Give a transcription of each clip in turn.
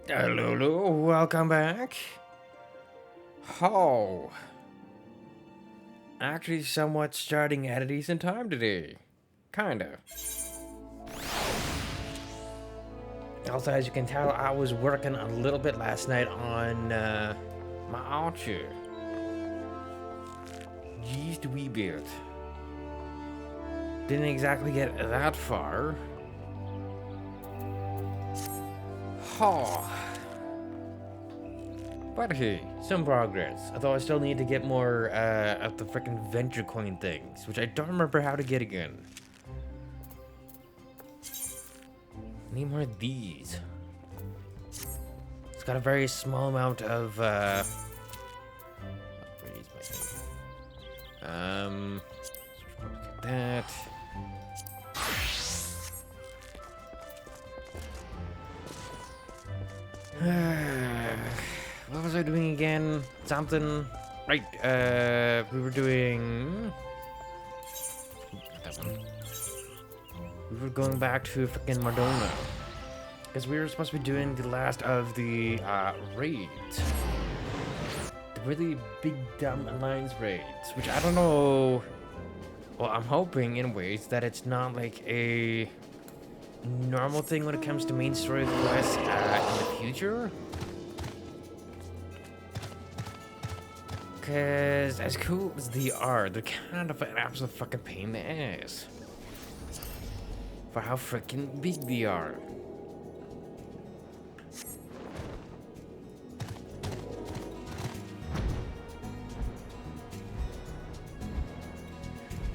Hello, welcome back. Oh, actually, somewhat starting at a decent time today. Kinda. Also, as you can tell, I was working a little bit last night on my archer. Just a wee bit. Didn't exactly get that far. Oh. But hey, some progress. Although I still need to get more of the frickin' venture coin things, which I don't remember how to get again. Need more of these. It's got a very small amount of get that. What was I doing again? Something. Right, we were doing that one. We were going back to frickin' Madonna. Because we were supposed to be doing the last of the raids. The really big dumb alliance raids. Which I don't know. Well, I'm hoping anyways that it's not like a normal thing when it comes to main story quests in the future. Because as cool as they are, they're kind of an absolute fucking pain in the ass. For how freaking big they are.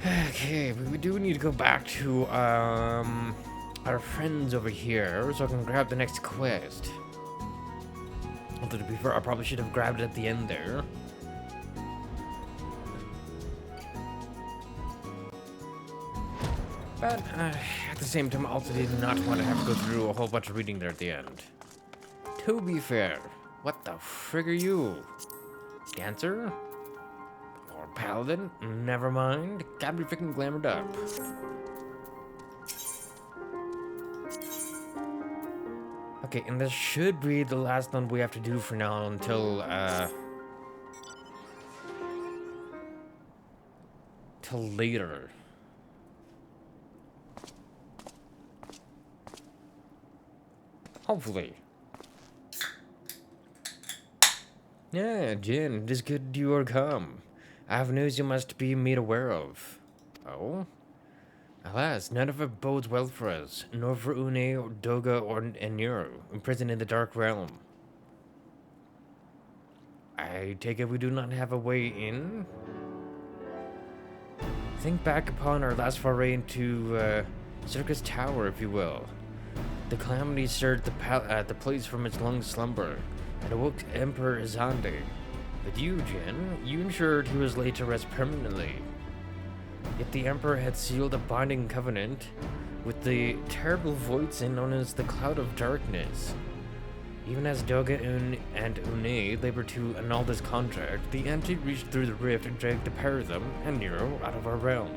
Okay, but we do need to go back to our friends over here so I can grab the next quest. Although to be fair, I probably should have grabbed it at the end there. But at the same time, I also did not want to have to go through a whole bunch of reading there at the end. To be fair, what the frig are you? Dancer? Or paladin? Never mind. Gotta be freaking glamored up. Okay, and this should be the last one we have to do for now until, till later. Hopefully. Yeah, Jin, it is good you are come. I have news you must be made aware of. Oh? Alas, none of it bodes well for us, nor for Une, or Doga, or Nero, imprisoned in the Dark Realm. I take it we do not have a way in? Think back upon our last foray into, Circus Tower, if you will. The calamity stirred the place from its long slumber, and awoke Emperor Izande. But you, Jin, you ensured he was laid to rest permanently. Yet the Emperor had sealed a binding covenant with the terrible void sin known as the Cloud of Darkness. Even as Doga and Une labored to annul this contract, the entity reached through the rift and dragged the pair of them, and Nero, out of our realm.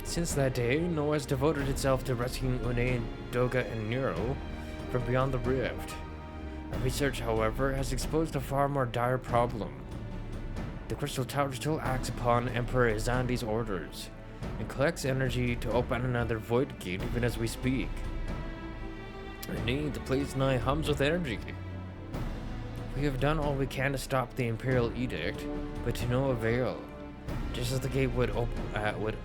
Since that day, Noah has devoted itself to rescuing Une, Doga, and Nero from beyond the rift. Our research, however, has exposed a far more dire problem. The Crystal Tower still acts upon Emperor Izandi's orders, and collects energy to open another void gate even as we speak. Indeed, the place nigh hums with energy. We have done all we can to stop the Imperial Edict, but to no avail. Just as the gate would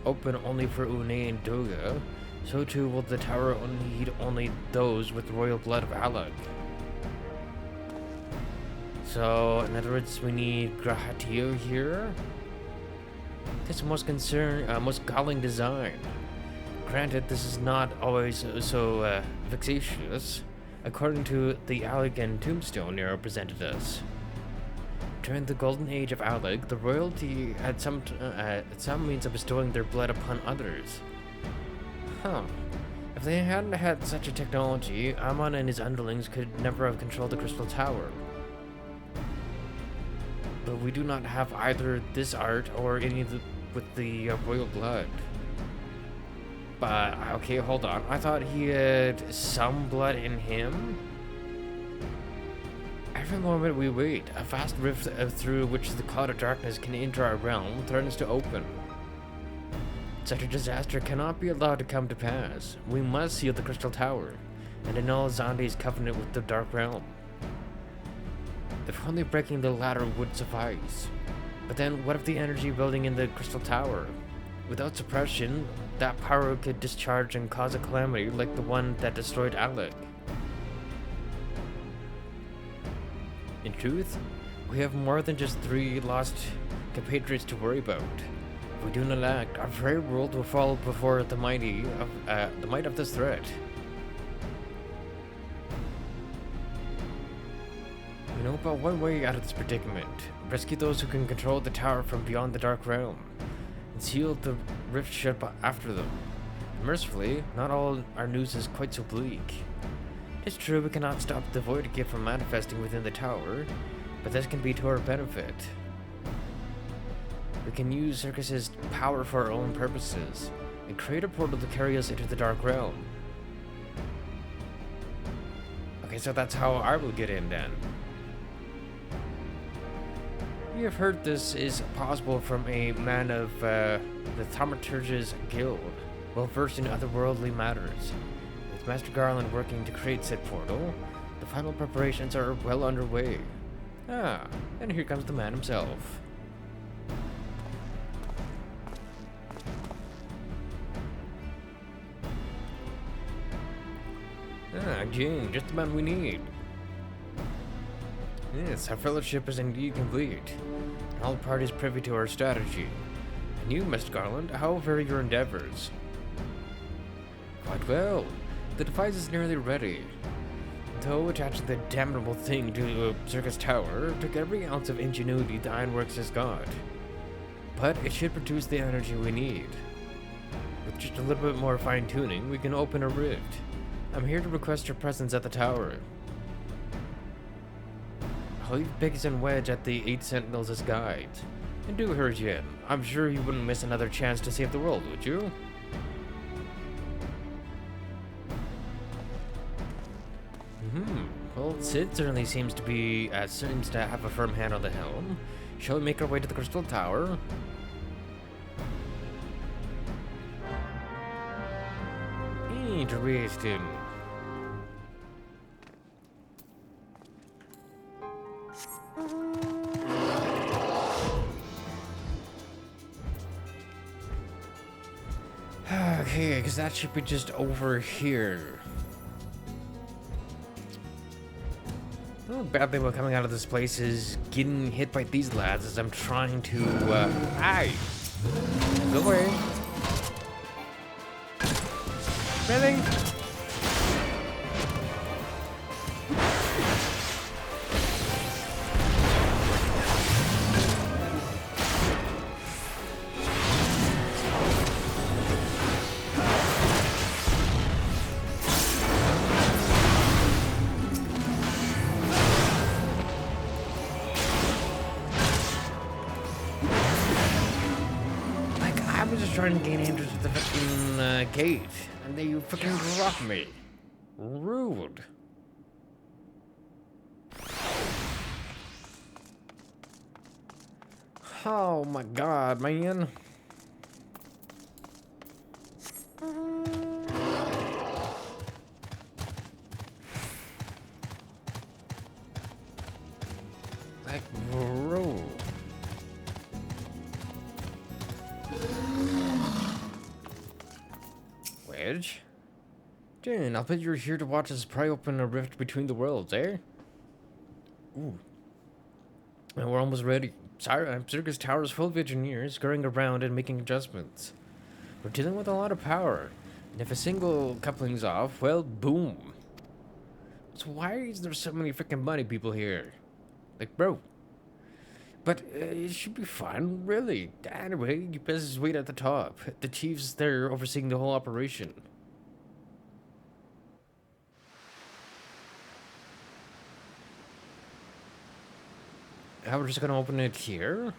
open only for Une and Doga, so too will the tower need only those with the royal blood of Alag. So, in other words, we need Grahatio here. This most galling design. Granted, this is not always so vexatious, according to the Alag tombstone Nero presented us. During the golden age of Alag, the royalty had some means of bestowing their blood upon others. If they hadn't had such a technology, Amon and his underlings could never have controlled the Crystal Tower. But we do not have either this art or any of with the royal blood. but okay, hold on. I thought he had some blood in him. Every moment we wait, a vast rift through which the cloud of darkness can enter our realm threatens to open. Such a disaster cannot be allowed to come to pass. We must seal the Crystal Tower and annul Zande's covenant with the Dark Realm. If only breaking the ladder would suffice. But then, what if the energy building in the Crystal Tower? Without suppression, that power could discharge and cause a calamity like the one that destroyed Alec. In truth, we have more than just 3 lost compatriots to worry about. If we do not act, our very world will fall before the might of this threat. We know about one way out of this predicament. Rescue those who can control the tower from beyond the Dark Realm, and seal the rift shut after them. Mercifully, not all our news is quite so bleak. It's true we cannot stop the void gift from manifesting within the tower, but this can be to our benefit. We can use Circus's power for our own purposes, and create a portal to carry us into the Dark Realm. Okay, so that's how I will get in then. You have heard this is possible from a man of the Thaumaturge's Guild, well versed in otherworldly matters. With Master Garland working to create said portal, the final preparations are well underway. Ah, and here comes the man himself. Ah, Jane, just the man we need. Yes, our fellowship is indeed complete. All parties privy to our strategy. And you, Mr. Garland, how vary your endeavors? Quite well. The device is nearly ready. Though attaching the damnable thing to a circus tower took every ounce of ingenuity the Ironworks has got. But it should produce the energy we need. With just a little bit more fine-tuning, we can open a rift. I'm here to request your presence at the tower. I'll leave Biggs and Wedge at the 8 Sentinels as guides. And do hurry in. I'm sure you wouldn't miss another chance to save the world, would you? Well, Sid certainly seems to have a firm hand on the helm. Shall we make our way to the Crystal Tower? Interesting. Okay, because that should be just over here. The bad thing about coming out of this place is getting hit by these lads as I'm trying to, Aye! Go away. Really? I was just trying to gain entrance to the fucking gate, and they fucking dropped me. Rude. Oh my god, man. Like, rude. Wedge? Jane, I'll bet you're here to watch us pry open a rift between the worlds, eh? Ooh. And we're almost ready. Circus Tower is full of engineers scurrying around and making adjustments. We're dealing with a lot of power, and if a single coupling's off, well, boom. So why is there so many freaking money people here? Like, bro. But it should be fun, really. Anyway, you best just wait at the top. The chief's there overseeing the whole operation. How we're just gonna open it here?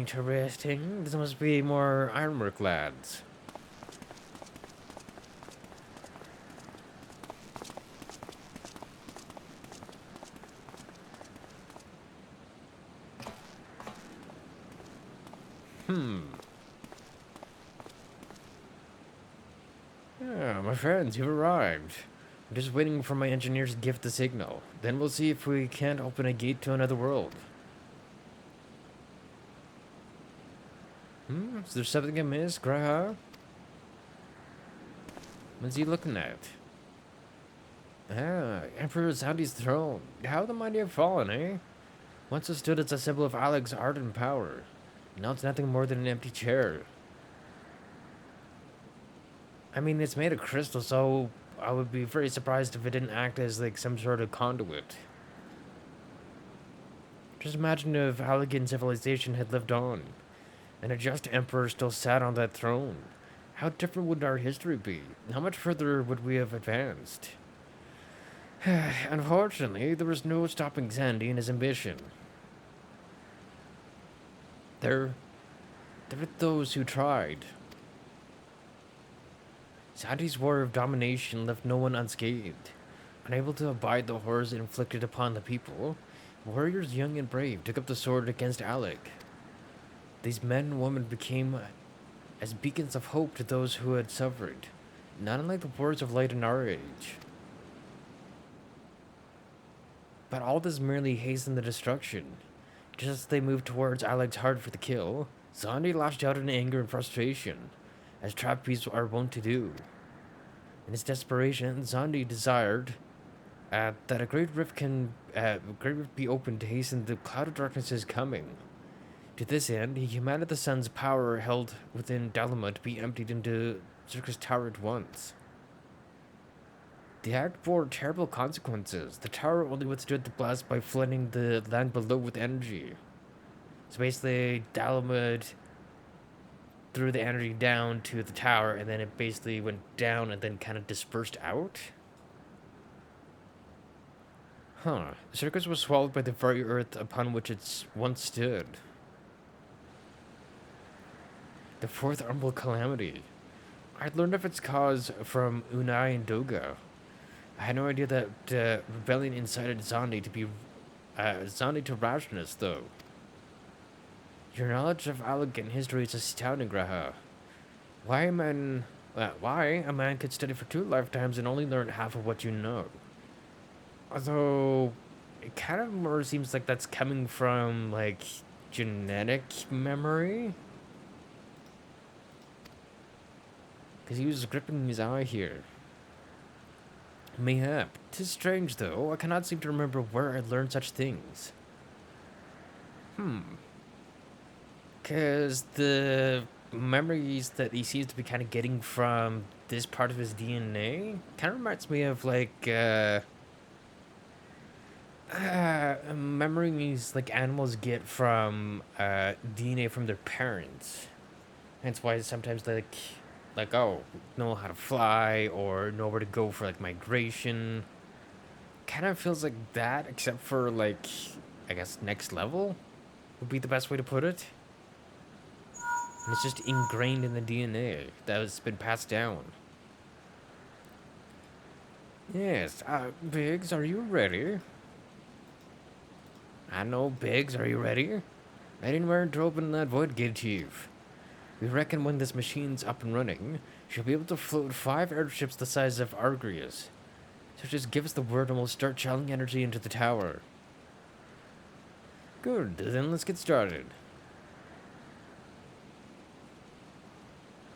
Interesting. This must be more ironwork lads. Yeah, my friends, you've arrived. I'm just waiting for my engineers to give the signal. Then we'll see if we can't open a gate to another world. Is there something amiss, Graha? What's he looking at? Ah, Emperor Zandi's throne. How the mighty have fallen, eh? Once it stood as a symbol of Alec's art and power. Now it's nothing more than an empty chair. I mean, it's made of crystal, so I would be very surprised if it didn't act as, like, some sort of conduit. Just imagine if Allegan civilization had lived on, and a just emperor still sat on that throne. How different would our history be? How much further would we have advanced? Unfortunately, there was no stopping Xandi and his ambition. There were those who tried. Xandi's war of domination left no one unscathed. Unable to abide the horrors inflicted upon the people, warriors young and brave took up the sword against Alec. These men and women became as beacons of hope to those who had suffered, not unlike the wars of light in our age. But all this merely hastened the destruction. Just as they moved towards Alec's heart for the kill, Xandi lashed out in anger and frustration, as trap beasts are wont to do. In his desperation, Xandi desired that a great rift be opened to hasten the cloud of darkness's coming. To this end, he commanded the sun's power held within Dalima to be emptied into Circus Tower at once. The act bore terrible consequences. The tower only withstood the blast by flooding the land below with energy. So basically, Dalima threw the energy down to the tower, and then it basically went down and then kind of dispersed out? The circus was swallowed by the very earth upon which it once stood. The fourth Umbral Calamity. I'd learned of its cause from Unai and Doga. I had no idea that rebellion incited Xandi to rashness, though. Your knowledge of Allegan history is astounding, Graha. Why a man could study for 2 lifetimes and only learn half of what you know? Although, it kind of more seems like that's coming from, like, genetic memory? Because he was gripping his eye here. Mayhap. 'Tis strange, though. I cannot seem to remember where I learned such things. Because the memories that he seems to be kind of getting from this part of his DNA kind of reminds me of, like, memories like animals get from DNA from their parents. Hence why sometimes they, know how to fly or know where to go for, like, migration. Kind of feels like that, except for, like, I guess next level would be the best way to put it. And it's just ingrained in the DNA that has been passed down. Yes, Biggs, are you ready? I know, Biggs, are you ready? Anywhere to open that void gate, Chief. We reckon when this machine's up and running, she'll be able to float 5 airships the size of Argrius. So just give us the word and we'll start channeling energy into the tower. Good, then let's get started.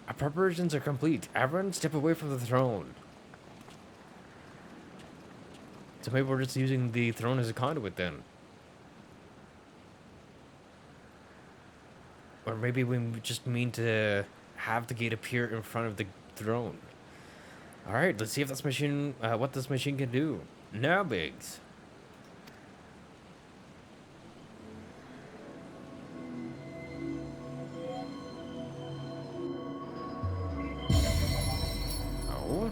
Our preparations are complete. Everyone step away from the throne. So maybe we're just using the throne as a conduit then. Or maybe we just mean to have the gate appear in front of the throne. Alright, let's see if this machine, what this machine can do. Now, Biggs. Oh.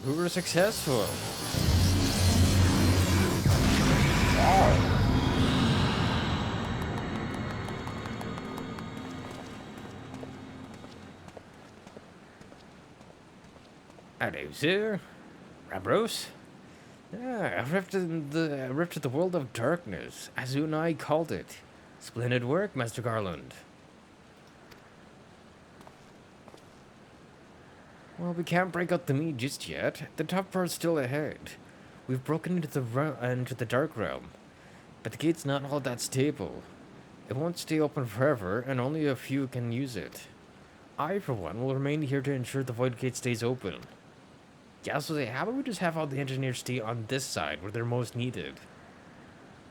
We were successful. Hello, sir. Rabros? Yeah, a rift to the world of darkness, as you and I called it. Splendid work, Master Garland. Well, we can't break out the meat just yet. The tough part's still ahead. We've broken into the dark realm, but the gate's not all that stable. It won't stay open forever, and only a few can use it. I, for one, will remain here to ensure the void gate stays open. Yeah, so how about we just have all the engineers stay on this side, where they're most needed?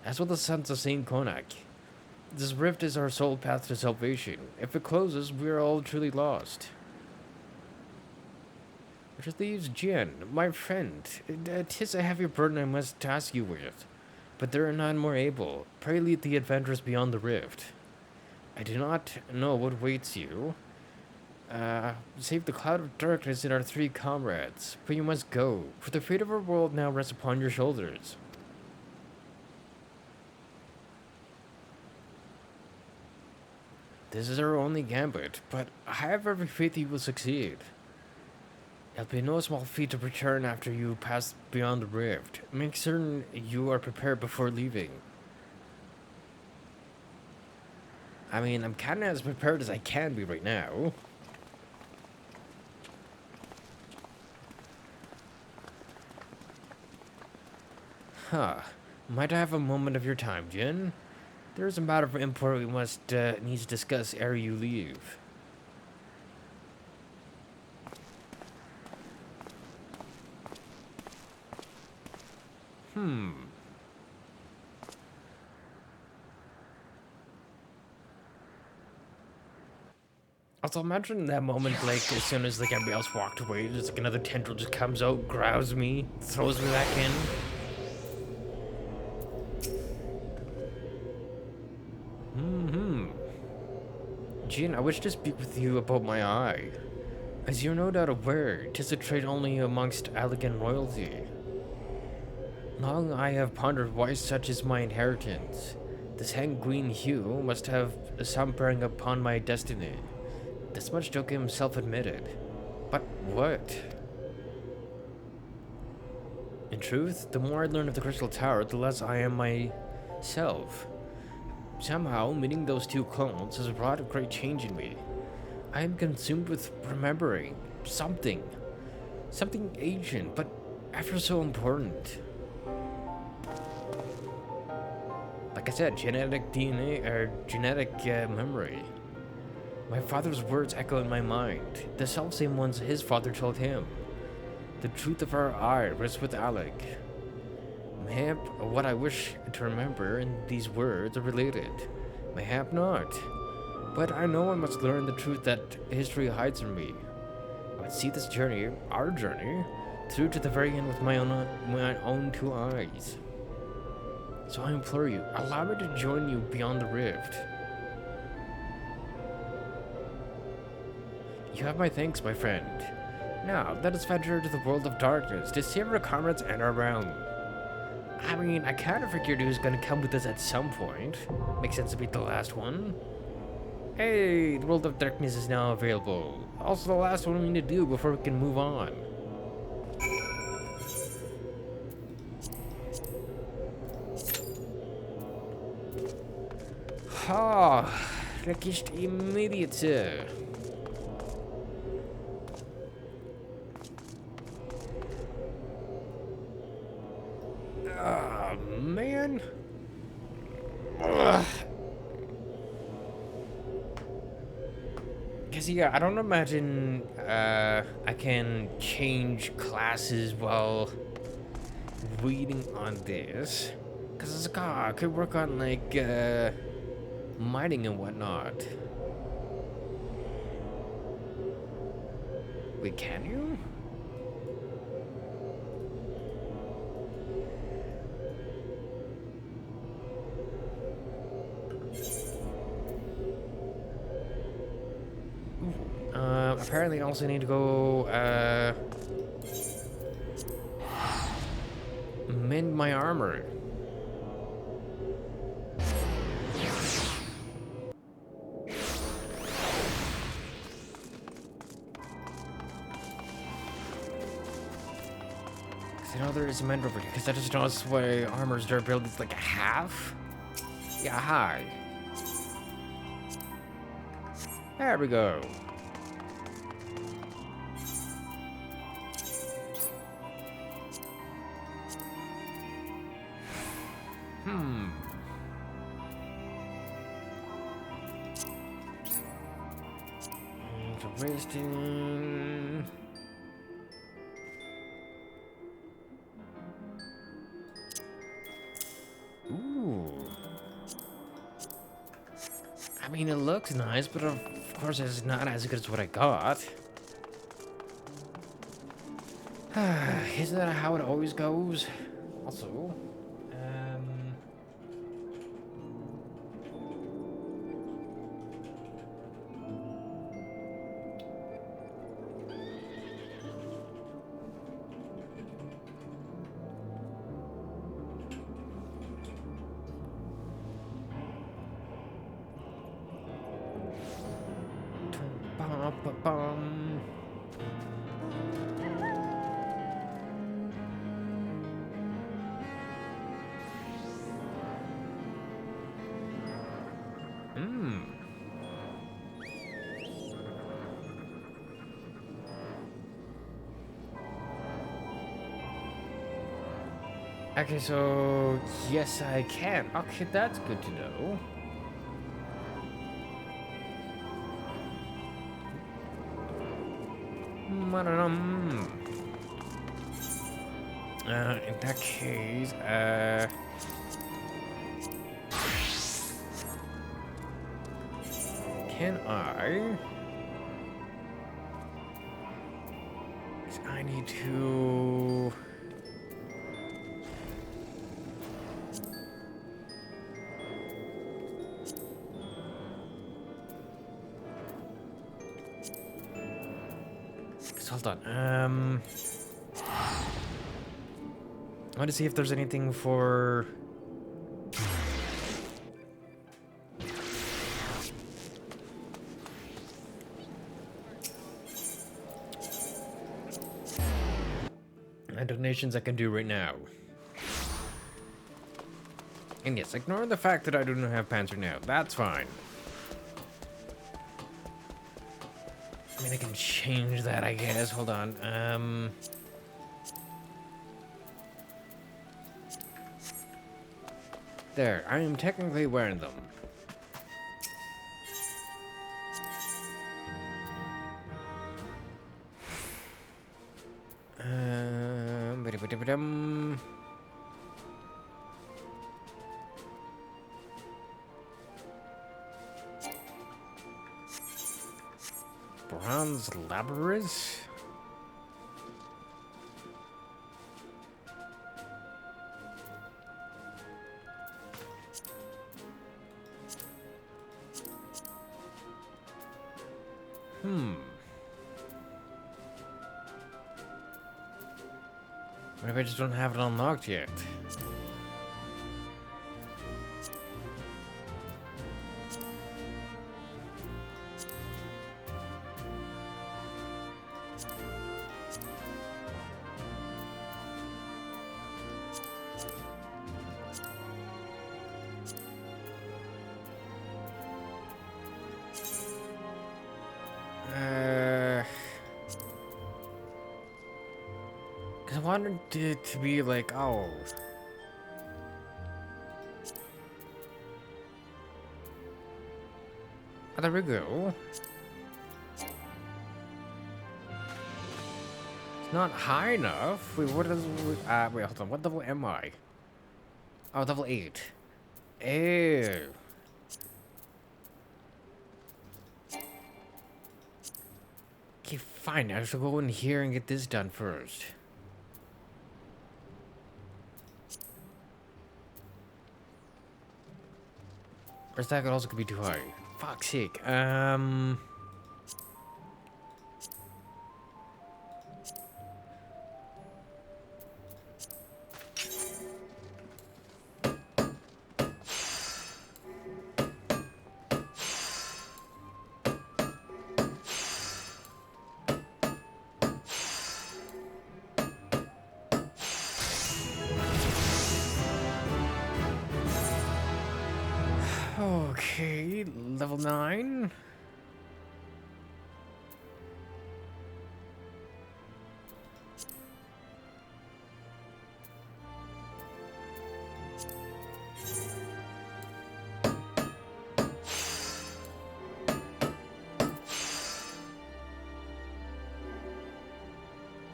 As with the Sons of Saint Konak, this rift is our sole path to salvation. If it closes, we are all truly lost. Which leaves Jin, my friend. 'Tis a heavy burden I must task you with, but there are none more able. Pray lead the adventurers beyond the rift. I do not know what waits you. Save the cloud of darkness and our three comrades, but you must go, for the fate of our world now rests upon your shoulders. This is our only gambit, but I have every faith you will succeed. It'll be no small feat to return after you pass beyond the rift. Make certain you are prepared before leaving. I mean, I'm kinda as prepared as I can be right now. Huh. Might I have a moment of your time, Jin? There is a matter of import we must need to discuss ere you leave. Also, imagine that moment, like, as soon as, like, everybody else walked away, just, like, another tendril just comes out, grabs me, throws me back in. Jin, I wish to speak with you about my eye. As you're no doubt aware, 'tis a trait only amongst elegant royalty. Long I have pondered why such is my inheritance. The sanguine hue must have some bearing upon my destiny. This much Joker himself admitted. But what? In truth, the more I learn of the Crystal Tower, the less I am myself. Somehow, meeting those two clones has wrought a great change in me. I am consumed with remembering something ancient, but ever so important. Like I said, genetic DNA, or genetic memory. My father's words echo in my mind, the selfsame ones his father told him. The truth of our eye rests with Alec. Mayhap what I wish to remember in these words are related. Mayhap not. But I know I must learn the truth that history hides from me. I would see this journey, our journey, through to the very end with my own two eyes. So I implore you, allow me to join you beyond the rift. You have my thanks, my friend. Now, let us venture into the world of darkness to save our comrades and our realm. I mean, I kind of figured he was going to come with us at some point. Makes sense to be the last one. Hey, the world of darkness is now available. Also the last one we need to do before we can move on. Recht immediate. Man. Cause yeah, I don't imagine I can change classes while waiting on this. Cause it's like, I could work on like mining and whatnot. Wait, can you? Apparently I also need to go, mend my armor. Because I know there is a mend over here. Because I just noticed why armor's durability is like a half. Yeah, hi. There we go. Interesting. Ooh. I mean, it looks nice, but of course it's not as good as what I got. Isn't that how it always goes? Also, bum. Okay, so yes, I can. Okay, that's good to know. In that case, can I? 'Cause I need to. Hold on. I want to see if there's anything for. Donations I can do right now. And yes, ignore the fact that I do not have pants right now. That's fine. I mean, I can change that, I guess. Hold on. There, I am technically wearing them. Ba-da-ba-da-ba-dum. Bronze Labyrinth? What if I just don't have it unlocked yet? I wanted it to be like, oh. Oh, there we go. It's not high enough. Wait, what is... wait, hold on. What level am I? Oh, level 8. Ew. Okay, fine. I shall go in here and get this done first. Or that could also be too high. Fuck's sake. Okay, level 9.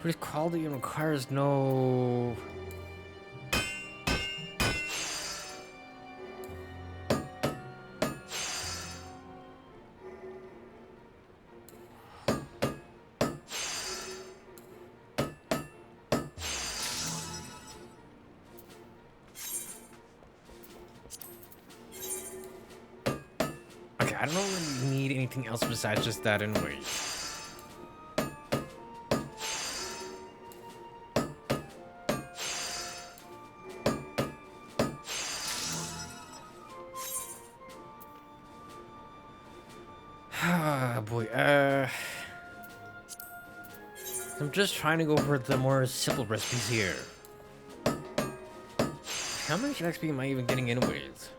Whose quality requires no... Okay, I don't really need anything else besides just that anyway. Ah, boy, I'm just trying to go for the more simple recipes here. How much XP am I even getting anyways?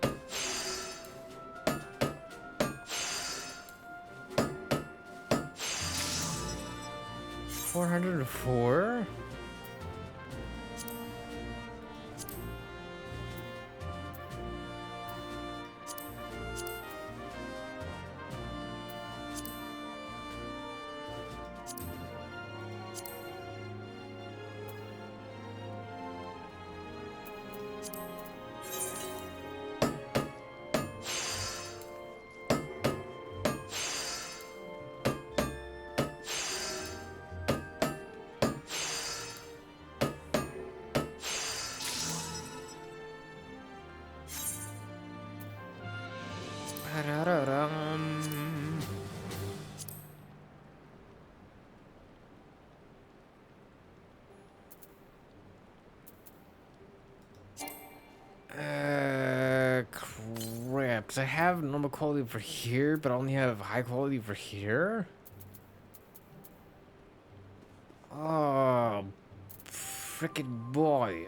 $404? Crap, because I have normal quality for here, but I only have high quality for here? Oh, frickin' boy.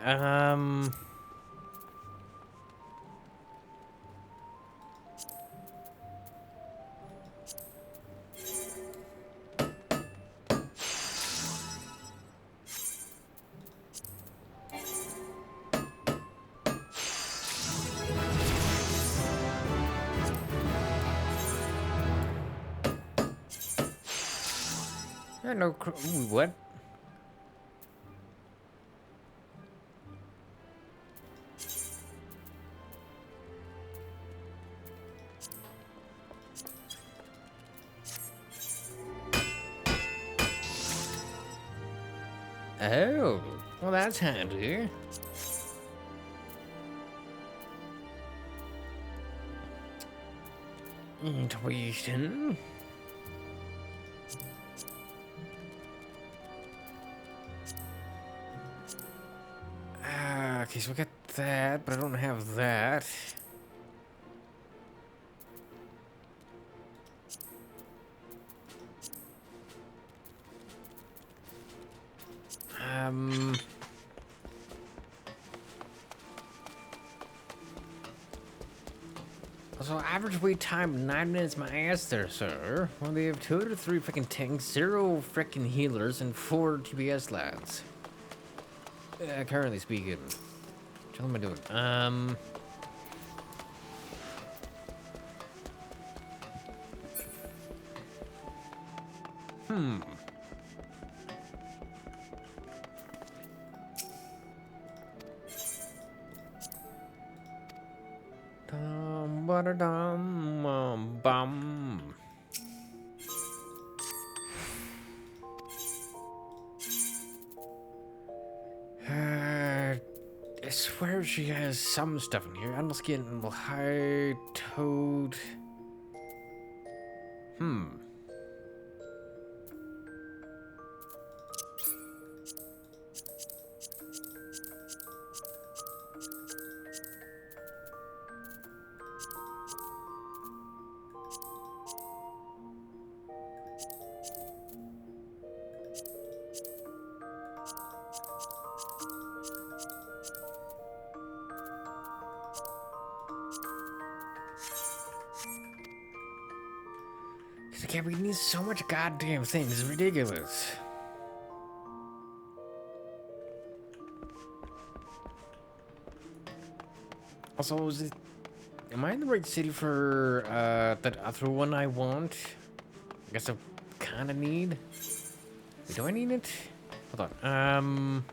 No, ooh, what? Oh, well that's handy. Intuition. Okay, so we got that, but I don't have that. So average wait time 9 minutes, my ass there, sir. Well, they have 2 to 3 freaking tanks, 0 freaking healers, and 4 TPS lads. Currently speaking. What am I doing? Bum. I swear she has some stuff in here. Animal skin, animal hide, toad. yeah, we need so much goddamn things. It's ridiculous. Also, am I in the right city for that other one I want? I guess I kind of need. Wait, do I need it? Hold on.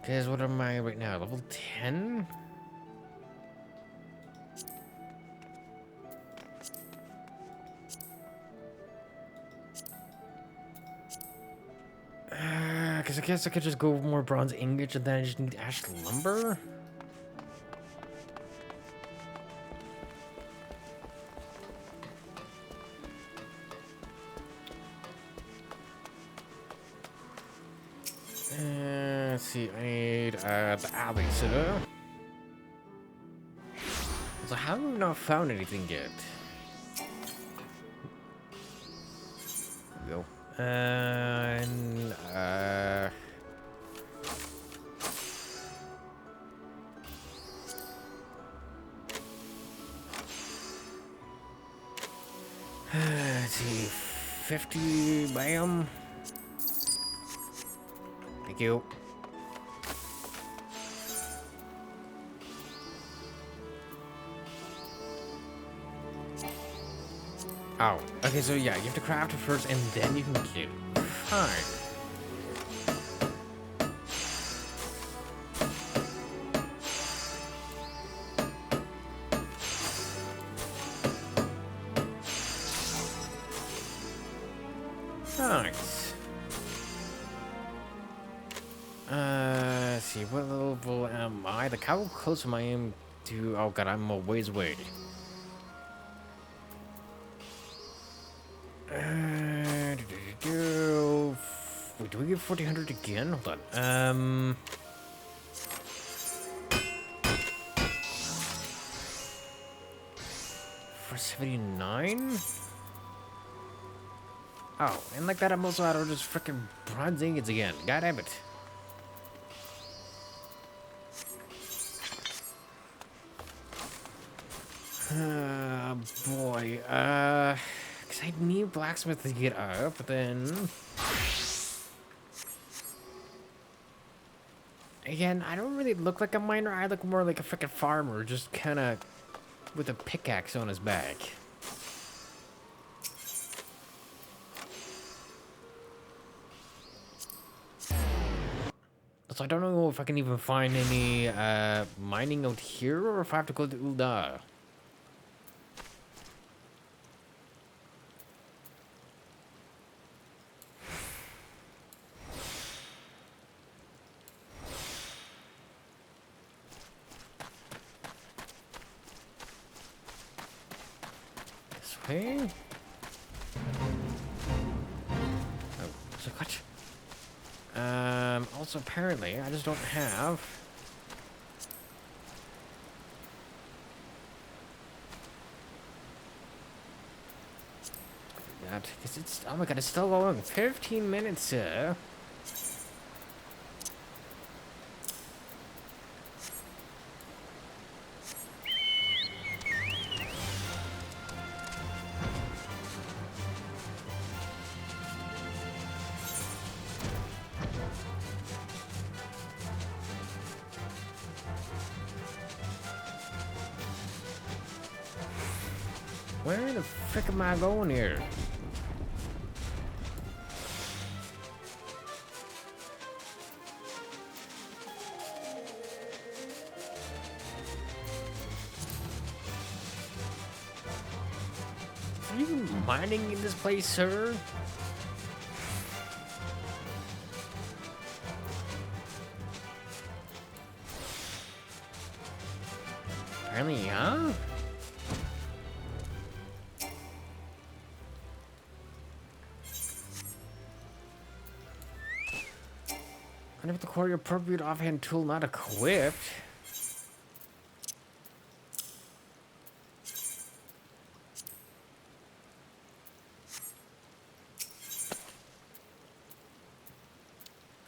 Because what am I right now? Level 10? Because I guess I could just go more bronze ingots and then I just need ash lumber? Let's see, I need the alley sitter. So how have we not found anything yet? There we go. And let's see, 50 bam. Thank you. Oh, okay, so yeah, you have to craft it first and then you can kill. Fine. Nice. Let's see, what level am I? Like, how close am I to... Oh god, I'm a ways away. Wait, do we get 1400 again? Hold on. 479? Oh, and like that, I'm also out of just freaking bronze ingots again. God damn it. Boy, because I need blacksmith to get up, but then... Again, I don't really look like a miner, I look more like a freaking farmer, just kind of with a pickaxe on his back. So I don't know if I can even find any mining out here, or if I have to go to Ulda. This way? Oh, so what? Also apparently, I just don't have... that, because it's... Oh my god, it's still going. 15 minutes, sir. Where the frick am I going here? Are you mining in this place, sir? Apparently, huh? And if the core appropriate offhand tool not equipped.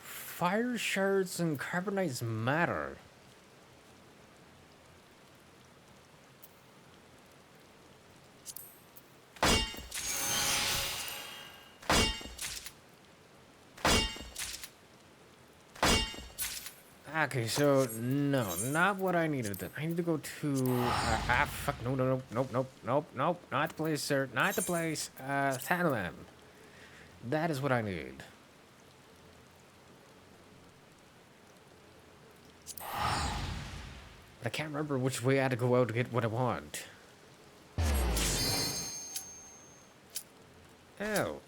Fire shards and carbonized matter. Okay, so no, not what I needed then. I need to go to fuck, nope, not the place, sir, not the place. Thailand. That is what I need. But I can't remember which way I had to go out to get what I want. Oh,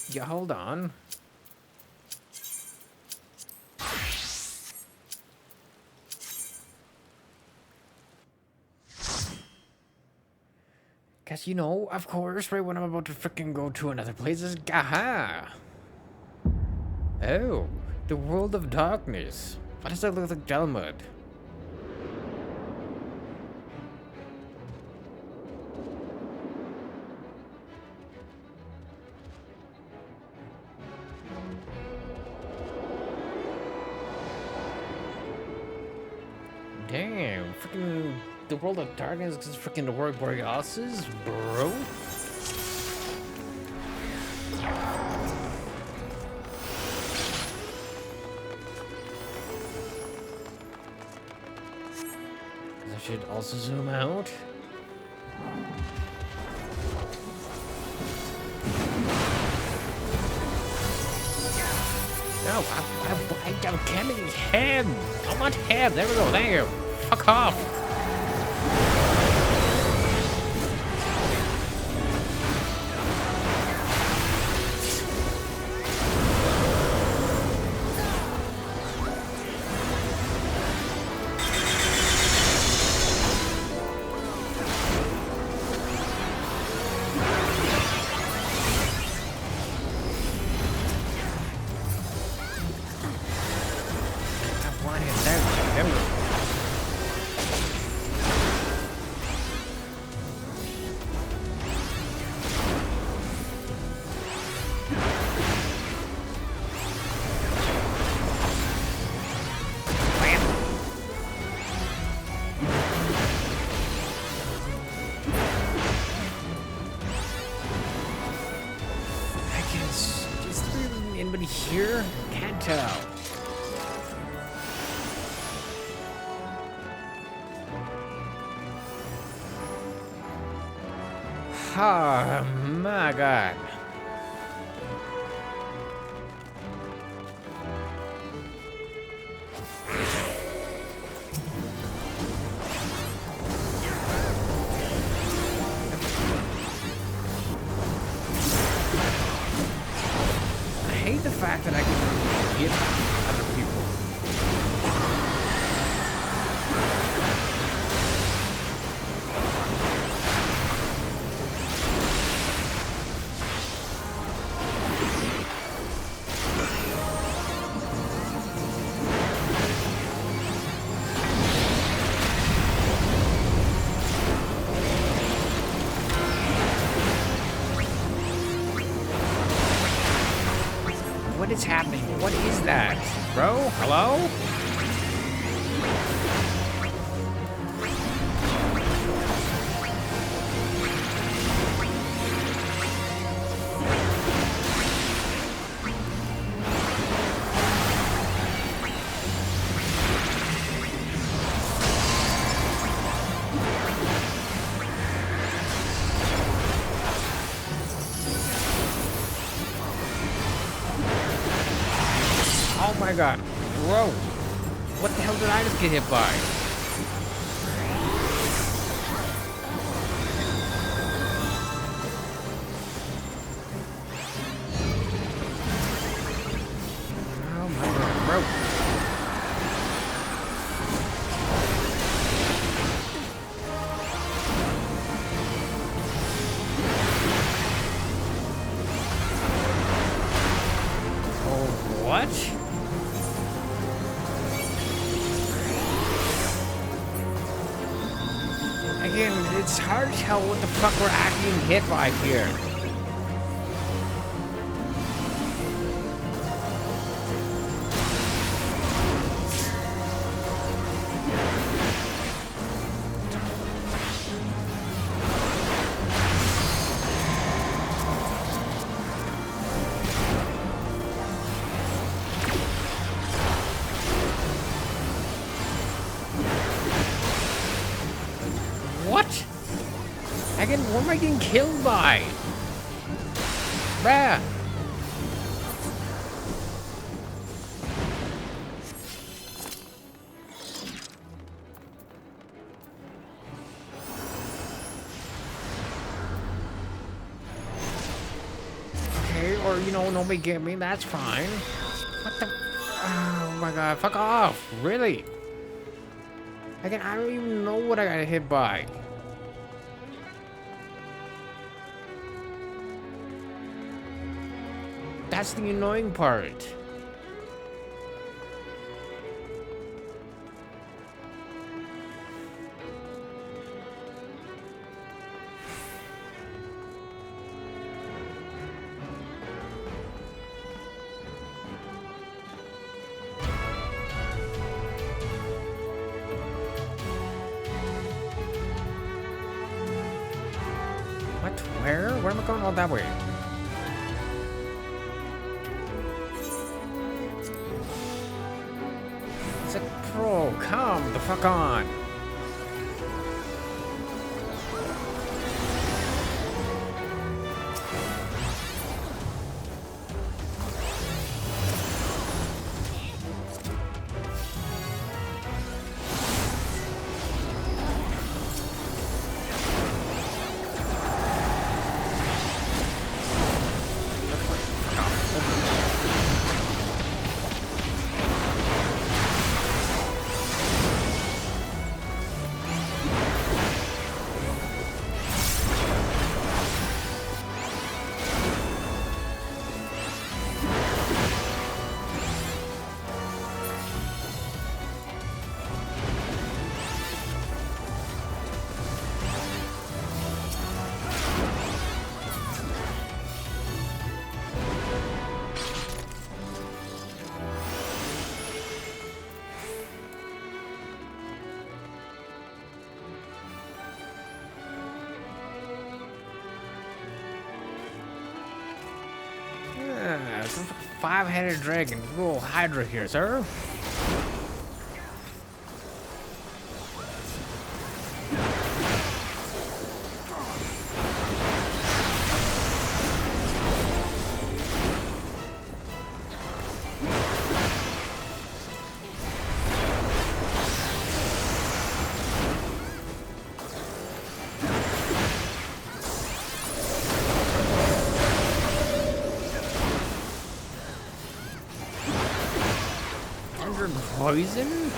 yeah, hold on. Cause you know, of course, right when I'm about to freaking go to another place is aha. Oh, the world of darkness. Why does that look like Delmud? Damn, freaking the world of darkness is freaking the Aurora Borealis, bro. I should also zoom out. No, I'm killing him. I want him. There we go. There. Fuck off. Anybody here? Can't tell. Oh my god. I hate the fact that I can hit other people. What is happening? What is that? Bro? Hello? Oh my god. Bro. What the hell did I just get hit by? Oh my god, bro. Oh, what? Again, it's hard to tell what the fuck we're actually being hit by here. What? What am I getting killed by? Bruh. Okay, or nobody get me, that's fine. What the? Oh my god, fuck off. Really? I don't even know what I got hit by. That's the annoying part. What? Where? Where am I going all that way? It's like, bro, come the fuck on. Some five-headed dragon, little hydra here, sir. Poison?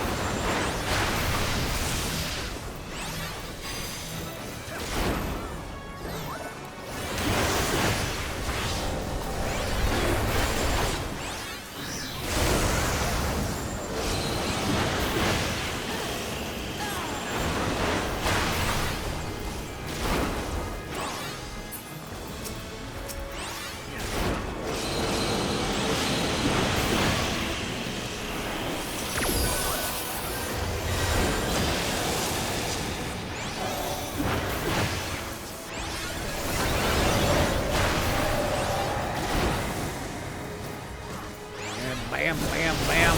Bam, bam, bam.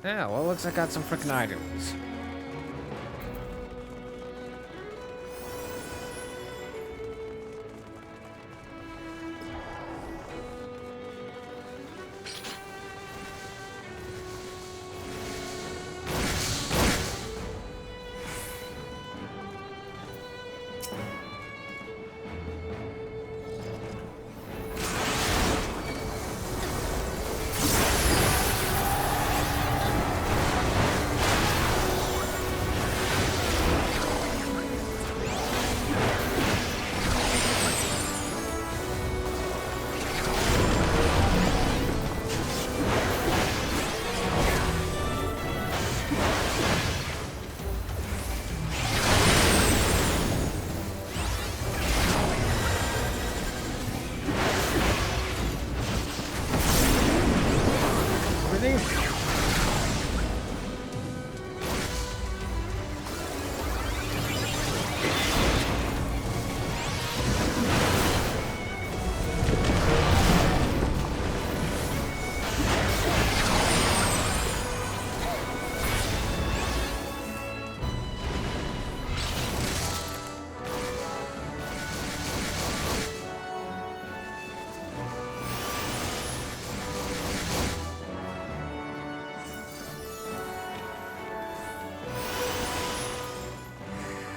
Yeah, well, looks like I got some freaking items.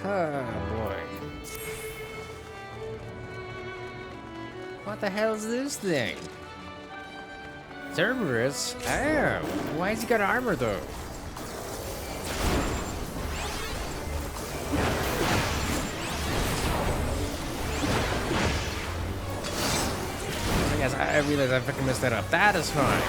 Oh boy. What the hell's this thing? Cerberus? Oh, why's he got armor though? I guess I realized I fucking messed that up. That is fine.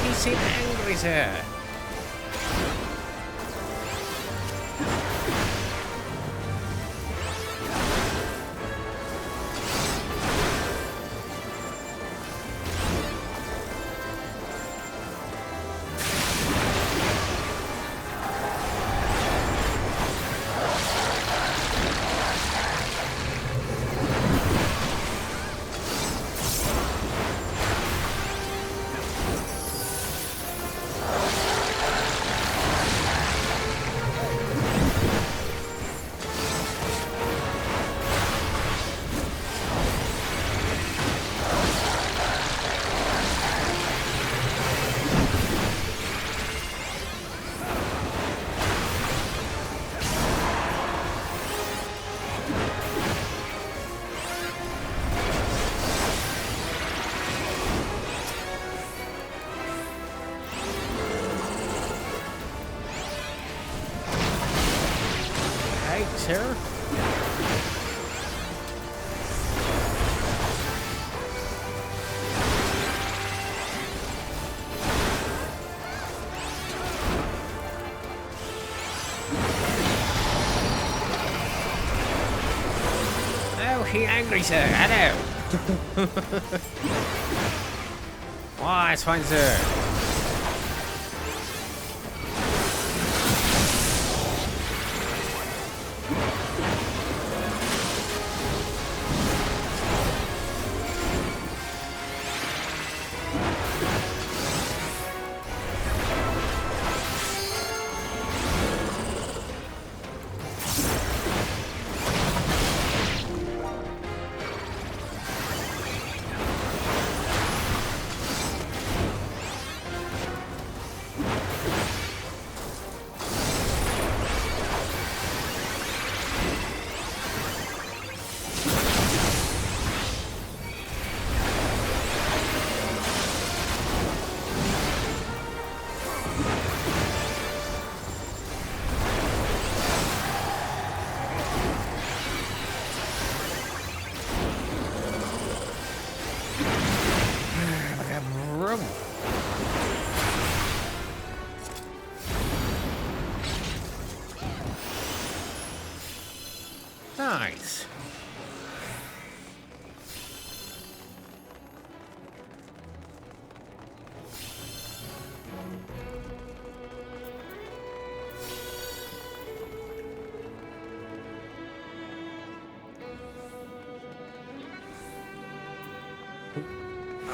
He's angry, sir. Sir? Oh, he angry, sir. Hello. Oh, it's fine, sir.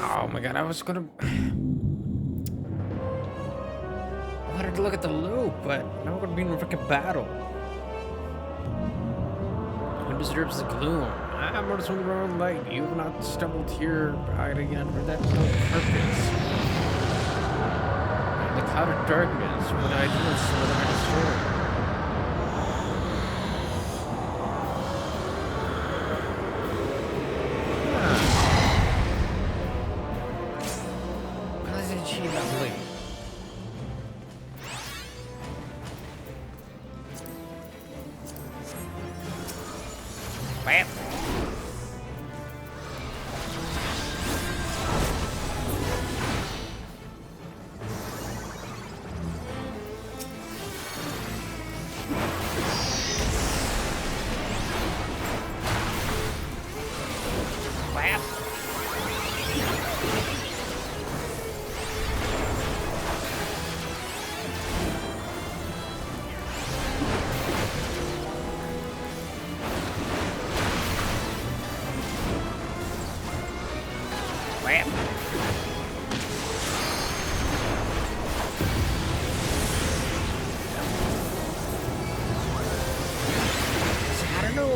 Oh my god, I was gonna... I wanted to look at the loop, but now we're gonna be in a freaking battle. Who disturbs the gloom? I'm on the wrong light. You have not stumbled here again for that no purpose. In the cloud of darkness, what I do is what I destroy. Well, isn't she lovely? Bam!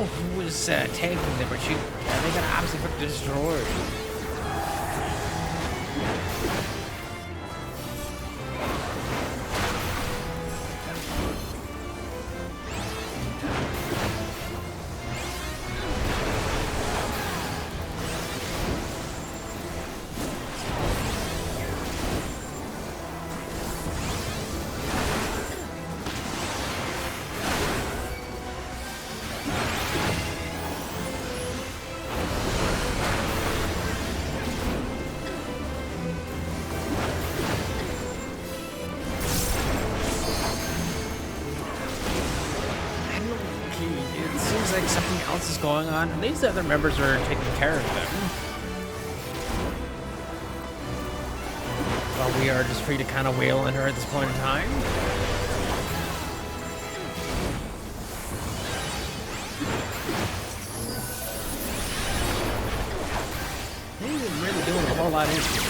Who was taking them, but they got absolutely destroyed. Like something else is going on, and these other members are taking care of them. While we are just free to kind of wail on her at this point in time. He's really doing a whole lot of shit.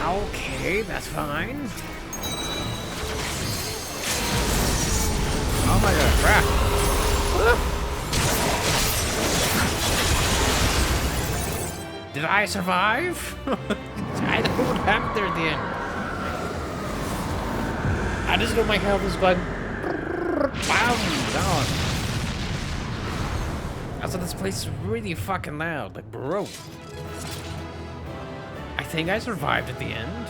Okay, that's fine. Oh my god, crap. Did I survive? I don't know what happened there at the end. I just know my health is going bam down. Also, this place is really fucking loud, like bro. I think I survived at the end.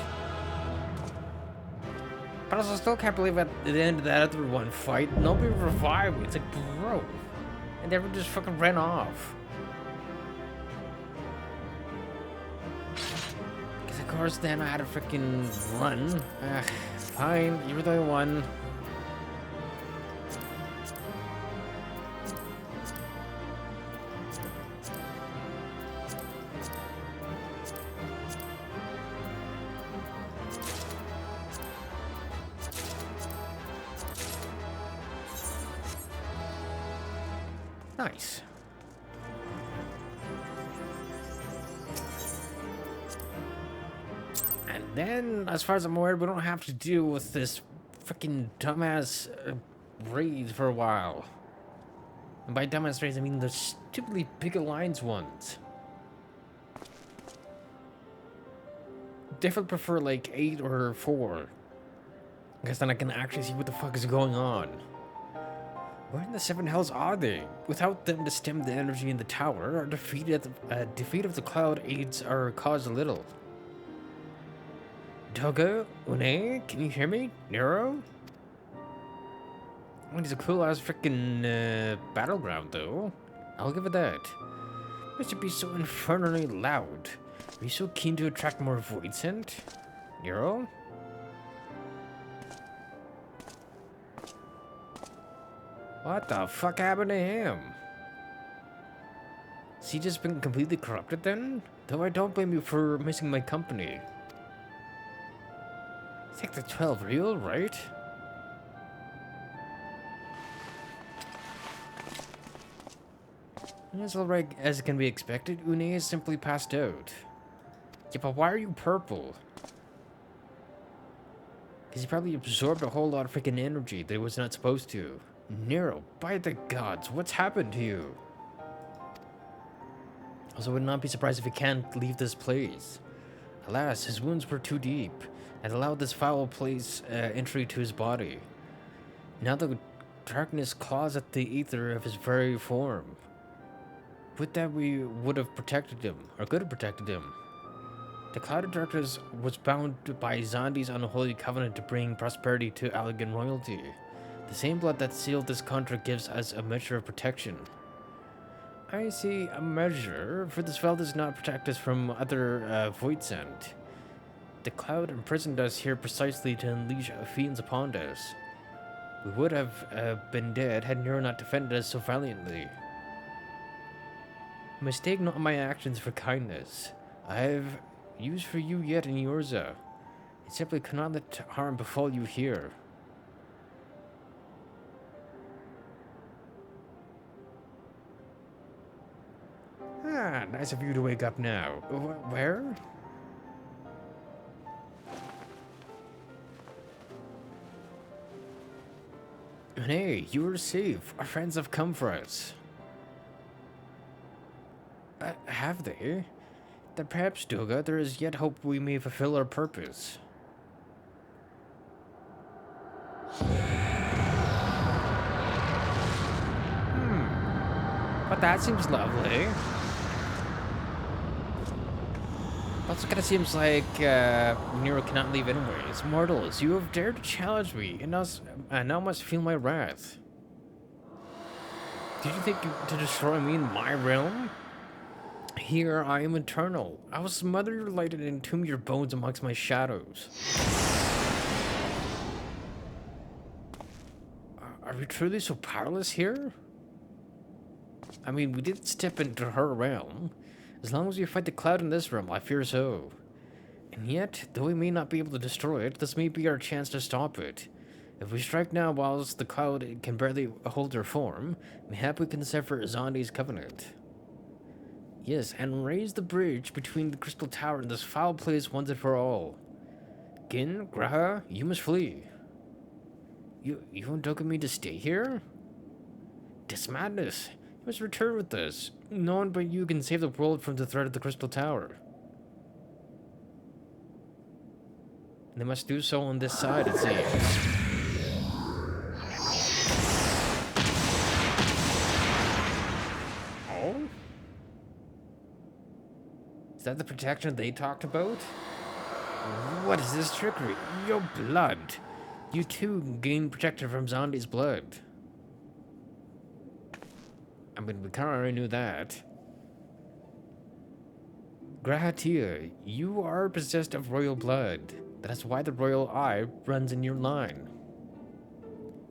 But also still can't believe at the end of that other one fight, nobody revived me. It's like, bro. And everyone just fucking ran off. Because of course then I had to freaking run. Fine, you were the only one. Nice. And then, as far as I'm aware, we don't have to deal with this freaking dumbass raids for a while. And by dumbass raids, I mean the stupidly big alliance ones. Definitely prefer like 8 or 4. Because then I can actually see what the fuck is going on. Where in the 7 hells are they? Without them to stem the energy in the tower, our defeat of the cloud aids our cause a little. Toga, Une, can you hear me? Nero? Oh, it's a cool ass freaking battleground though. I'll give it that. Must it be so infernally loud? Are you so keen to attract more void scent? Nero? What the fuck happened to him? Has he just been completely corrupted then? Though I don't blame you for missing my company. Sector 12 real, right? As alright as can be expected, Une is simply passed out. Yeah, but why are you purple? Because he probably absorbed a whole lot of freaking energy that he was not supposed to. Nero, by the gods, what's happened to you? Also, I would not be surprised if he can't leave this place. Alas, his wounds were too deep, and allowed this foul place entry to his body. Now the darkness claws at the ether of his very form. Would that we would have protected him, or could have protected him. The cloud of darkness was bound by Zondi's unholy covenant to bring prosperity to Allegan royalty. The same blood that sealed this contract gives us a measure of protection. I see, a measure, for this spell does not protect us from other voidsent. The cloud imprisoned us here precisely to unleash fiends upon us. We would have been dead had Nero not defended us so valiantly. Mistake not my actions for kindness. I have use for you yet in Yorza. It simply cannot let harm befall you here. Ah, nice of you to wake up now. Where? Hey, you are safe. Our friends have come for us. Have they? Then perhaps, Doga, there is yet hope we may fulfill our purpose. But that seems lovely. Also kinda seems like Nero cannot leave anyways. Mortals, you have dared to challenge me, and now must feel my wrath. Did you think to destroy me in my realm? Here I am eternal. I will smother your light and entomb your bones amongst my shadows. Are we truly so powerless here? I mean, we did step into her realm. As long as we fight the cloud in this realm, I fear so. And yet, though we may not be able to destroy it, this may be our chance to stop it. If we strike now whilst the cloud can barely hold her form, mayhap we can sever Zondi's covenant. Yes, and raise the bridge between the Crystal Tower and this foul place once and for all. Gin, Graha, you must flee. You want Doga me to stay here? This madness. You must return with us. No one but you can save the world from the threat of the Crystal Tower. They must do so on this side, it seems. Oh? Is that the protection they talked about? What is this trickery? Your blood. You too gain protection from Zondi's blood. I mean, we kind of already knew that. Grahatia, you are possessed of royal blood. That is why the royal eye runs in your line.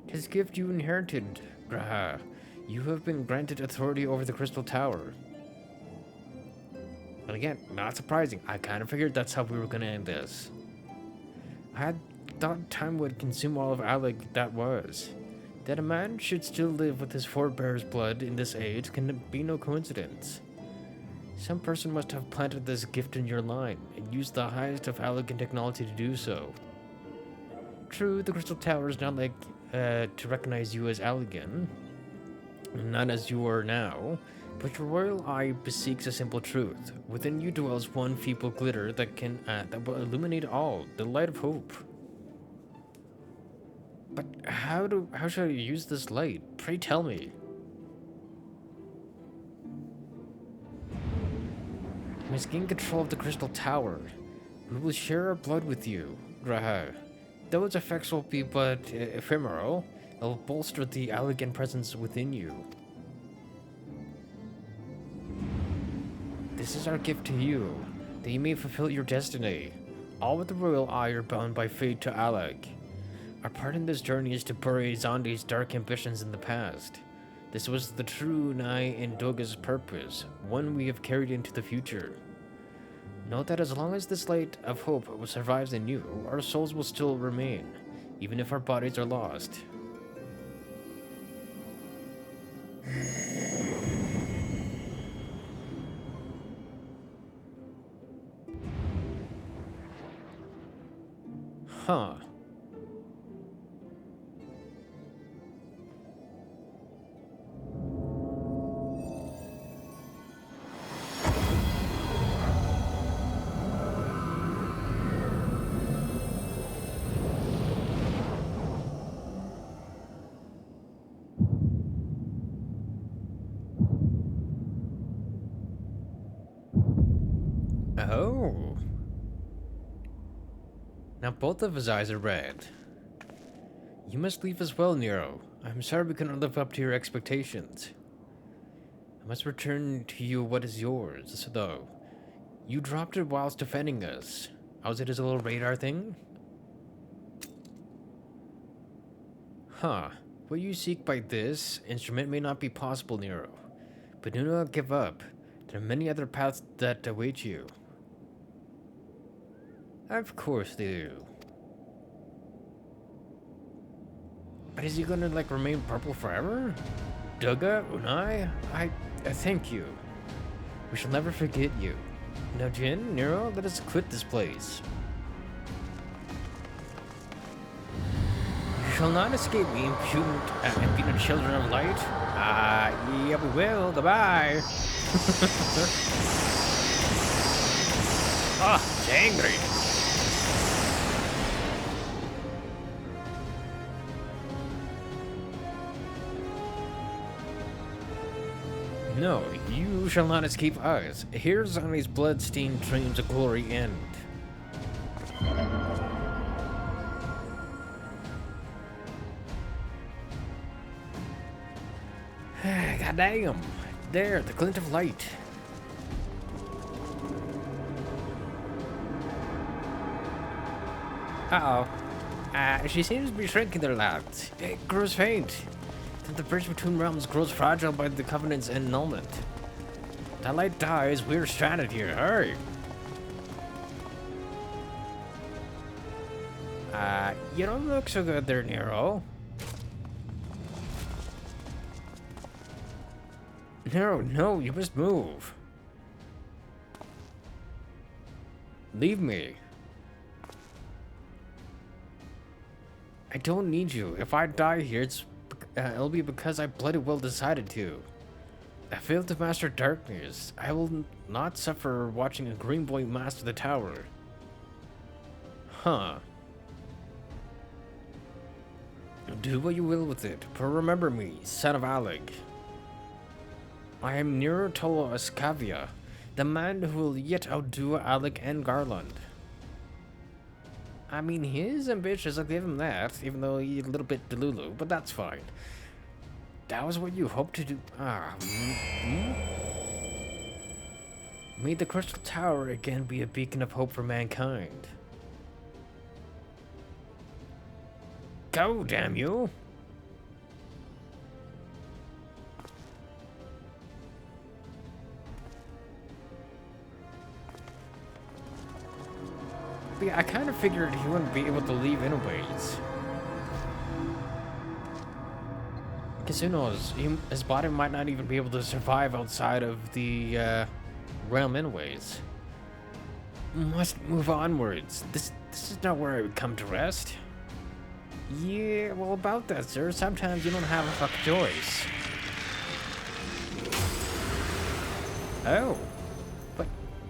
'Tis gift you inherited, Graha. You have been granted authority over the Crystal Tower. But again, not surprising. I kind of figured that's how we were going to end this. I had thought time would consume all of Alec that was. That a man should still live with his forebears' blood in this age can be no coincidence. Some person must have planted this gift in your line and used the highest of Allegan technology to do so. True, the Crystal Tower is not like to recognize you as Allegan, not as you are now, but your royal eye beseeks a simple truth. Within you dwells one feeble glitter that will illuminate all, the light of hope. But how shall I use this light? Pray tell me. You must gain control of the Crystal Tower. We will share our blood with you, Graha. Though its effects will be but ephemeral, it will bolster the Allegan presence within you. This is our gift to you, that you may fulfill your destiny. All with the royal eye are bound by fate to Alec. Our part in this journey is to bury Zondi's dark ambitions in the past. This was the true Nai and Doga's purpose, one we have carried into the future. Note that as long as this light of hope survives in you, our souls will still remain, even if our bodies are lost. Huh. Oh. Now both of his eyes are red. You must leave as well, Nero. I'm sorry we couldn't live up to your expectations. I must return to you what is yours, though. You dropped it whilst defending us. Was it as a little radar thing? Huh. What you seek by this instrument may not be possible, Nero. But do not give up. There are many other paths that await you. Of course they do. But is he gonna, like, remain purple forever? Doga, Unai, I thank you. We shall never forget you. Now, Jin, Nero, let us quit this place. You shall not escape me, impudent children of light. Yeah, we will. Goodbye. Oh, it's angry. No, you shall not escape us. Here's on these blood-stained dreams of glory end. God damn. There, the glint of light. Uh-oh. She seems to be shrinking a lot. It grows faint. The bridge between realms grows fragile by the Covenant's annulment. That light dies, we're stranded here. Hurry! You don't look so good there, Nero. Nero, no, you must move. Leave me. I don't need you. If I die here, it'll be because I bloody well decided to. I failed to master darkness. I will not suffer watching a green boy master the tower. Huh. Do what you will with it, but remember me, son of Alec. I am Nero Tolo Escavia, the man who will yet outdo Alec and Garland. I mean, his ambitions, I'll give him that, even though he's a little bit delulu, but that's fine. That was what you hoped to do. May the Crystal Tower again be a beacon of hope for mankind. Go, damn you! But yeah, I kind of figured he wouldn't be able to leave anyways. Because who knows, his body might not even be able to survive outside of the realm anyways. Must move onwards. This is not where I would come to rest. Yeah, well about that, sir. Sometimes you don't have a fucking choice. Oh. But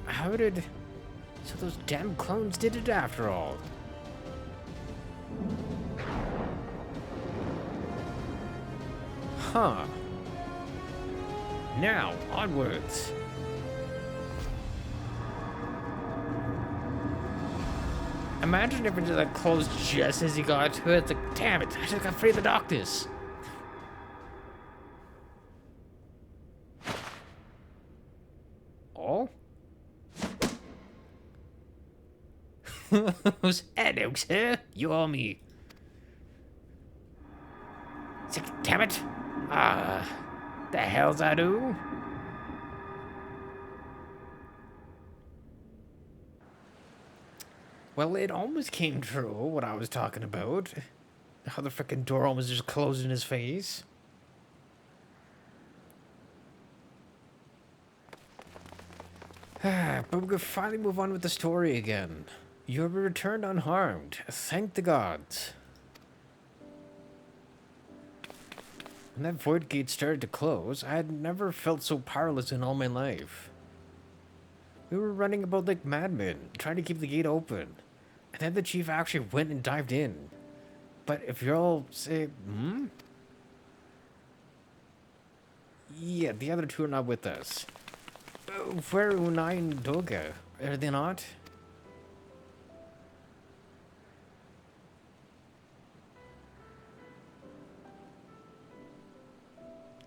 how did... So those damn clones did it after all. Huh. Now, onwards. Imagine if it just like closed just as he got to it. It's like, damn it, I just got free of the doctors. Oh? Hello, sir. You owe me. What? The hell's I do? Well, it almost came true, what I was talking about. How the frickin' door almost just closed in his face. But we could finally move on with the story again. You have returned unharmed. Thank the gods. When that void gate started to close, I had never felt so powerless in all my life. We were running about like madmen, trying to keep the gate open. And then the chief actually went and dived in. But if you're all say, Yeah, the other two are not with us. Where are Unai and Doga? Are they not?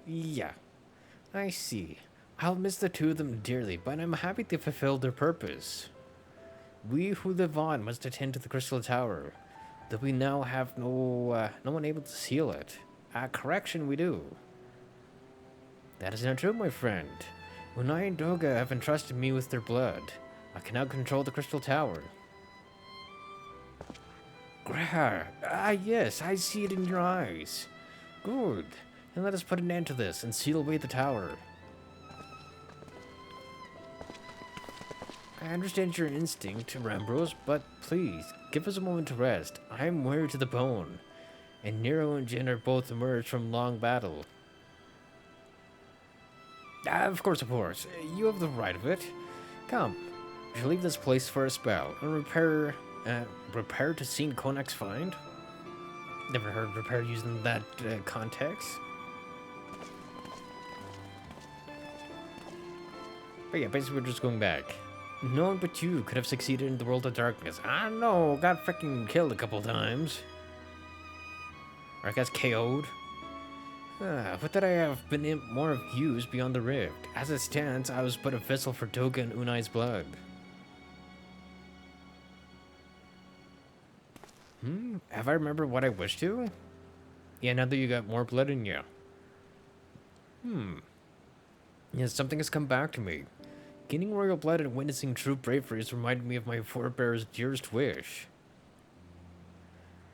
Yeah, I see. I'll miss the two of them dearly, but I'm happy they fulfilled their purpose. We who live on must attend to the Crystal Tower, though we now have no one able to seal it. Correction, we do. That is not true, my friend. Unai and Doga have entrusted me with their blood. I can now control the Crystal Tower. Grahar, yes, I see it in your eyes. Good. Then let us put an end to this and seal away the tower. I understand your instinct, Rambrose, but please, give us a moment to rest. I am weary to the bone, and Nero and Jin are both emerged from long battle. Of course. You have the right of it. Come, we shall leave this place for a spell and repair to St. Konak's find. Never heard repair used in that context. But yeah, basically we're just going back. No one but you could have succeeded in the world of darkness. I know, got freaking killed a couple times. Or I guess KO'd. But that I have been more of use beyond the rift. As it stands, I was but a vessel for Doga and Unai's blood. Have I remembered what I wished to? Yeah, now that you got more blood in you. Yeah, something has come back to me. Gaining royal blood and witnessing true bravery has reminded me of my forebear's dearest wish.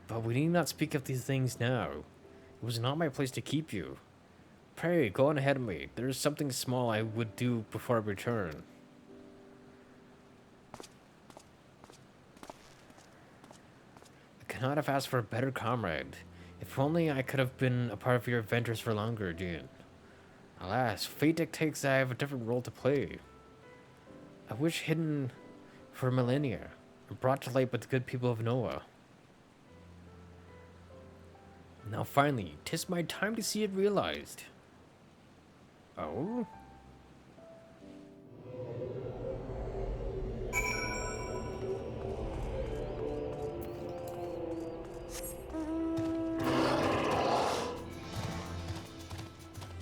But we need not speak of these things now. It was not my place to keep you. Pray, go on ahead of me. There is something small I would do before I return. I cannot have asked for a better comrade. If only I could have been a part of your adventures for longer, Dean. Alas, fate dictates that I have a different role to play. A wish hidden for millennia, and brought to light by the good people of Noah. Now finally, 'tis my time to see it realized. Oh?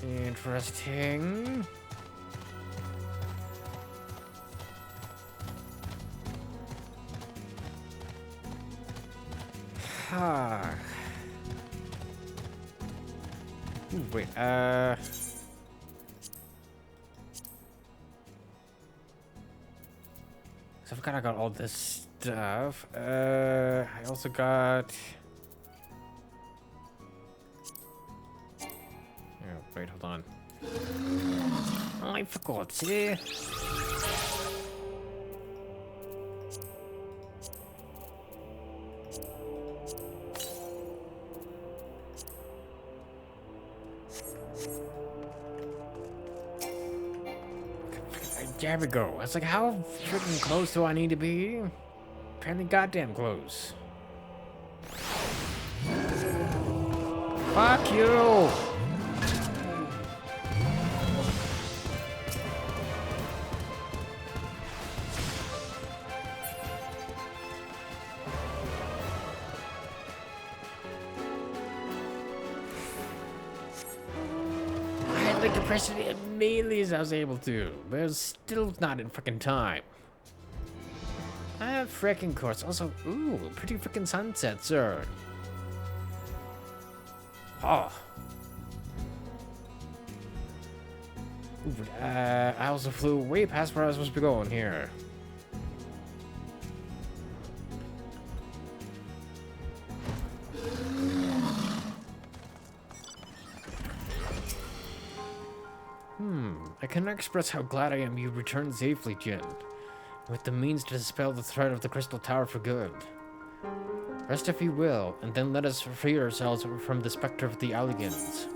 Interesting. Ooh, wait, so I've got all this stuff. I also got... Oh, wait, hold on. Oh, I forgot, see? There we go. I was like, how freaking close do I need to be? Apparently goddamn close. Fuck you! Like to press it immediately as I was able to, but it was still not in freaking time. Freaking course. Also, ooh, pretty freaking sunset, sir. Oh, Ooh, I also flew way past where I was supposed to be going here. I cannot express how glad I am you returned safely, Jin. With the means to dispel the threat of the Crystal Tower for good. Rest if you will, and then let us free ourselves from the specter of the Alligans.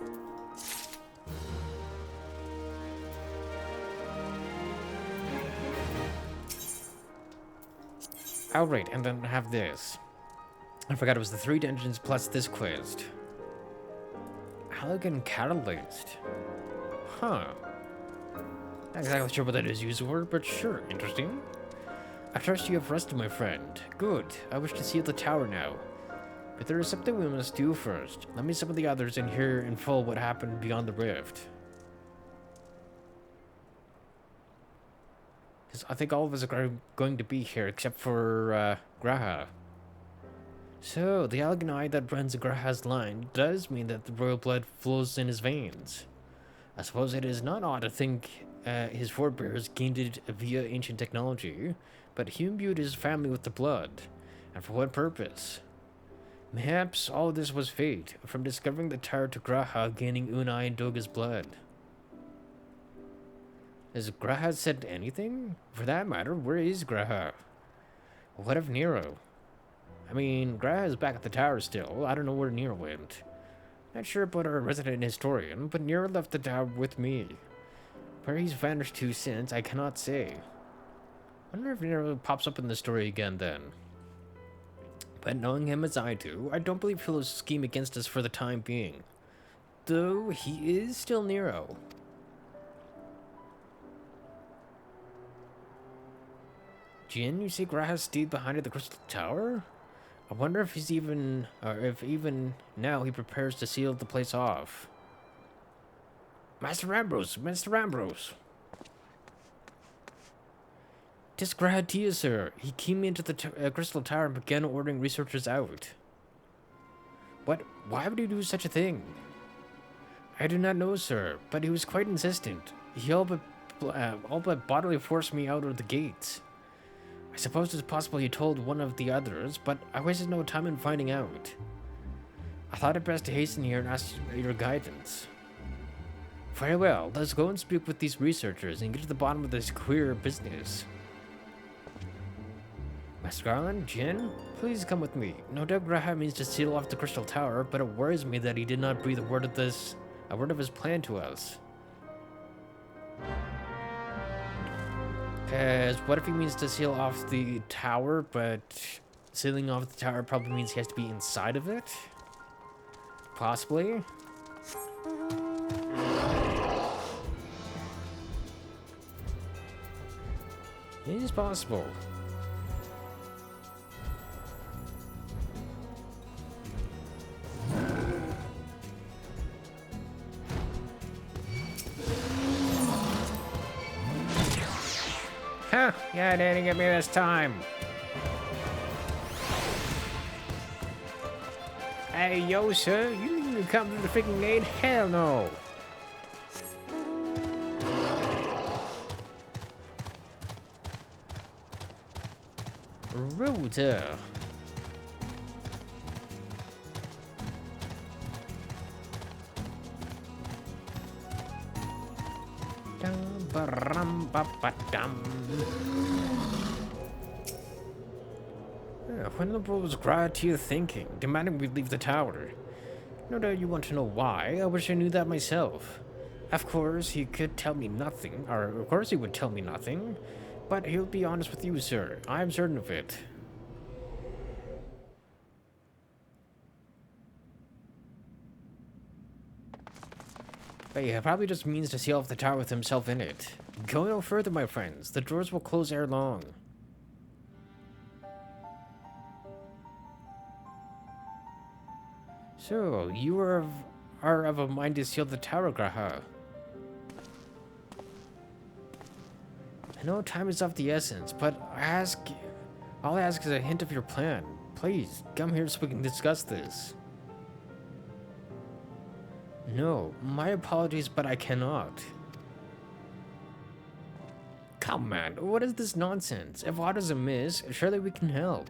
Alright, and then have this. I forgot it was the 3 dungeons plus this quest. Alligan Catalyst. Huh. Not exactly sure what that is used for, but sure, interesting. I trust you have rested, my friend. Good. I wish to seal the tower now. But there is something we must do first. Let me summon the others and hear in full what happened beyond the rift. Because I think all of us are going to be here, except for, Graha. So, the Alligan that runs Graha's line does mean that the royal blood flows in his veins. I suppose it is not odd to think his forebears gained it via ancient technology, but he imbued his family with the blood. And for what purpose? Perhaps all this was fate, from discovering the tower to Graha gaining Unai and Doga's blood. Has Graha said anything? For that matter, where is Graha? What of Nero? I mean, Graha is back at the tower still. I don't know where Nero went. Not sure about our resident historian, but Nero left the tower with me. Where he's vanished to since, I cannot say. Wonder if Nero pops up in the story again then. But knowing him as I do, I don't believe he'll scheme against us for the time being. Though he is still Nero. Jin, you say Graha stayed behind at the Crystal Tower? I wonder if he's even, or if even now he prepares to seal the place off. Master Ambrose! Master Ambrose! 'Tis Graha Tia, sir. He came into the Crystal Tower and began ordering researchers out. What? Why would he do such a thing? I do not know, sir, but he was quite insistent. He all but bodily forced me out of the gates. I suppose it's possible he told one of the others, but I wasted no time in finding out. I thought it best to hasten here and ask your guidance. Very well, let's go and speak with these researchers and get to the bottom of this queer business. Master Garland, Jin, please come with me. No doubt Graha means to seal off the Crystal Tower, but it worries me that he did not breathe a word of his plan to us. Because what if he means to seal off the tower, but sealing off the tower probably means he has to be inside of it? Possibly. It is possible. Huh, yeah, they didn't get me this time. Hey, yo, sir, you need to come to the freaking gate? Hell no. Rude. When the world was Graha Tia thinking, demanding we leave the tower? No doubt you want to know why. I wish I knew that myself. Of course, he could tell me nothing, or of course he would tell me nothing, but he'll be honest with you, sir. I'm certain of it. But yeah, probably just means to seal off the tower with himself in it. Go no further, my friends. The doors will close ere long. So, you are of a mind to seal the tower, Graha. I know time is of the essence, but all I ask is a hint of your plan. Please, come here so we can discuss this. No, my apologies, but I cannot. Come man, what is this nonsense? If aught is amiss, surely we can help.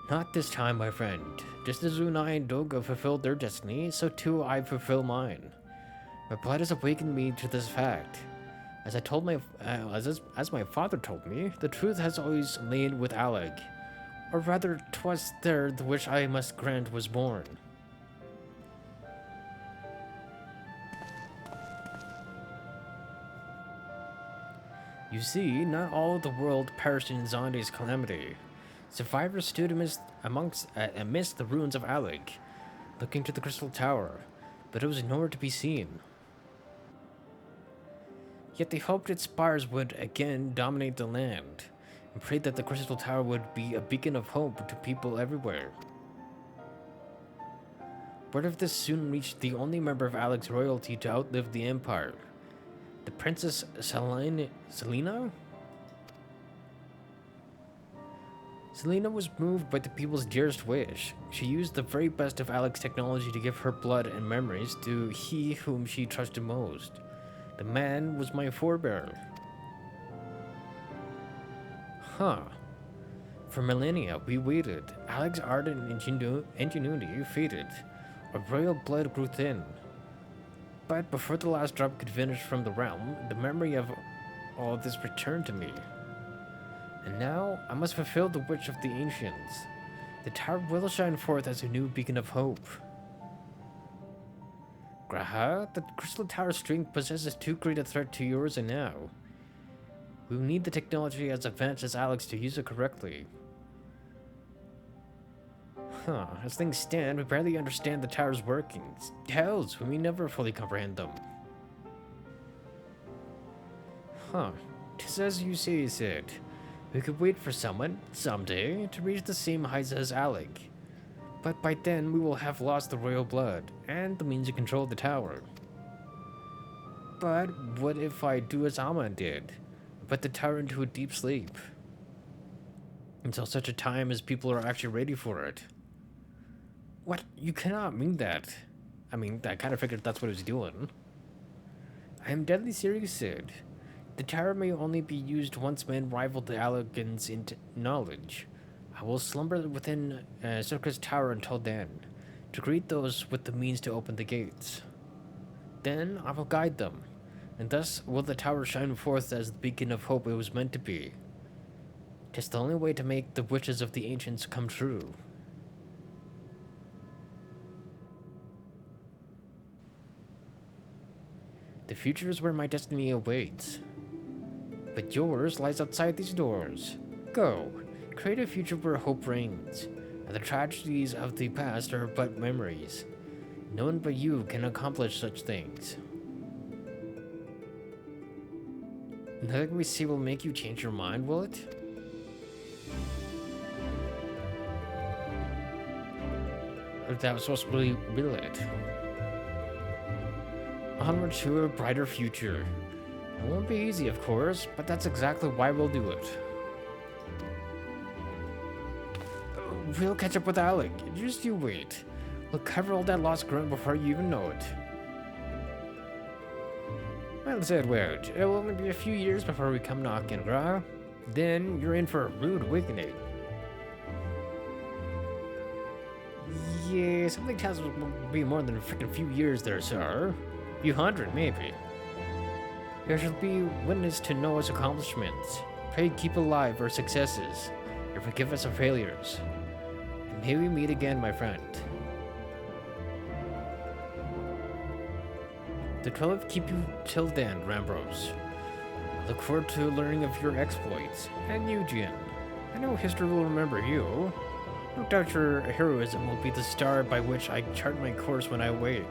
Not this time, my friend. Just as Unai and Doga fulfilled their destiny, so too I fulfill mine. My blood has awakened me to this fact. As I told my, as my father told me, the truth has always lain with Alec. Or rather, 'twas there the wish I must grant was born. You see, not all of the world perished in Zonde's calamity. Survivors stood amidst the ruins of Alec, looking to the Crystal Tower, but it was nowhere to be seen. Yet they hoped its spires would again dominate the land, and prayed that the Crystal Tower would be a beacon of hope to people everywhere. Word of this soon reached the only member of Alec's royalty to outlive the Empire, the Princess Selena? Selena was moved by the people's dearest wish. She used the very best of Alec's technology to give her blood and memories to he whom she trusted most. The man was my forebearer. Huh. For millennia, we waited. Alec's ardent ingenuity faded. Our royal blood grew thin. But before the last drop could vanish from the realm, the memory of all this returned to me. And now, I must fulfill the wish of the ancients. The tower will shine forth as a new beacon of hope. Graha, the Crystal Tower's strength possesses too great a threat to yours and now. We will need the technology as advanced as Alex to use it correctly. As things stand, we barely understand the tower's workings. Hells, we may never fully comprehend them. 'Tis as you say, Sid. We could wait for someone, someday, to reach the same heights as Alec. But by then, we will have lost the royal blood, and the means to control the tower. But what if I do as Amma did? Put the tower into a deep sleep. Until such a time as people are actually ready for it. What? You cannot mean that. I mean, I kind of figured that's what he was doing. I am deadly serious, Sid. The tower may only be used once men rival the Allegans in knowledge. I will slumber within Circus Tower until then, to greet those with the means to open the gates. Then I will guide them, and thus will the tower shine forth as the beacon of hope it was meant to be. 'Tis the only way to make the wishes of the ancients come true. The future is where my destiny awaits. But yours lies outside these doors. Go, create a future where hope reigns, and the tragedies of the past are but memories. No one but you can accomplish such things. Nothing we see will make you change your mind, will it? Or that was supposed to be it. Onward to a brighter future. It won't be easy, of course, but that's exactly why we'll do it. We'll catch up with Alec. Just you wait. We'll cover all that lost ground before you even know it. Well said, Wedge. It will only be a few years before we come knocking, Gra. Then you're in for a rude awakening. Yeah, something tells us it will be more than a freaking few years there, sir. A few hundred, maybe. You shall be witness to Noah's accomplishments. Pray keep alive our successes, and forgive us our failures. And may we meet again, my friend. The 12 keep you till then, Rambros. I look forward to learning of your exploits. And you, Jin. I know history will remember you. No doubt your heroism will be the star by which I chart my course when I awake.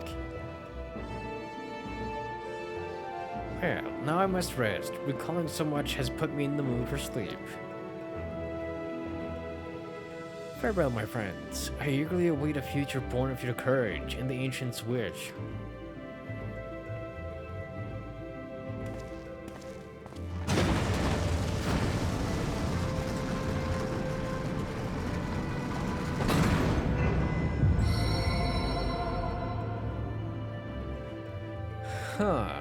Well, now I must rest. Recalling so much has put me in the mood for sleep. Farewell, my friends. I eagerly await a future born of your courage and the ancient's wish. Huh.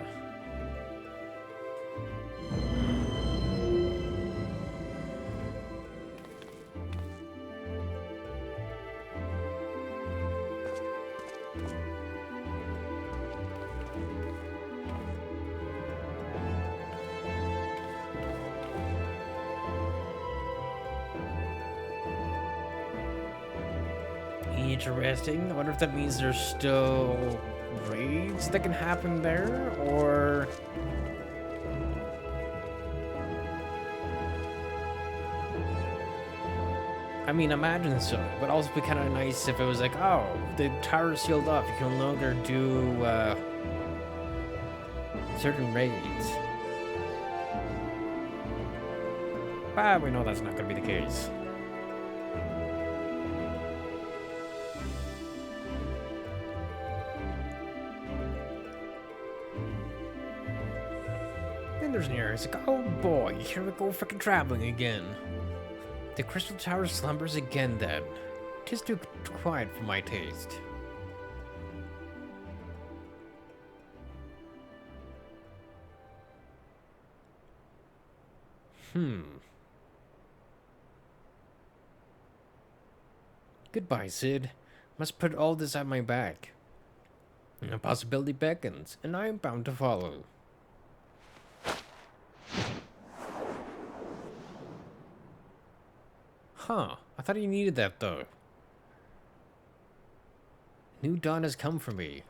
interesting. I wonder if that means there's still raids that can happen there, or... I mean, imagine so, but also be kind of nice if it was like, oh, the tower's sealed off, you can no longer do certain raids. But we know that's not going to be the case. Then there's near, it's like, oh boy, here we go freaking traveling again. The crystal tower slumbers again then. 'Tis too quiet for my taste. Goodbye, Sid. Must put all this at my back. A possibility beckons, and I am bound to follow. Huh, I thought he needed that though. New dawn has come for me.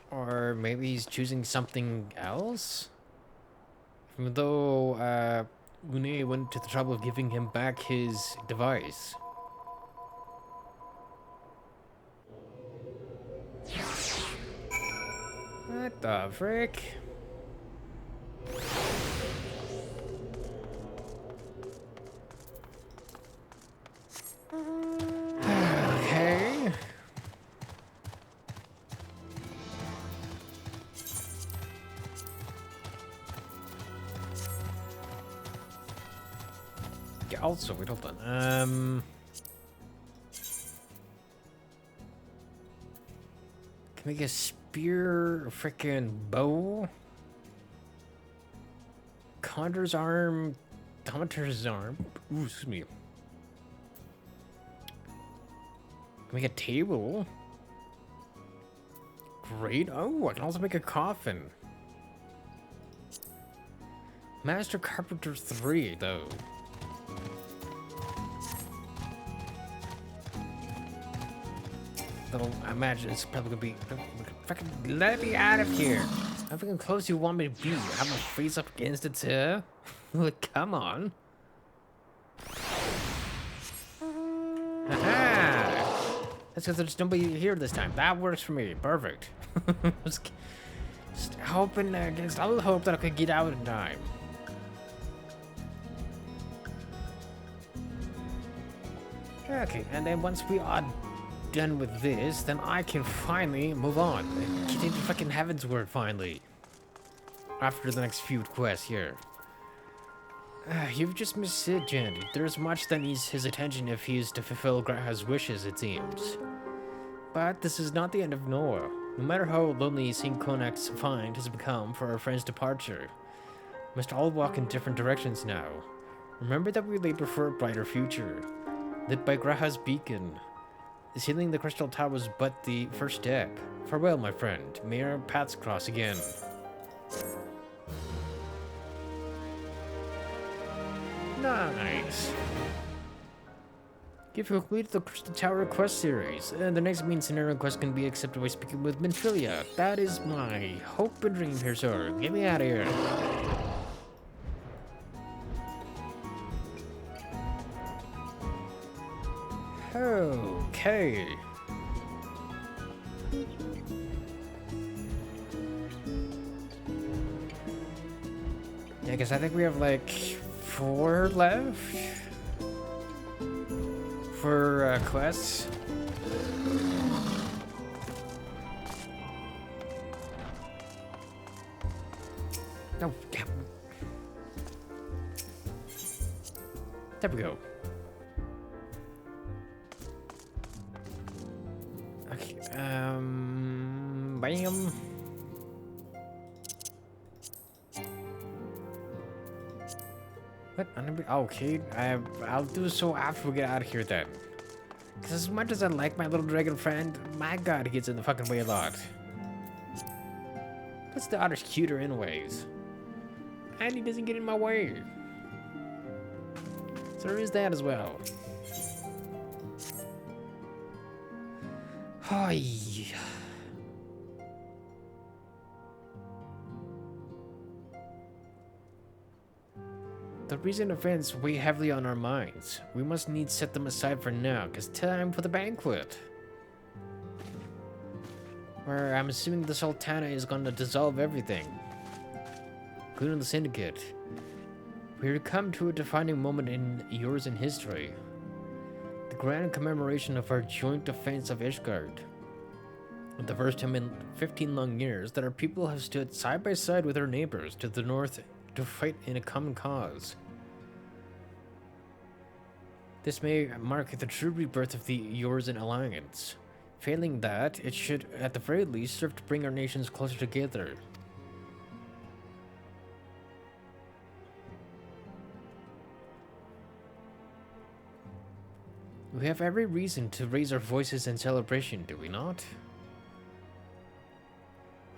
Or maybe he's choosing something else? Even though, Une went to the trouble of giving him back his device. What the frick? Okay. Yeah, also, wait, hold on. Can we get a spear, frickin' bow? Condor's arm, Dominator's arm. Ooh, excuse me. Can we get a table? Great. Oh, I can also make a coffin. Master Carpenter 3, though. Though I imagine it's probably gonna be. Fucking let me out of here! How fucking close do you want me to be? Have my face up against it, too? Come on. Haha! That's because there's nobody here this time. That works for me. Perfect. just hoping against all the hope that I could get out in time. Okay, and then once we are done with this, then I can finally move on. Get into fucking Heavensward finally. After the next few quests here. You've just missed Sid, Jen. There's much that needs his attention if he is to fulfill Graha's wishes, it seems. But this is not the end of Noah. No matter how lonely St. Konak's find has become for our friend's departure, we must all walk in different directions now. Remember that we labor for a brighter future, lit by Graha's beacon. Sealing the crystal tower was but the first step. Farewell, my friend. May our paths cross again. Nice. You've completed the Crystal Tower quest series, and the next main scenario quest can be accepted by speaking with Minfilia. That is my hope and dream here, sir. Get me out of here. Okay. Yeah, I guess I think we have like 4 left for quests. Oh, damn. There we go. Okay, bam. What? Okay, I'll do so after we get out of here then. Because as much as I like my little dragon friend, my god, he gets in the fucking way a lot. Plus the otter's cuter anyways. And he doesn't get in my way. So there is that as well. Ay. The recent events weigh heavily on our minds. We must needs set them aside for now, cause time for the banquet. Where I'm assuming the Sultana is gonna dissolve everything, including the Syndicate. We've come to a defining moment in yours in history. The grand commemoration of our joint defense of Ishgard. The first time in 15 long years that our people have stood side by side with our neighbors to the north to fight in a common cause. This may mark the true rebirth of the Yorzen alliance. Failing that, it should at the very least serve to bring our nations closer together. We have every reason to raise our voices in celebration, do we not?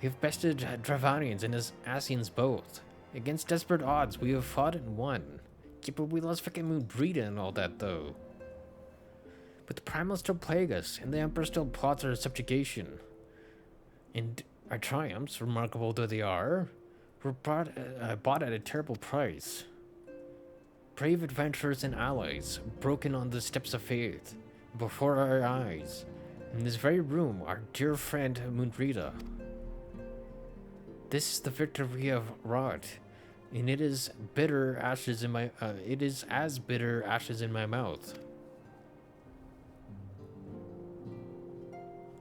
We have bested Dravanians and Asians both. Against desperate odds, we have fought and won. Yeah, but we lost frickin' Moonbrita and all that, though. But the Primals still plague us, and the Emperor still plots our subjugation. And our triumphs, remarkable though they are, were bought at a terrible price. Brave adventurers and allies, broken on the steps of faith, before our eyes. In this very room, our dear friend Moonbrita. This is the victory we have wrought, and it is bitter ashes in my. It is as bitter ashes in my mouth.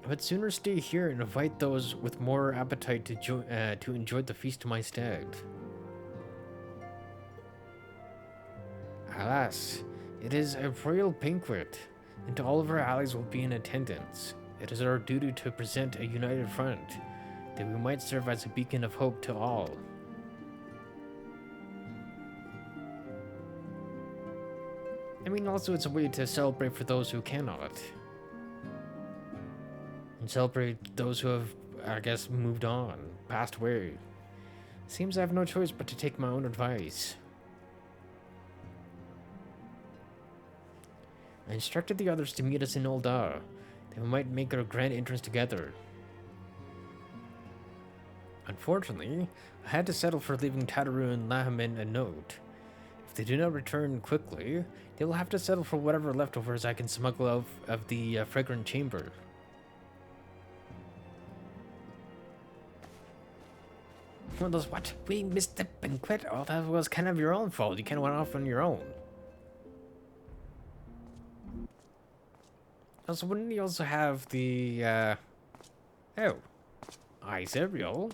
I would sooner stay here and invite those with more appetite to enjoy the feast to my stead. Alas, it is a royal banquet, and all of our allies will be in attendance. It is our duty to present a united front, that we might serve as a beacon of hope to all. I mean, also it's a way to celebrate for those who cannot. And celebrate those who have, I guess, moved on, passed away. Seems I have no choice but to take my own advice. I instructed the others to meet us in Ul'dah, that we might make our grand entrance together. Unfortunately, I had to settle for leaving Tataru and Lahamin a note. If they do not return quickly, they will have to settle for whatever leftovers I can smuggle out of the fragrant chamber. One of those, what? We missed the banquet? Oh, that was kind of your own fault. You kind of went off on your own. Also, wouldn't you also have the, oh, ice Ariel.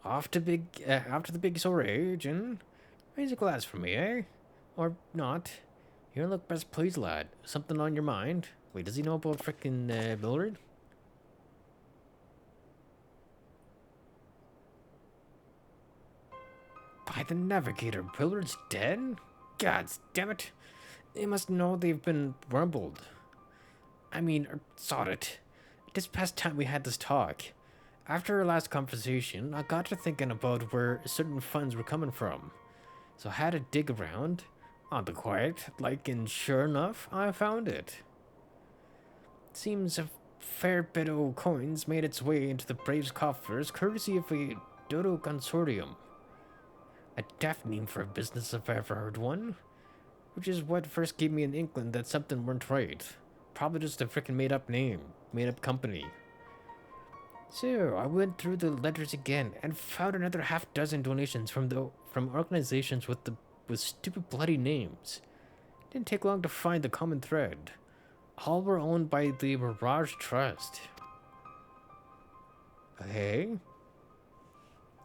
Off to the big soiree, Jin. Raise a glass for me, eh? Or not. You look best pleased, lad. Something on your mind? Wait, does he know about frickin' Billard? By the Navigator, Billard's dead? Gods damn it. They must know they've been rumbled. I mean, sod it. This past time we had this talk. After our last conversation, I got to thinking about where certain funds were coming from. So I had to dig around, on the quiet, and sure enough, I found it. Seems a fair bit of coins made its way into the Braves' coffers, courtesy of a Dodo Consortium. A daft name for a business if I ever heard one. Which is what first gave me an inkling that something weren't right. Probably just a freaking made-up name, made-up company. So, I went through the ledgers again and found another half-dozen donations from organizations with stupid bloody names. Didn't take long to find the common thread. All were owned by the Mirage Trust. Hey?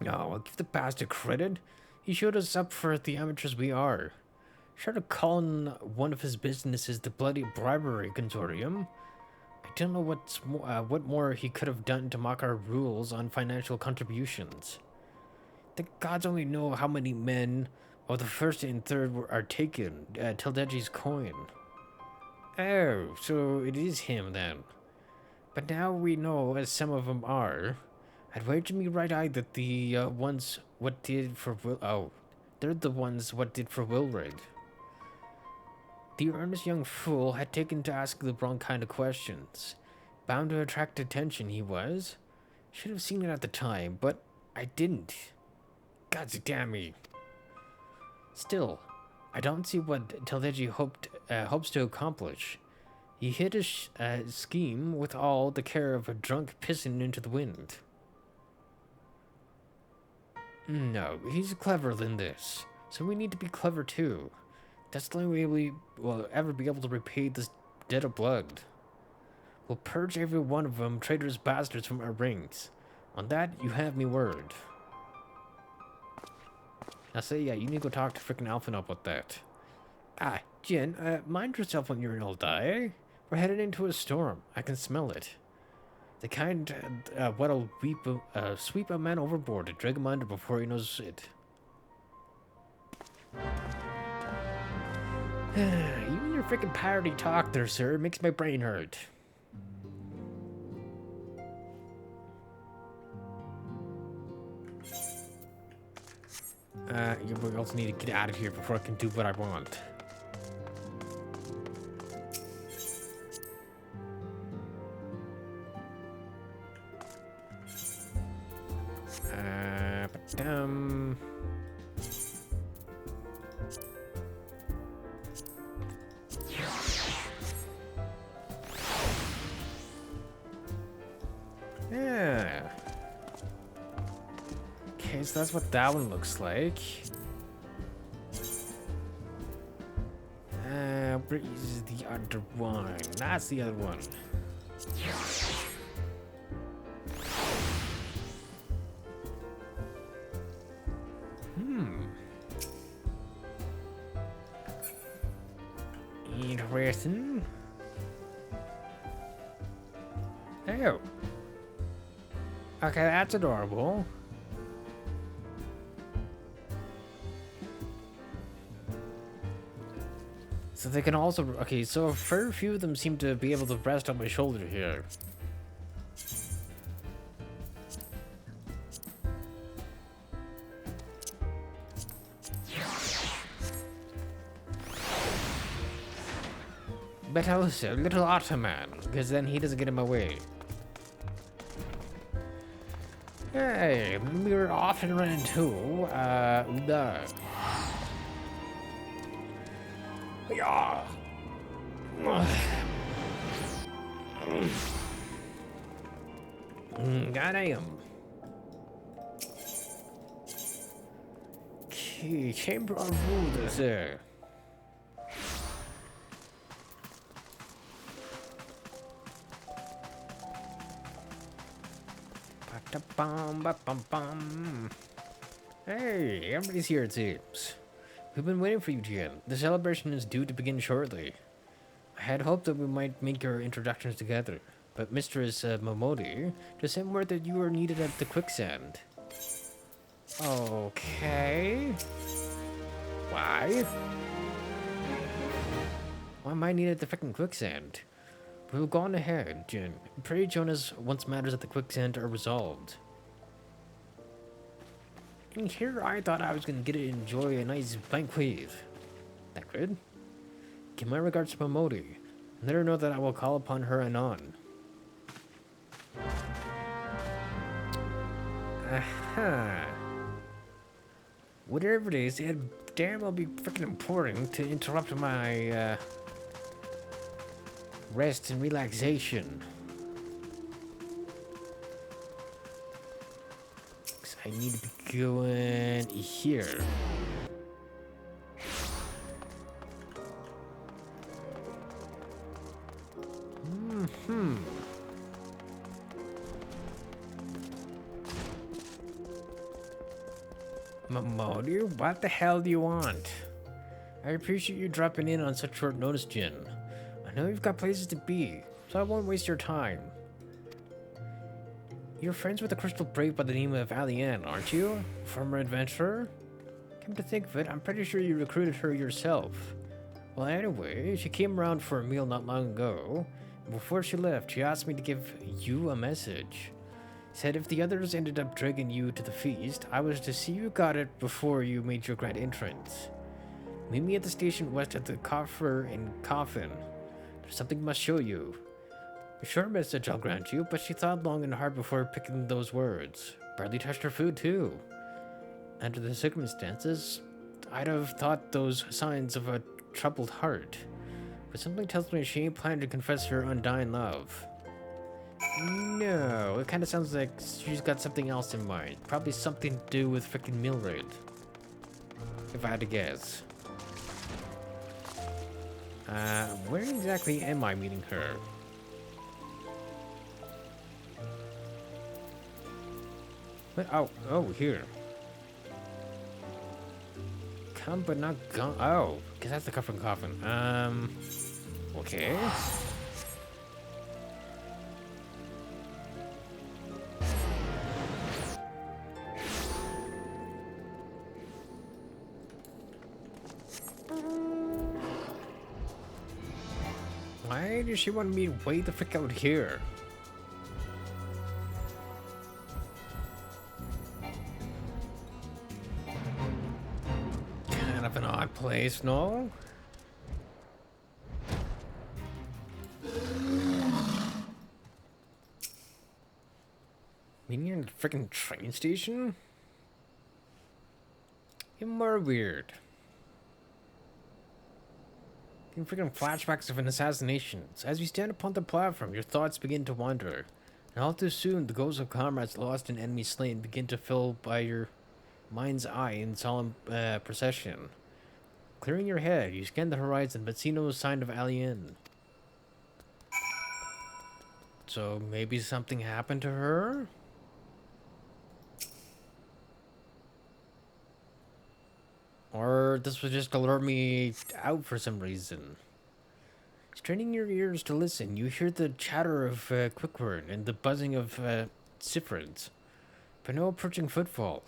No, I'll give the bastard credit. He showed us up for the amateurs we are. Short of calling one of his businesses the bloody bribery consortium, I don't know what more he could have done to mock our rules on financial contributions. The gods only know how many men of the first and third are taken, Tildeji's coin. Oh, so it is him then. But now we know, as some of them are, I'd wager me right-eyed that the ones what did for they're the ones what did for Wilred. The earnest young fool had taken to ask the wrong kind of questions. Bound to attract attention, he was. Should have seen it at the time, but I didn't. God damn me. Still, I don't see what Teleji hopes to accomplish. He hid his scheme with all the care of a drunk pissing into the wind. No, he's cleverer than this, so we need to be clever too. That's the only way we will ever be able to repay this debt of blood. We'll purge every one of them traitorous bastards from our ranks. On that, you have me word. Now say, yeah, you need to go talk to frickin' Alpha about that. Ah, Jin, mind yourself when you're an old die. We're headed into a storm. I can smell it. The kind what'll sweep a man overboard and drag him under before he knows it. Even your frickin' parody talk there, sir, makes my brain hurt. We also need to get out of here before I can do what I want. Yeah. Okay, so that's what that one looks like. Where is the other one? That's the other one. Interesting. Oh. Okay, that's adorable. So they can also... Okay, so a fair few of them seem to be able to rest on my shoulder here. But also, little Ottoman, because then he doesn't get in my way. Hey, we're often running into, yeah. Goddamn. Okay, Chamber of Rulers there. Hey, everybody's here it seems. We've been waiting for you, Jin. The celebration is due to begin shortly. I had hoped that we might make our introductions together, but Mistress Momodi just sent word that you were needed at the quicksand. Okay. Why? Why am I needed at the freaking quicksand? We've gone ahead, Jin. Pray Jonas once matters at the quicksand are resolved. And here I thought I was gonna get to enjoy a nice banquet. That good? Give my regards to Momodi, and let her know that I will call upon her anon. Aha. Whatever it is, it damn well be freaking important to interrupt my rest and relaxation. I need to be going here. Momodi, what the hell do you want? I appreciate you dropping in on such short notice, Jin. I know you've got places to be, so I won't waste your time. You're friends with a crystal brave by the name of Alianne, aren't you? Former adventurer? Come to think of it, I'm pretty sure you recruited her yourself. Well, anyway, she came around for a meal not long ago. Before she left, she asked me to give you a message. Said if the others ended up dragging you to the feast, I was to see you got it before you made your grand entrance. Meet me at the station west of the Coffer and Coffin. There's something I must show you. Sure, message I'll grant you, but she thought long and hard before picking those words. Barely touched her food, too. Under the circumstances, I'd have thought those signs of a troubled heart. But something tells me she ain't planning to confess her undying love. No, it kind of sounds like she's got something else in mind. Probably something to do with frickin' Mildred. If I had to guess. Where exactly am I meeting her? What? Oh, here. Come but not gone. Oh, because that's the coffin. Okay. Why does she want me way the frick out here? Kind of an odd place, no? Meaning you're in the freaking train station? Even more weird. In freaking flashbacks of an assassination. As you stand upon the platform, your thoughts begin to wander. And all too soon, the ghosts of comrades lost and enemies slain begin to fill by your mind's eye in solemn procession. Clearing your head, you scan the horizon but see no sign of Alien. So maybe something happened to her? Or this was just to lure me out for some reason. Straining your ears to listen, you hear the chatter of quickburn and the buzzing of ciphers, but no approaching footfall.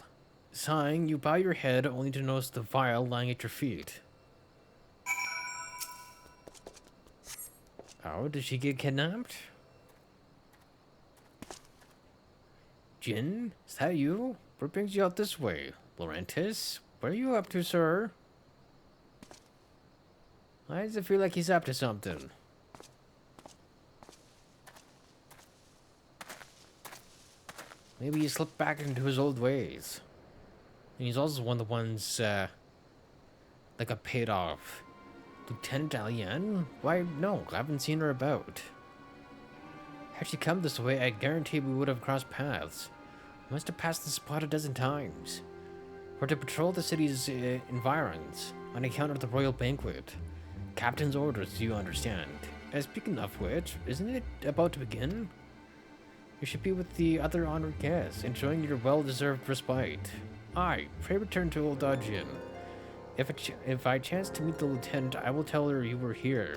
Sighing, you bow your head only to notice the vial lying at your feet. Oh, did she get kidnapped? Jin, is that you? What brings you out this way? Laurentis? What are you up to, sir? Why does it feel like he's up to something? Maybe he slipped back into his old ways. And he's also one of the ones, that got paid off. Lieutenant Alien? Why, no, I haven't seen her about. Had she come this way, I guarantee we would have crossed paths. Must have passed the spot a dozen times. We're to patrol the city's environs on account of the royal banquet. Captain's orders, you understand. Speaking of which, isn't it about to begin? You should be with the other honored guests, enjoying your well-deserved respite. Aye, pray return to Old Dodgian. If I chance to meet the lieutenant, I will tell her you were here.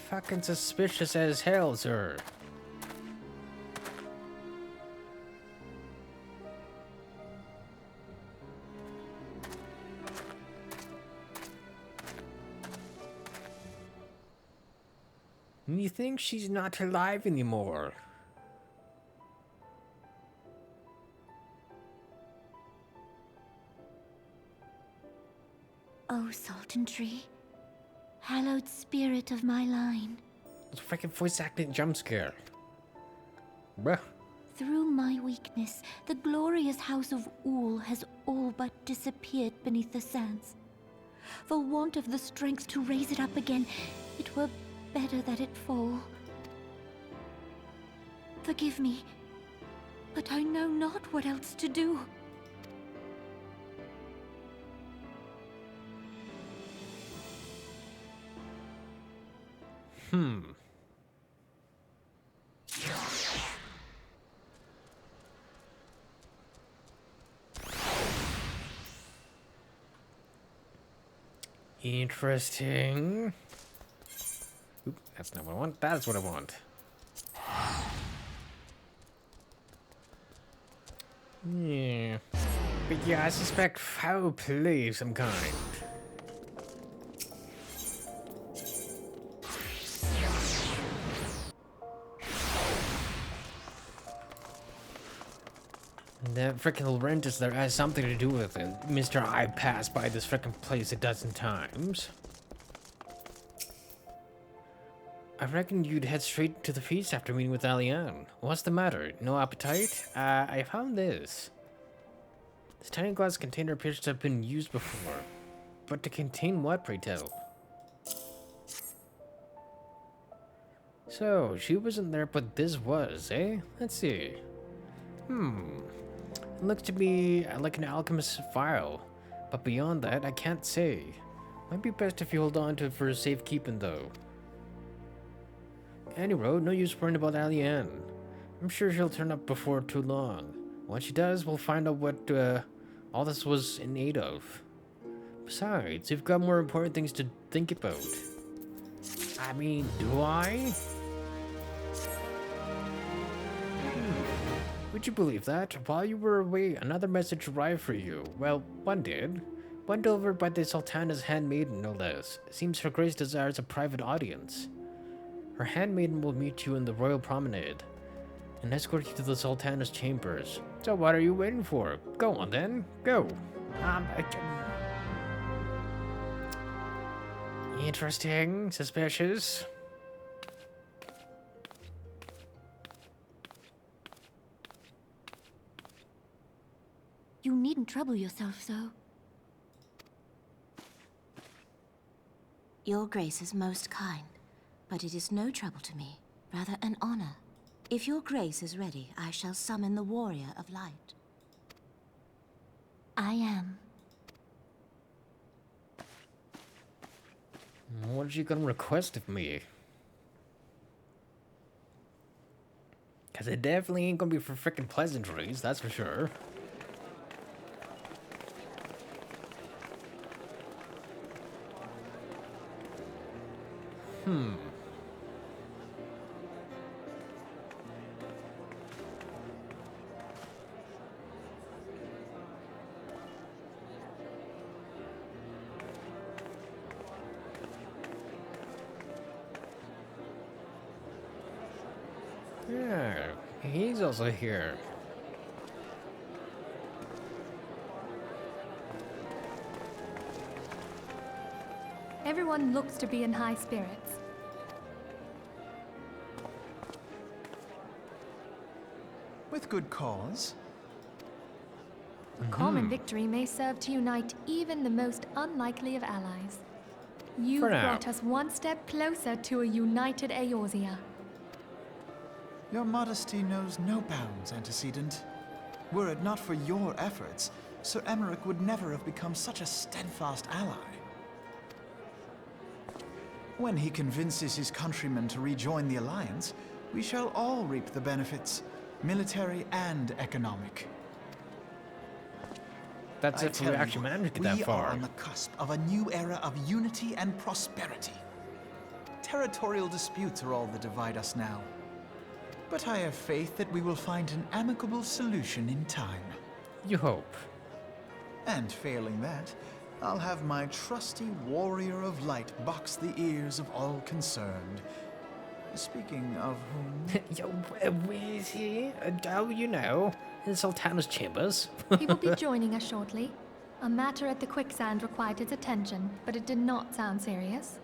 Fucking suspicious as hell, sir. You think she's not alive anymore? Oh, Sultan Tree, hallowed spirit of my line. It's a freaking voice acting jump scare. Bruh. Through my weakness, the glorious house of Ul has all but disappeared beneath the sands. For want of the strength to raise it up again, it were better that it fall. Forgive me, but I know not what else to do. Interesting. Oop, that's not what I want. That's what I want. Yeah. But yeah, I suspect foul play of some kind. That frickin' Laurentis there has something to do with it. Mr. I passed by this frickin' place a dozen times. I reckon you'd head straight to the feast after meeting with Alianne. What's the matter? No appetite? I found this. This tiny glass container appears to have been used before. But to contain what, pray tell? So, she wasn't there, but this was, eh? Let's see. It looks to be like an alchemist's file. But beyond that, I can't say. Might be best if you hold on to it for safekeeping, though. Anyway, no use worrying about Alianne. I'm sure she'll turn up before too long. Once she does, we'll find out what all this was in aid of. Besides, you've got more important things to think about. I mean, do I? Would you believe that? While you were away, another message arrived for you. Well, one did. One delivered by the Sultana's handmaiden, no less. It seems Her Grace desires a private audience. Her handmaiden will meet you in the royal promenade and escort you to the Sultana's chambers. So what are you waiting for? Go on then. Go. Interesting. Suspicious. You needn't trouble yourself so. Your Grace is most kind, but it is no trouble to me, rather an honor. If your Grace is ready, I shall summon the Warrior of Light. I am. What are you gonna request of me? Cause it definitely ain't gonna be for frickin' pleasantries, that's for sure. Yeah, he's also here. Everyone looks to be in high spirits. With good cause. A common victory may serve to unite even the most unlikely of allies. You've For now. brought us one step closer to a united Eorzea. Your modesty knows no bounds, Antecedent. Were it not for your efforts, Sir Emmerich would never have become such a steadfast ally. When he convinces his countrymen to rejoin the Alliance, we shall all reap the benefits, military and economic. That's I if we tell actually you, managed to get that we far. are on the cusp of a new era of unity and prosperity. Territorial disputes are all that divide us now. But I have faith that we will find an amicable solution in time. You hope. And failing that, I'll have my trusty Warrior of Light box the ears of all concerned. Speaking of whom... Yo, where is he? Oh, you know, in Sultana's chambers. He will be joining us shortly. A matter at the quicksand required his attention, but it did not sound serious.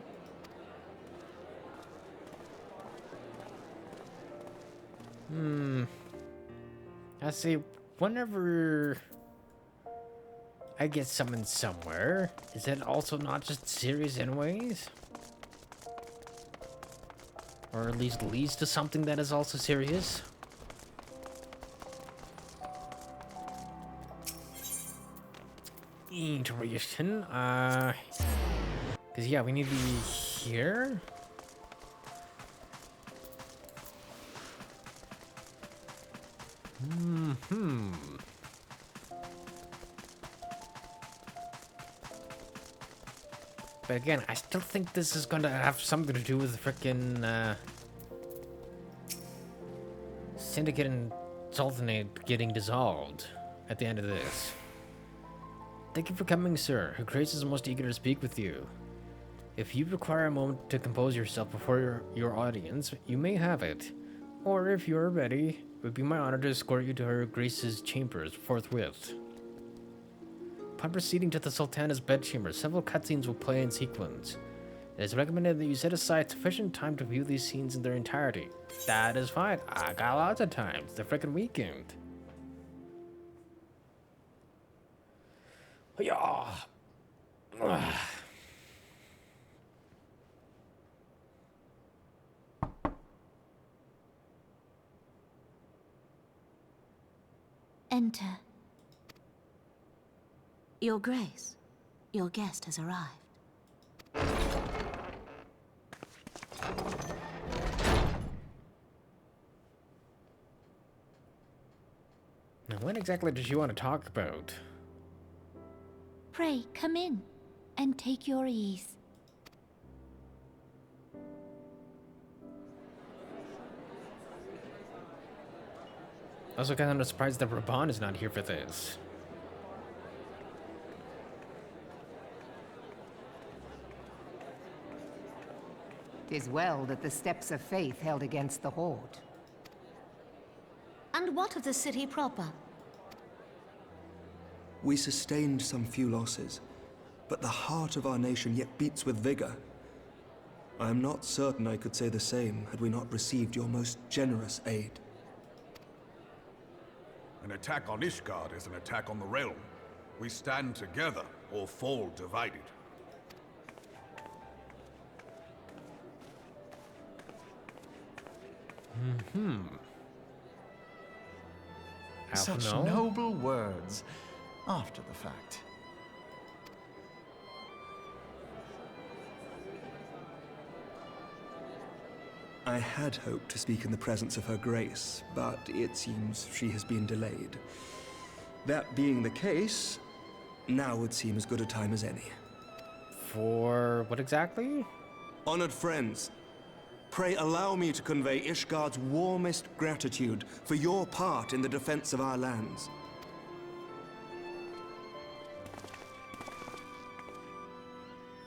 I see, whenever I get summoned somewhere, is that also not just serious anyways? Or at least leads to something that is also serious? Interesting. Cause yeah, we need to be here. But again, I still think this is gonna have something to do with the frickin' Syndicate and Sultanate getting dissolved at the end of this. Thank you for coming, sir. Her Grace is most eager to speak with you. If you require a moment to compose yourself before your audience, you may have it. Or if you are ready, it would be my honor to escort you to Her Grace's chambers forthwith. Upon proceeding to the Sultana's bedchamber, several cutscenes will play in sequence. It is recommended that you set aside sufficient time to view these scenes in their entirety. That is fine. I got lots of time. It's the frickin' weekend. Yeah. Enter. Your Grace, your guest has arrived. Now, what exactly does she want to talk about? Pray, come in, and take your ease. Also kind of surprised that Raban is not here for this. 'Tis well that the steps of faith held against the Horde. And what of the city proper? We sustained some few losses, but the heart of our nation yet beats with vigor. I am not certain I could say the same had we not received your most generous aid. An attack on Ishgard is an attack on the realm. We stand together or fall divided. Such noble words after the fact. I had hoped to speak in the presence of her grace, but it seems she has been delayed. That being the case, now would seem as good a time as any. For what exactly? Honored friends, pray allow me to convey Ishgard's warmest gratitude for your part in the defense of our lands.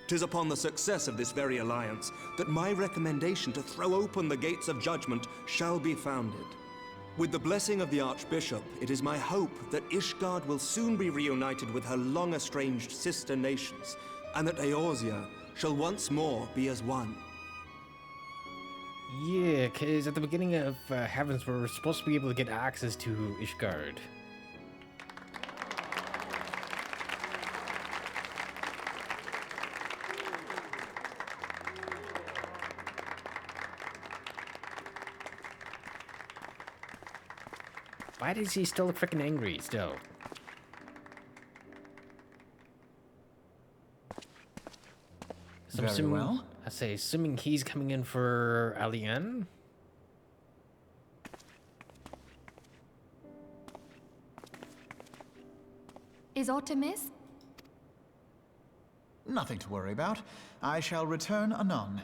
Tis upon the success of this very alliance that my recommendation to throw open the gates of judgment shall be founded. With the blessing of the Archbishop, it is my hope that Ishgard will soon be reunited with her long-estranged sister nations, and that Eorzea shall once more be as one. Yeah, because at the beginning of Heavensward, we're supposed to be able to get access to Ishgard. Why is he still freaking angry still? So Very well. I say, assuming he's coming in for Alien. Is aught amiss? Nothing to worry about. I shall return anon.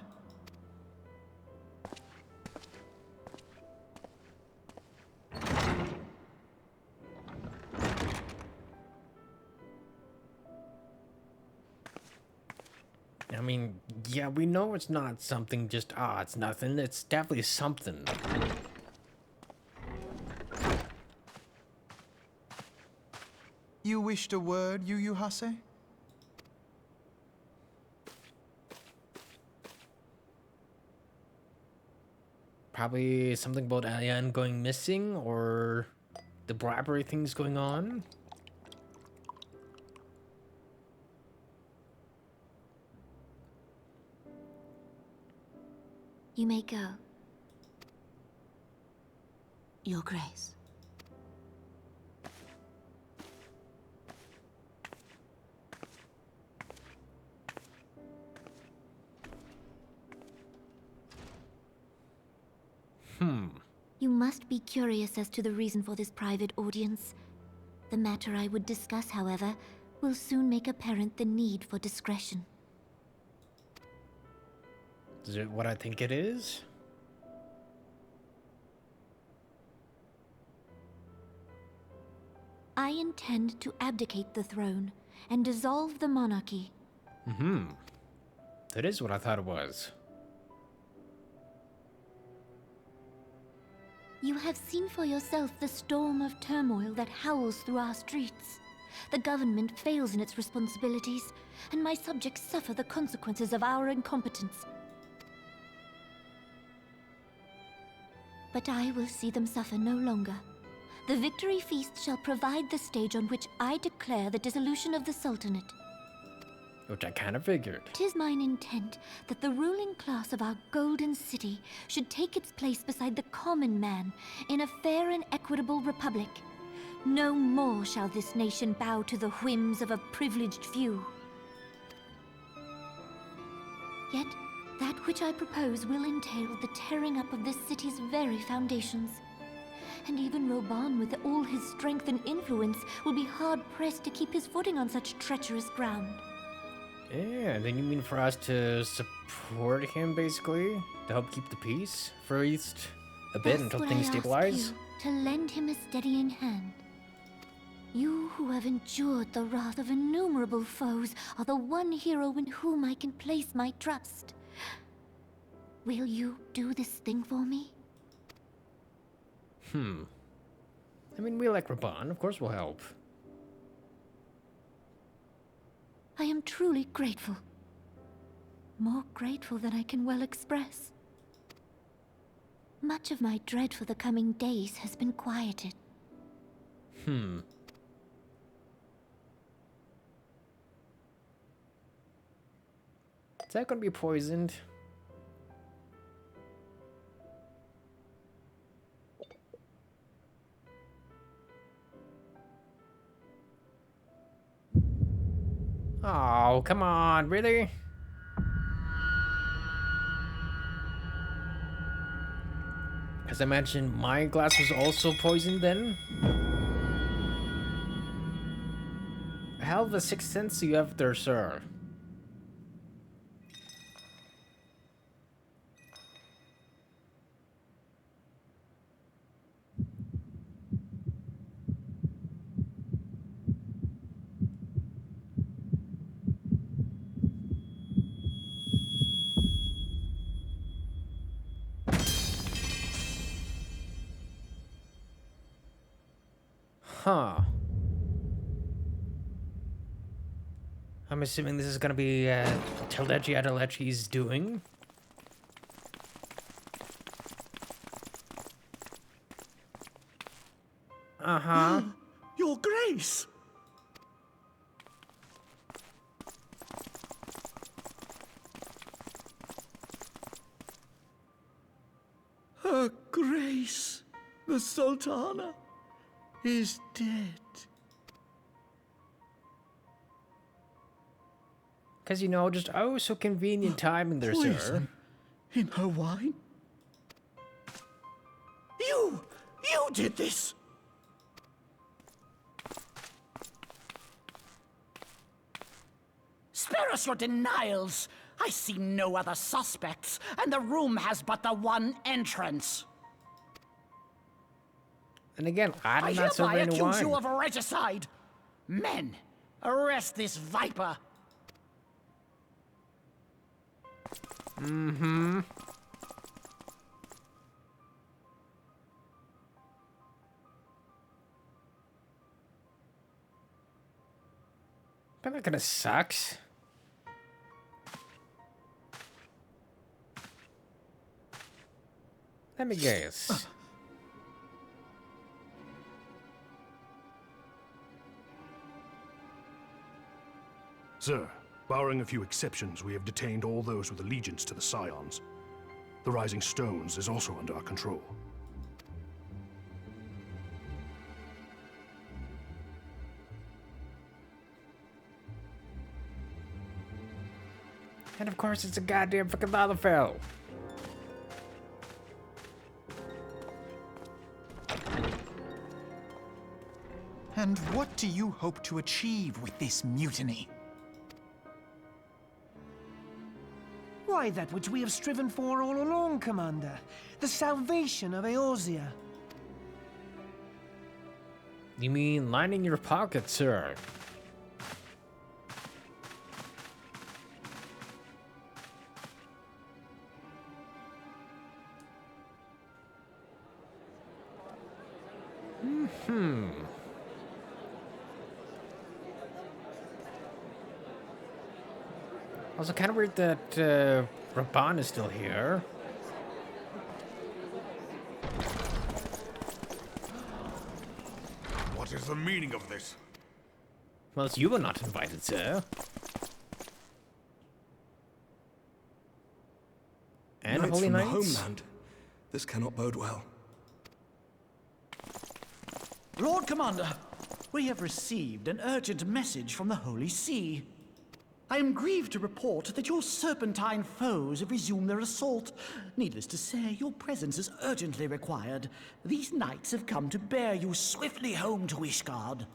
I mean, yeah, we know it's not something just, it's nothing. It's definitely something. You wished a word, Yu Hase? Probably something about Alien going missing, or the bribery things going on. You may go. Your Grace. You must be curious as to the reason for this private audience. The matter I would discuss, however, will soon make apparent the need for discretion. Is it what I think it is? I intend to abdicate the throne and dissolve the monarchy. That is what I thought it was. You have seen for yourself the storm of turmoil that howls through our streets. The government fails in its responsibilities, and my subjects suffer the consequences of our incompetence. But I will see them suffer no longer. The victory feast shall provide the stage on which I declare the dissolution of the Sultanate. Which I kind of figured. 'Tis mine intent that the ruling class of our golden city should take its place beside the common man in a fair and equitable republic. No more shall this nation bow to the whims of a privileged few. Yet, that which I propose will entail the tearing up of this city's very foundations. And even Roban, with all his strength and influence, will be hard-pressed to keep his footing on such treacherous ground. Yeah, then you mean for us to support him, basically? To help keep the peace? For at least a bit Thus until would things I ask stabilize? you to lend him a steadying hand. You who have endured the wrath of innumerable foes are the one hero in whom I can place my trust. Will you do this thing for me? I mean, we like Raban. Of course we'll help. I am truly grateful. More grateful than I can well express. Much of my dread for the coming days has been quieted. Is that gonna be poisoned? Oh, come on, really? As I mentioned, my glass was also poisoned then. A hell of a sixth sense you have there, sir. Huh. I'm assuming this is gonna be Telechi Adelechi's doing. Uh-huh. Your Grace! Her Grace, the Sultana, is dead. Because, you know, just oh so convenient timing there, sir. Poison in her wine? You did this! Spare us your denials! I see no other suspects, and the room has but the one entrance. And again, I'm I not hereby serving any accuse you wine. of regicide. Men, arrest this viper. Mm-hmm. But that kinda sucks. Let me guess. Sir, barring a few exceptions, we have detained all those with allegiance to the Scions. The Rising Stones is also under our control. And of course it's a goddamn fucking Lalafell. And what do you hope to achieve with this mutiny? Why, that which we have striven for all along, Commander. The salvation of Eorzea. You mean lining your pockets, sir? Also, kind of weird that Raban is still here. What is the meaning of this? Well, you were not invited, sir. And Knights Holy from the Knights? homeland. This cannot bode well. Lord Commander, we have received an urgent message from the Holy See. I am grieved to report that your serpentine foes have resumed their assault. Needless to say, your presence is urgently required. These knights have come to bear you swiftly home to Ishgard.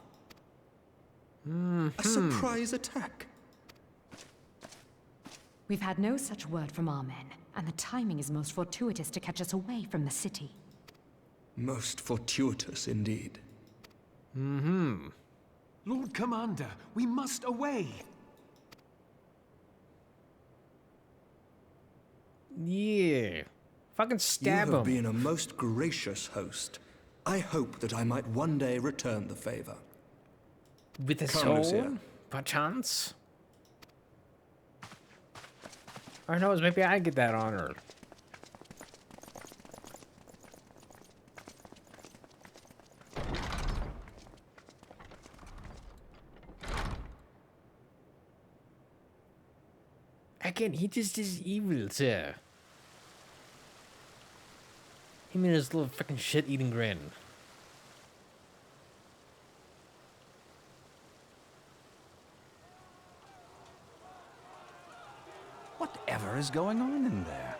A surprise attack? We've had no such word from our men, and the timing is most fortuitous to catch us away from the city. Most fortuitous indeed. Lord Commander, we must away. Yeah. Fucking stab You have him. been a most gracious host. I hope that I might one day return the favor. With his Come, Lucia. soul? Perchance? Or knows, maybe I get that honor. Again, he just is evil, sir. Him and his little fucking shit-eating grin. Whatever is going on in there?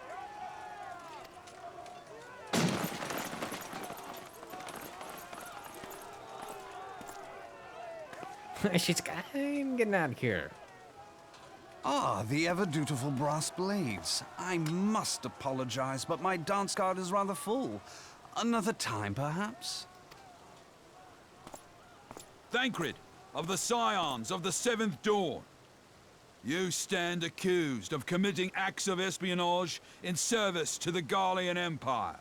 I'm getting out of here. Ah, the ever-dutiful brass blades. I must apologize, but my dance card is rather full. Another time, perhaps? Thancred, of the Scions of the Seventh Dawn. You stand accused of committing acts of espionage in service to the Garlean Empire.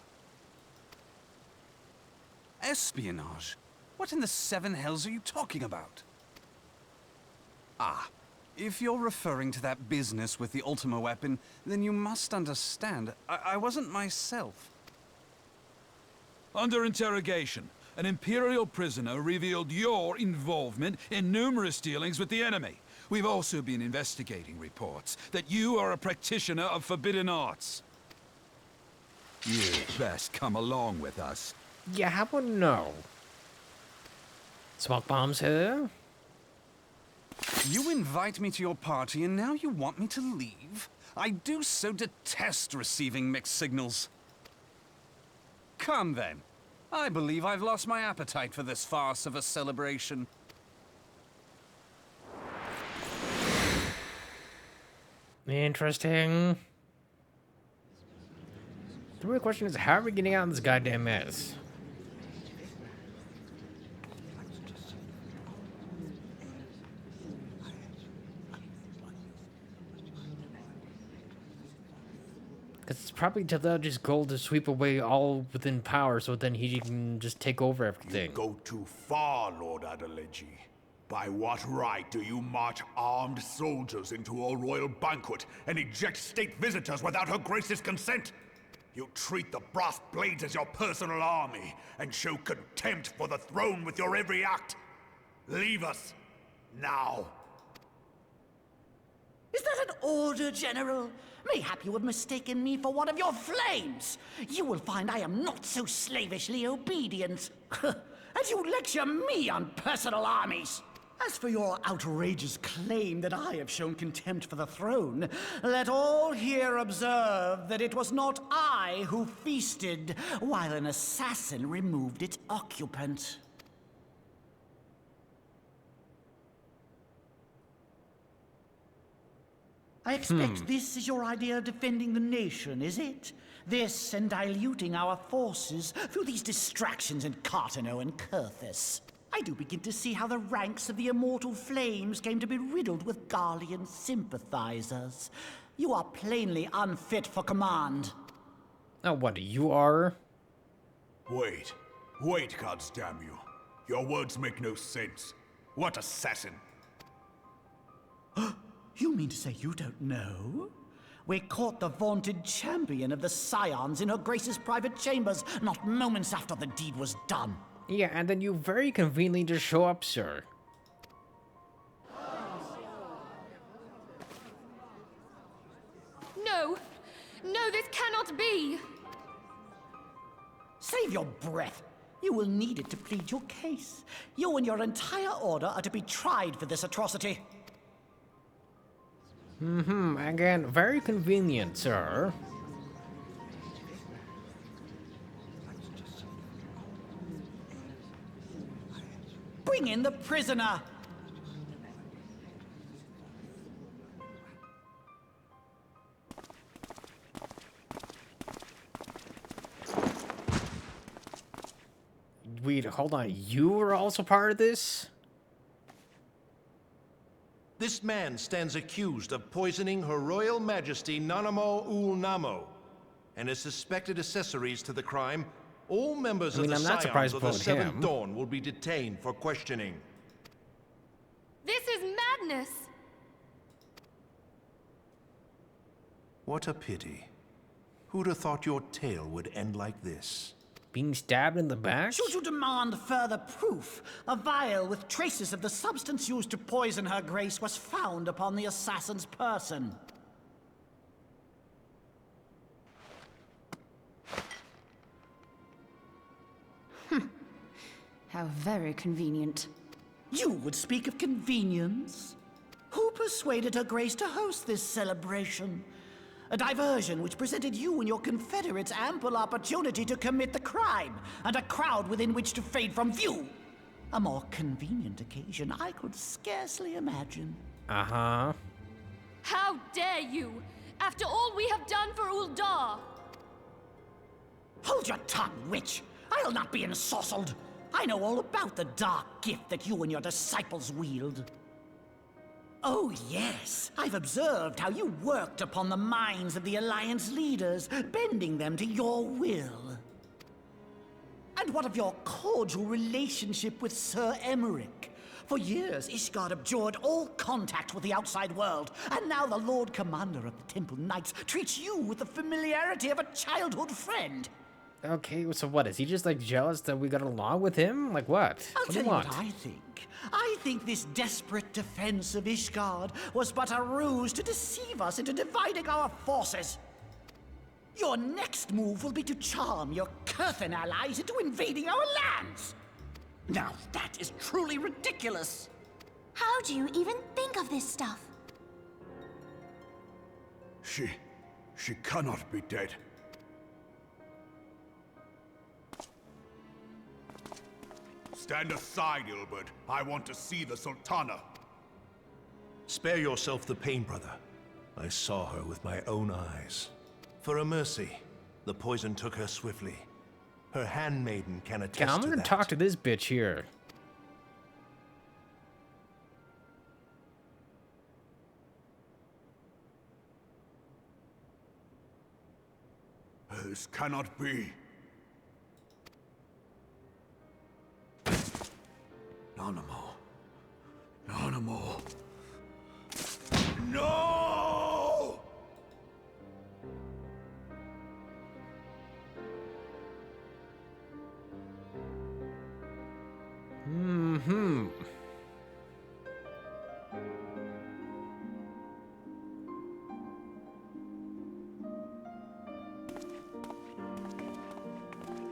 Espionage? What in the seven hells are you talking about? Ah, if you're referring to that business with the Ultima weapon, then you must understand, I wasn't myself. Under interrogation, an Imperial prisoner revealed your involvement in numerous dealings with the enemy. We've also been investigating reports that you are a practitioner of forbidden arts. You'd best come along with us. Yeah, how about no? Smoke bombs here? You invite me to your party and now you want me to leave? I do so detest receiving mixed signals. Come then. I believe I've lost my appetite for this farce of a celebration. Interesting. The real question is, how are we getting out of this goddamn mess? Because it's probably Tadaj's goal to sweep away all within power so then he can just take over everything. You go too far, Lord Adeleji. By what right do you march armed soldiers into a royal banquet and eject state visitors without her grace's consent? You treat the brass blades as your personal army and show contempt for the throne with your every act. Leave us, now. Is that an order, General? Mayhap you have mistaken me for one of your flames. You will find I am not so slavishly obedient. As you lecture me on personal armies. As for your outrageous claim that I have shown contempt for the throne, let all here observe that it was not I who feasted while an assassin removed its occupant. I expect this is your idea of defending the nation, is it? This and diluting our forces through these distractions in Cartano and Kurthus. I do begin to see how the ranks of the Immortal Flames came to be riddled with Garlean sympathizers. You are plainly unfit for command. Oh, what, you are? Wait, goddamn you. Your words make no sense. What assassin? You mean to say you don't know? We caught the vaunted champion of the Scions in her Grace's private chambers, not moments after the deed was done. Yeah, and then you very conveniently just show up, sir. No! No, this cannot be! Save your breath. You will need it to plead your case. You and your entire order are to be tried for this atrocity. Again, very convenient, sir. Bring in the prisoner! Wait, hold on. You were also part of this? This man stands accused of poisoning Her Royal Majesty Nanamo Ul Namo, and his suspected accessories to the crime. All members of the Scions of the Seventh Dawn will be detained for questioning. This is madness! What a pity. Who'd have thought your tale would end like this? Being stabbed in the back? Should you demand further proof, a vial with traces of the substance used to poison her grace was found upon the assassin's person. How very convenient. You would speak of convenience? Who persuaded her grace to host this celebration? A diversion which presented you and your confederates ample opportunity to commit the crime, and a crowd within which to fade from view. A more convenient occasion I could scarcely imagine. Uh-huh. How dare you! After all we have done for Uldar! Hold your tongue, witch! I'll not be ensorcelled! I know all about the dark gift that you and your disciples wield. Oh, yes. I've observed how you worked upon the minds of the Alliance leaders, bending them to your will. And what of your cordial relationship with Sir Emmerich? For years, Ishgard abjured all contact with the outside world, and now the Lord Commander of the Temple Knights treats you with the familiarity of a childhood friend. Okay, so what? Is he just like jealous that we got along with him? Like what? I'll What do tell you you want? what I think. I think this desperate defense of Ishgard was but a ruse to deceive us into dividing our forces. Your next move will be to charm your Kurthan allies into invading our lands. Now that is truly ridiculous. How do you even think of this stuff? She cannot be dead. Stand aside, Ilbert. I want to see the Sultana. Spare yourself the pain, brother. I saw her with my own eyes. For a mercy, the poison took her swiftly. Her handmaiden can attest Yeah, I'm to gonna that. talk to this bitch here. This cannot be. Nanamo. Nanamo. No!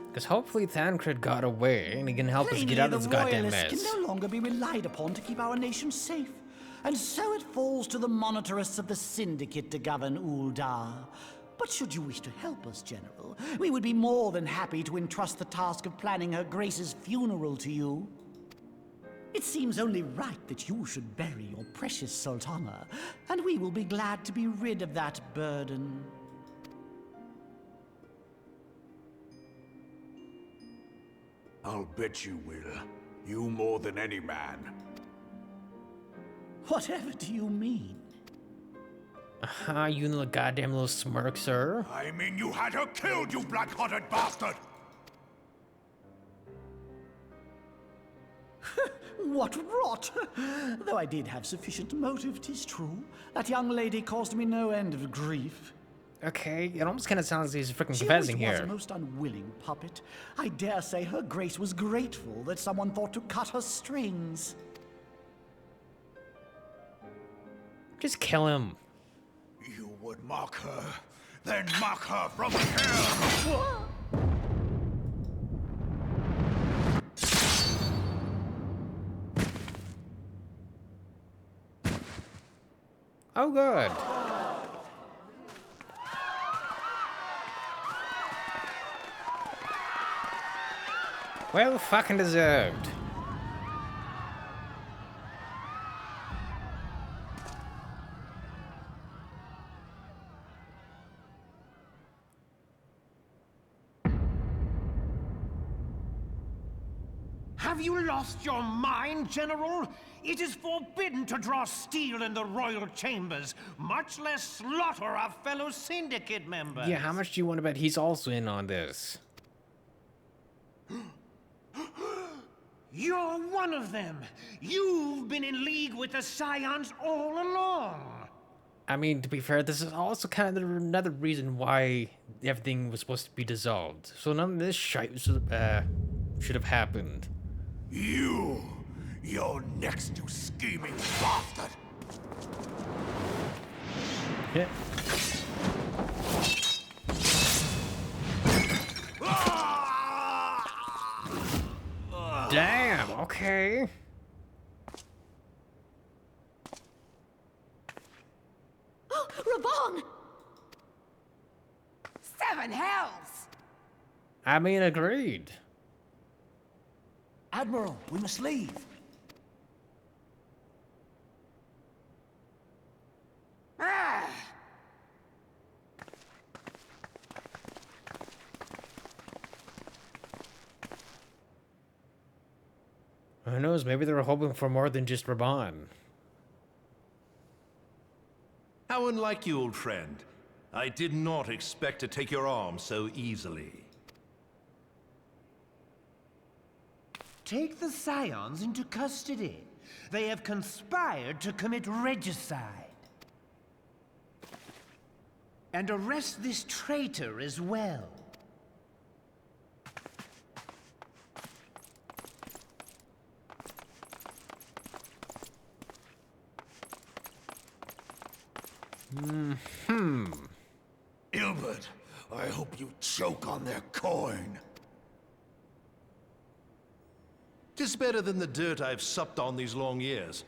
Because hopefully Thancred got away and he can help us get out of this goddamn mess. Can no longer be relied upon to keep our nation safe. And so it falls to the monitorists of the Syndicate to govern Uldar. But should you wish to help us, General, we would be more than happy to entrust the task of planning Her Grace's funeral to you. It seems only right that you should bury your precious Sultana, and we will be glad to be rid of that burden. I'll bet you will. You more than any man. Whatever do you mean? You little goddamn little smirk, sir. I mean you had her killed, you black-hearted bastard! What rot! Though I did have sufficient motive, 'tis true. That young lady caused me no end of grief. Okay, it almost kind of sounds like he's freaking She confessing was here. a most unwilling puppet. I dare say her grace was grateful that someone thought to cut her strings. Just kill him. You would mock her, then mock her from hell! Oh, good. Well, fucking deserved. Have you lost your mind, General? It is forbidden to draw steel in the royal chambers, much less slaughter our fellow syndicate members. Yeah, how much do you want to bet he's also in on this? You're one of them. You've been in league with the Scions all along. I mean, to be fair, this is also kind of another reason why everything was supposed to be dissolved. So none of this shite should have happened. You're next, you scheming bastard! Yeah. Damn, okay. Oh, Raban! 7 hells! I mean, agreed. Admiral, we must leave. Ah! Who knows, maybe they were hoping for more than just Raban. How unlike you, old friend. I did not expect to take your arm so easily. Take the Scions into custody. They have conspired to commit regicide. And arrest this traitor as well. Ilbert, I hope you choke on their coin. 'Tis better than the dirt I've supped on these long years.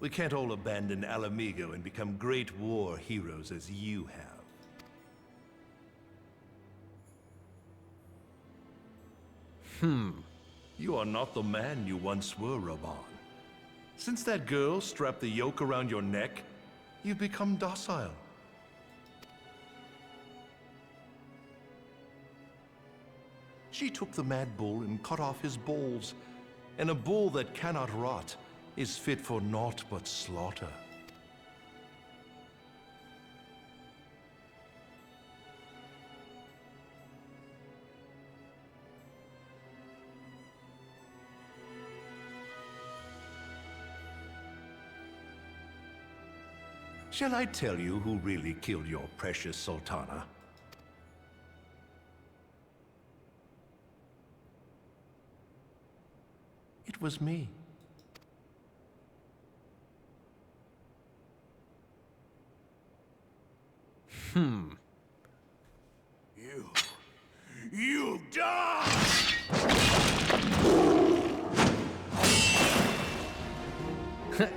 We can't all abandon Alamigo and become great war heroes as you have. You are not the man you once were, Raban. Since that girl strapped the yoke around your neck, you've become docile. She took the mad bull and cut off his balls, and a bull that cannot rot is fit for naught but slaughter. Shall I tell you who really killed your precious Sultana? It was me. You die!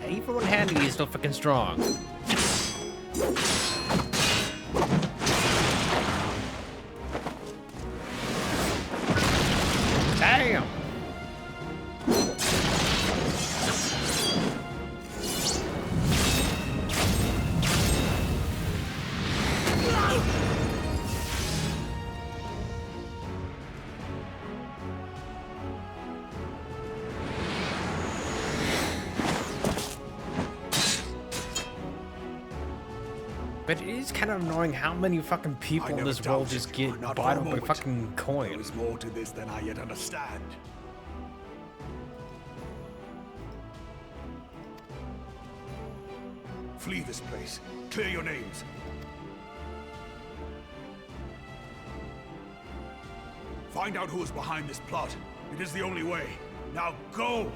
Even one handy is still freaking strong. Damn! But it is kind of annoying how many fucking people in this world just get bought up by fucking coins. There is more to this than I yet understand. Flee this place. Clear your names. Find out who is behind this plot. It is the only way. Now go!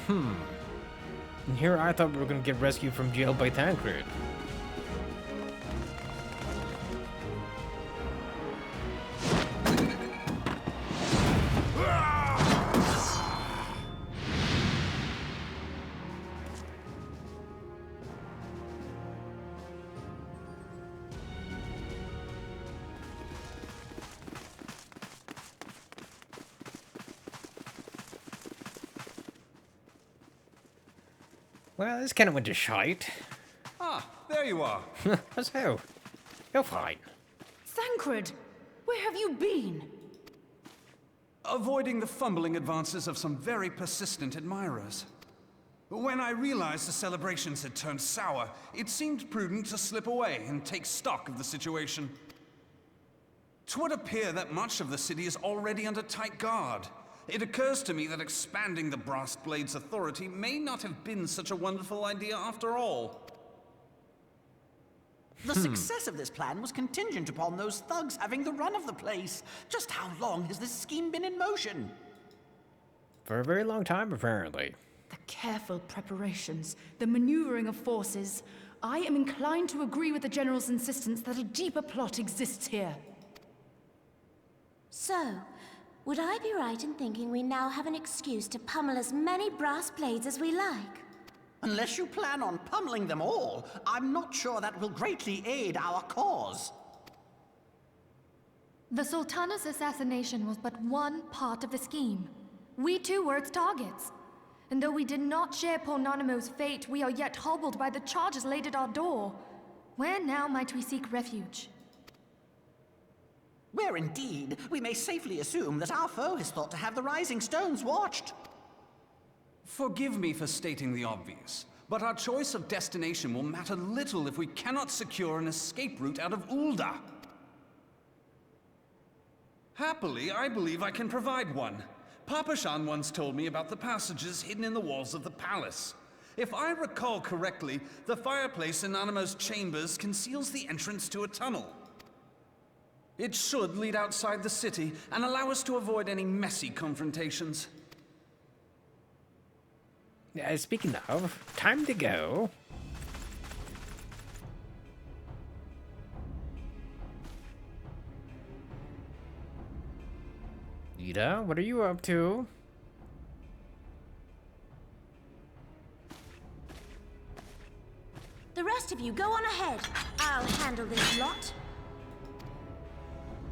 And here I thought we were gonna get rescued from jail by Tancred. Well, this kind of went to shite. Ah, there you are. So, you're fine. Thancred, where have you been? Avoiding the fumbling advances of some very persistent admirers. When I realized the celebrations had turned sour, it seemed prudent to slip away and take stock of the situation. 'Twould appear that much of the city is already under tight guard. It occurs to me that expanding the Brass Blade's authority may not have been such a wonderful idea after all. The success of this plan was contingent upon those thugs having the run of the place. Just how long has this scheme been in motion? For a very long time, apparently. The careful preparations, the maneuvering of forces. I am inclined to agree with the General's insistence that a deeper plot exists here. So, would I be right in thinking we now have an excuse to pummel as many brass blades as we like? Unless you plan on pummeling them all, I'm not sure that will greatly aid our cause. The Sultana's assassination was but one part of the scheme. We too were its targets. And though we did not share Pornonimo's fate, we are yet hobbled by the charges laid at our door. Where now might we seek refuge? Where indeed, we may safely assume that our foe has thought to have the Rising Stones watched. Forgive me for stating the obvious, but our choice of destination will matter little if we cannot secure an escape route out of Ul'dah. Happily, I believe I can provide one. Papashan once told me about the passages hidden in the walls of the palace. If I recall correctly, the fireplace in Animo's chambers conceals the entrance to a tunnel. It should lead outside the city and allow us to avoid any messy confrontations. Speaking of, time to go. Ida, what are you up to? The rest of you go on ahead. I'll handle this lot.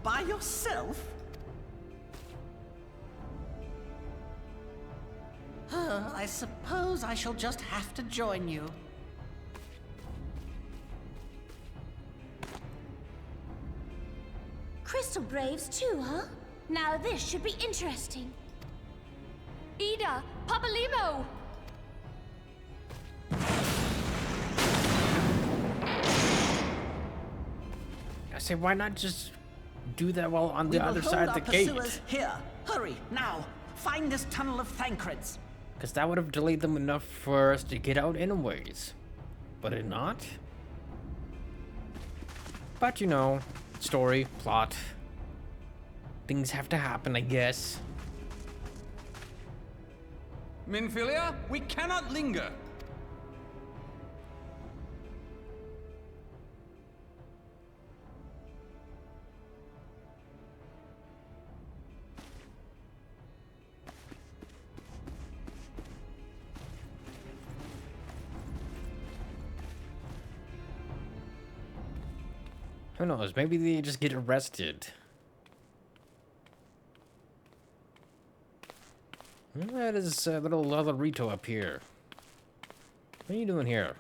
By yourself? I suppose I shall just have to join you. Crystal Braves too, huh? Now this should be interesting. Ida! Papalimo! I say, why not just do that while on the other side of the gate? Here, hurry, now! Find this tunnel of Thancred's. Because that would have delayed them enough for us to get out anyways. But it not? But you know, story, plot. Things have to happen, I guess. Minfilia, we cannot linger. Who knows? Maybe they just get arrested. That is a little Lalarito up here. What are you doing here?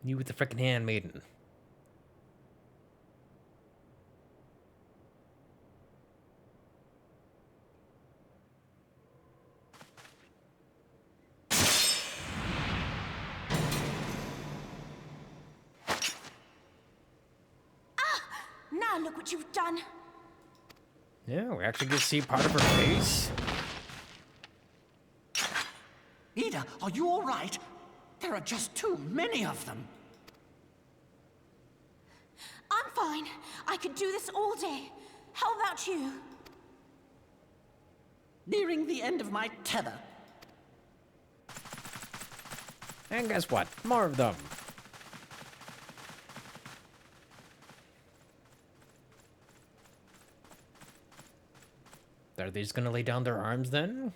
You with the frickin' handmaiden. look what you've done. Yeah, we actually get to see part of her face. Ida, are you all right? There are just too many of them. I'm fine. I could do this all day. How about you? Nearing the end of my tether. And guess what? More of them. Are they just gonna lay down their arms then?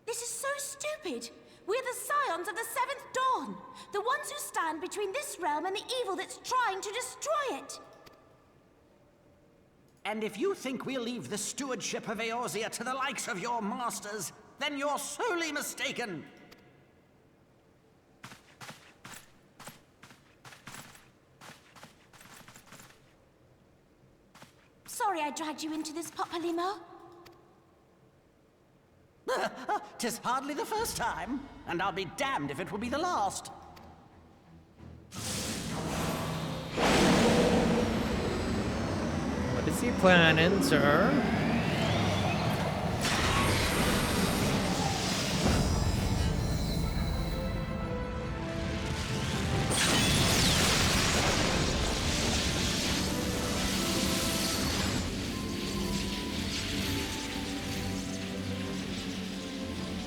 This is so stupid. We're the scions of the Seventh Dawn. The ones who stand between this realm and the evil that's trying to destroy it. And if you think we'll leave the stewardship of Eorzea to the likes of your masters, then you're sorely mistaken. Sorry I dragged you into this, Papalymo. 'Tis hardly the first time, and I'll be damned if it will be the last. What is he planning, sir?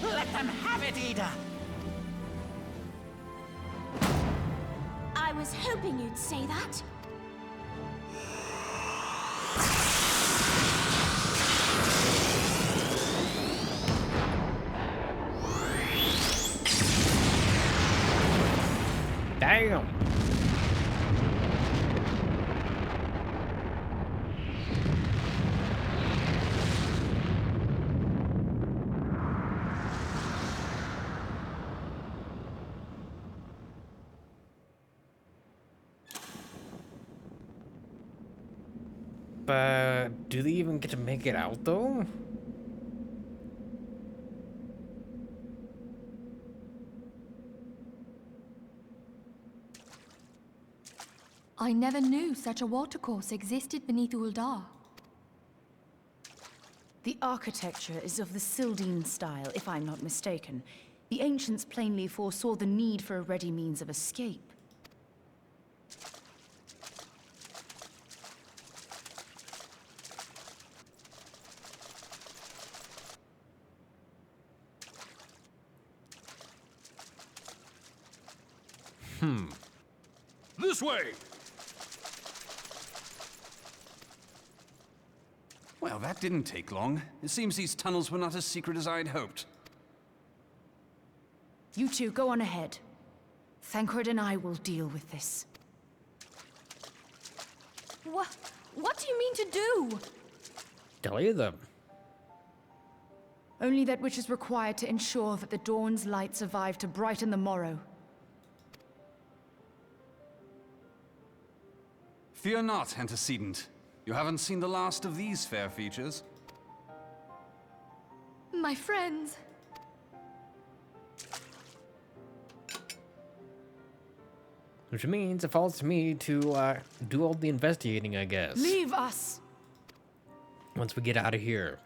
Let them have it, Ida! I was hoping you'd say that. Damn! But do they even get to make it out though? I never knew such a watercourse existed beneath Uldar. The architecture is of the Sildine style, if I'm not mistaken. The ancients plainly foresaw the need for a ready means of escape. This way! Well, that didn't take long. It seems these tunnels were not as secret as I'd hoped. You two go on ahead. Thancred and I will deal with this. What do you mean to do? Delay them. Only that which is required to ensure that the dawn's light survive to brighten the morrow. Fear not, antecedent. You haven't seen the last of these fair features. My friends. Which means it falls to me to do all the investigating, I guess. Leave us! Once we get out of here.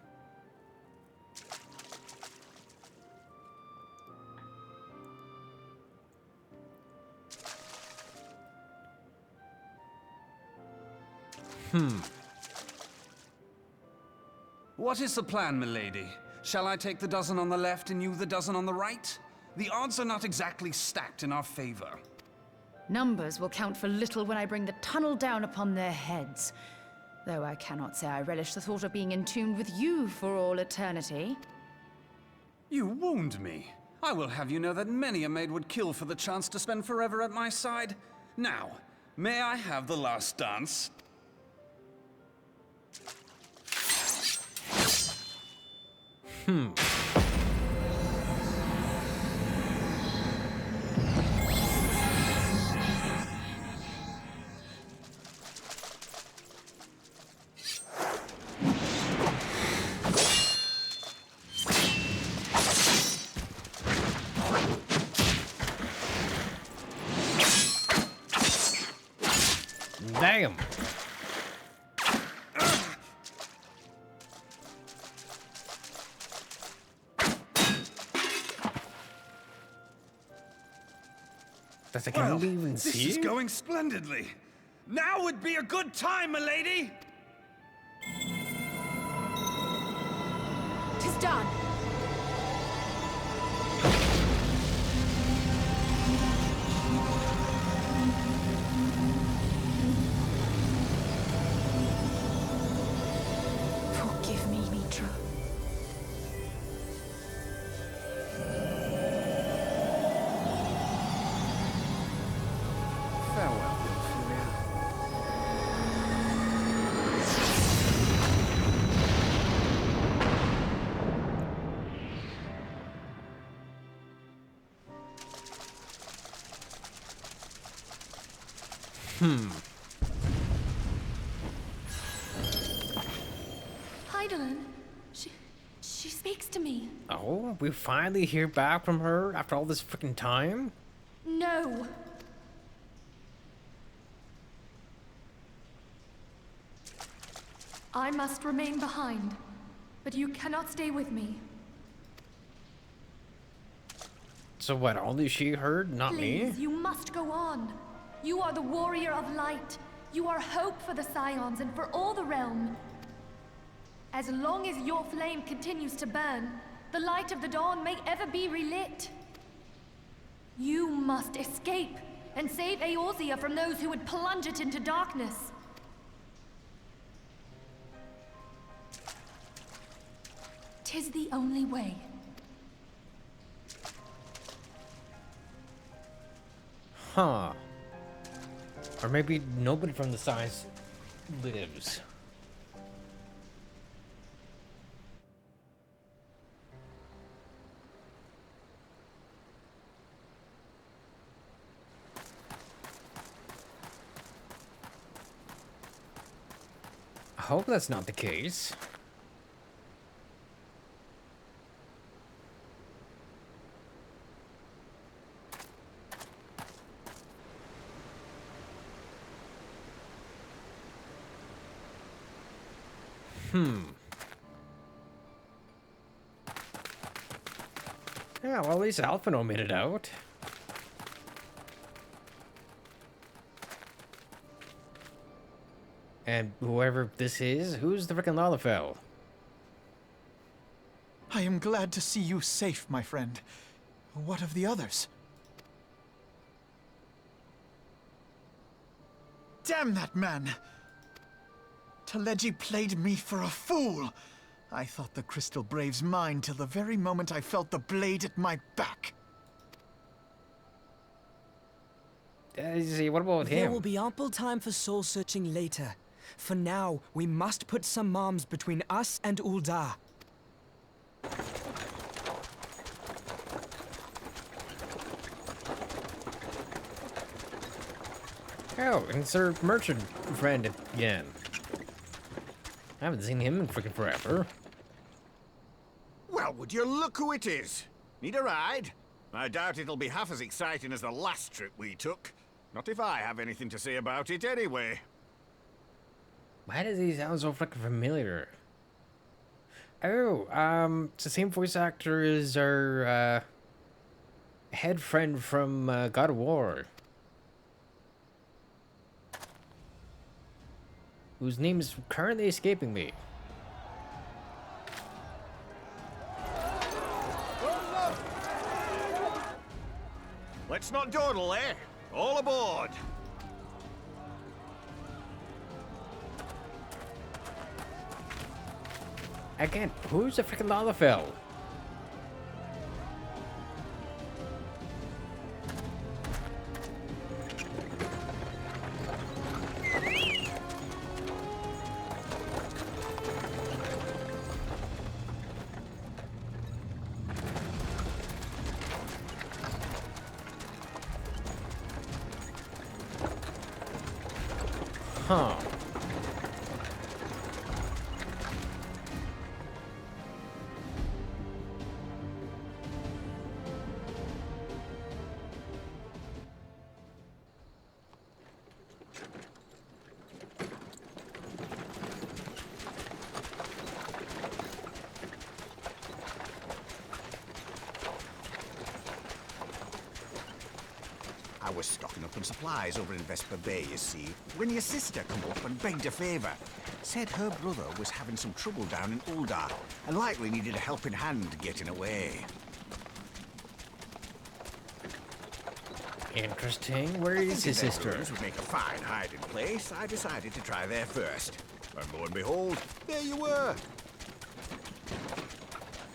What is the plan, milady? Shall I take the dozen on the left and you the dozen on the right? The odds are not exactly stacked in our favor. Numbers will count for little when I bring the tunnel down upon their heads. Though I cannot say I relish the thought of being entombed with you for all eternity. You wound me. I will have you know that many a maid would kill for the chance to spend forever at my side. Now, may I have the last dance? Does I can't even this see? is going splendidly. Now would be a good time, milady. 'Tis done. Forgive me, Mitra. Farewell, Ophelia. Heidelin, she speaks to me. Oh, we finally hear back from her after all this freaking time? No. I must remain behind, but you cannot stay with me. So what, only she heard, not Please, me? you must go on. You are the warrior of light. You are hope for the Scions and for all the realm. As long as your flame continues to burn, the light of the dawn may ever be relit. You must escape and save Eorzea from those who would plunge it into darkness. Tis the only way. Huh. Or maybe nobody from the Scions lives. I hope that's not the case. Yeah, well, at least Alphino made it out. And whoever this is, who's the frickin' Lalafell? I am glad to see you safe, my friend. What of the others? Damn that man! Teleji played me for a fool! I thought the Crystal Brave's mine till the very moment I felt the blade at my back. See, what about him? There will be ample time for soul-searching later. For now, we must put some arms between us and Ul'dah. Oh, and it's our merchant friend again. I haven't seen him in freaking forever. Well, would you look who it is? Need a ride? I doubt it'll be half as exciting as the last trip we took. Not if I have anything to say about it anyway. Why does he sound so freaking familiar? Oh, it's the same voice actor as our, head friend from, God of War. Whose name is currently escaping me. Let's not dawdle, eh? All aboard! Again, who's the freaking Lalafell? Huh. I was stocking up on supplies over in Vesper Bay, you see, when your sister come up and begged a favor. Said her brother was having some trouble down in Uldar, and likely needed a helping hand getting away. Interesting. Where is his sister? Would make a fine hiding place. I decided to try there first. And lo and behold, there you were.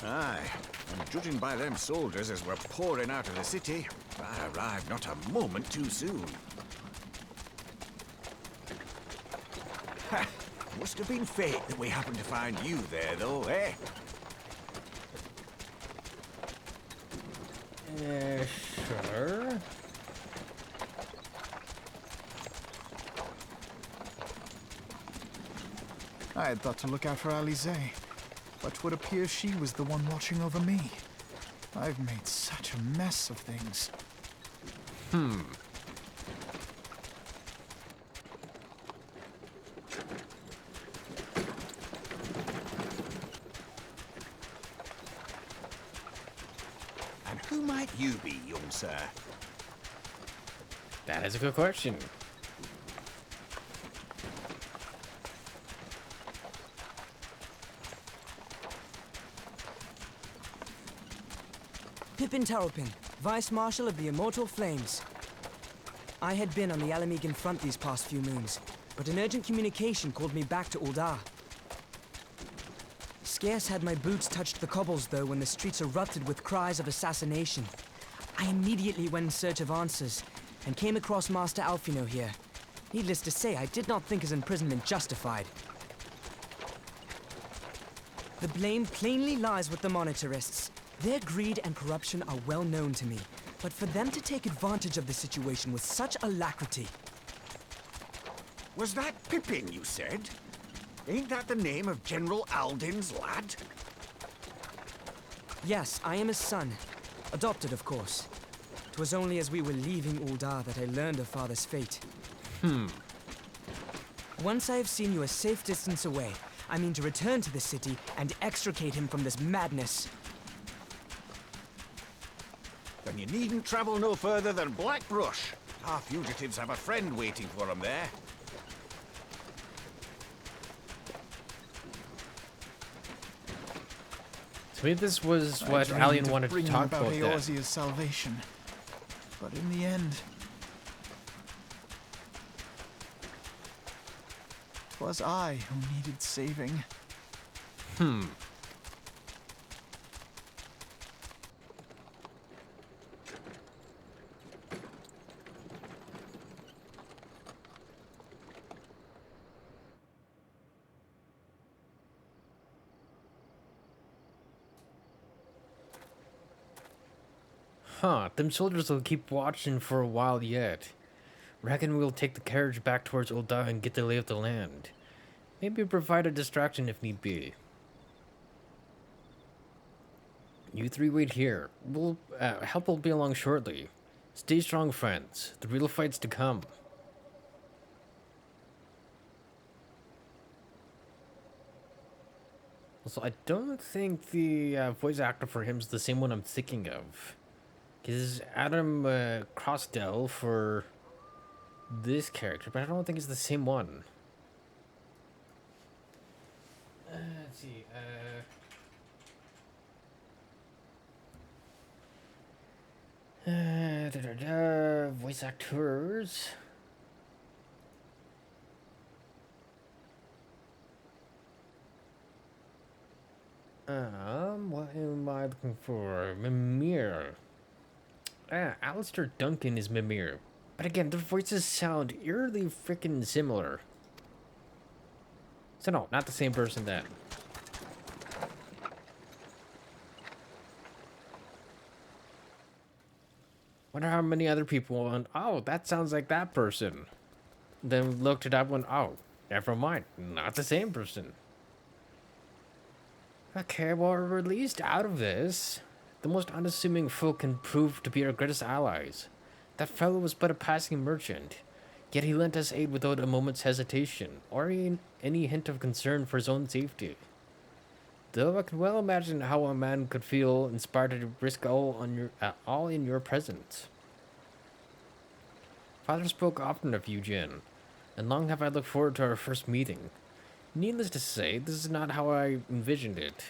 Aye, and judging by them soldiers as were pouring out of the city, I arrived not a moment too soon. Ha! Must have been fate that we happened to find you there, though, eh? Sure. I had thought to look out for Alize, but would appear she was the one watching over me. I've made such a mess of things. And who might you be, young sir? That is a good question. Pippin Taropin, Vice Marshal of the Immortal Flames. I had been on the Alamegan front these past few moons, but an urgent communication called me back to Uldar. Scarce had my boots touched the cobbles, though, when the streets erupted with cries of assassination. I immediately went in search of answers, and came across Master Alfino here. Needless to say, I did not think his imprisonment justified. The blame plainly lies with the Monitarists. Their greed and corruption are well known to me, but for them to take advantage of the situation with such alacrity... Was that Pippin, you said? Ain't that the name of General Alden's lad? Yes, I am his son. Adopted, of course. 'Twas only as we were leaving Uldar that I learned of father's fate. Once I have seen you a safe distance away, I mean to return to the city and extricate him from this madness. Then you needn't travel no further than Blackbrush. Our fugitives have a friend waiting for them there. So maybe this was what Alien wanted to talk about. Eorzea's salvation, but in the end, 'twas I who needed saving. Them soldiers will keep watching for a while yet. Reckon we'll take the carriage back towards Uldar and get the lay of the land. Maybe provide a distraction if need be. You three wait here. We'll help will be along shortly. Stay strong, friends. The real fight's to come. Also, I don't think the voice actor for him is the same one I'm thinking of. Because Adam Crossdell for this character, but I don't think it's the same one. Let's see. Voice actors. What am I looking for? Mimir. Alistair Duncan is Mimir. But again, their voices sound eerily freaking similar. So no, not the same person then. Wonder how many other people went, oh, that sounds like that person. Then looked it up and went, oh, never mind, not the same person. Okay, well, we're released out of this. The most unassuming folk can prove to be our greatest allies. That fellow was but a passing merchant, yet he lent us aid without a moment's hesitation, or any hint of concern for his own safety. Though I can well imagine how a man could feel inspired to risk all in your presence. Father spoke often of you, Jin, and long have I looked forward to our first meeting. Needless to say, this is not how I envisioned it.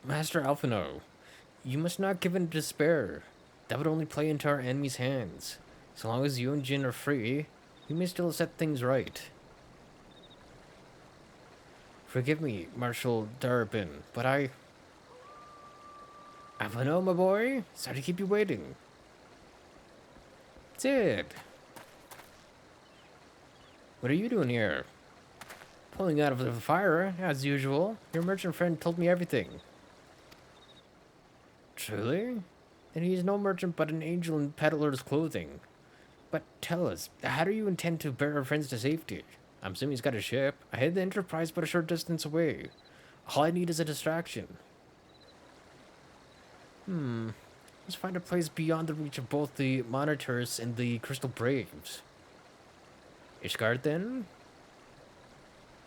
Master Alphino, you must not give in to despair. That would only play into our enemy's hands. So long as you and Jin are free, we may still set things right. Forgive me, Marshal Darabin, but Alphino, my boy? Sorry to keep you waiting. Sid! What are you doing here? Pulling out of the fire, as usual. Your merchant friend told me everything. Truly? Then he is no merchant but an angel in peddler's clothing. But tell us, how do you intend to bear our friends to safety? I'm assuming he's got a ship. I had the Enterprise but a short distance away. All I need is a distraction. Let's find a place beyond the reach of both the Monitors and the Crystal Braves. Ishgard, then?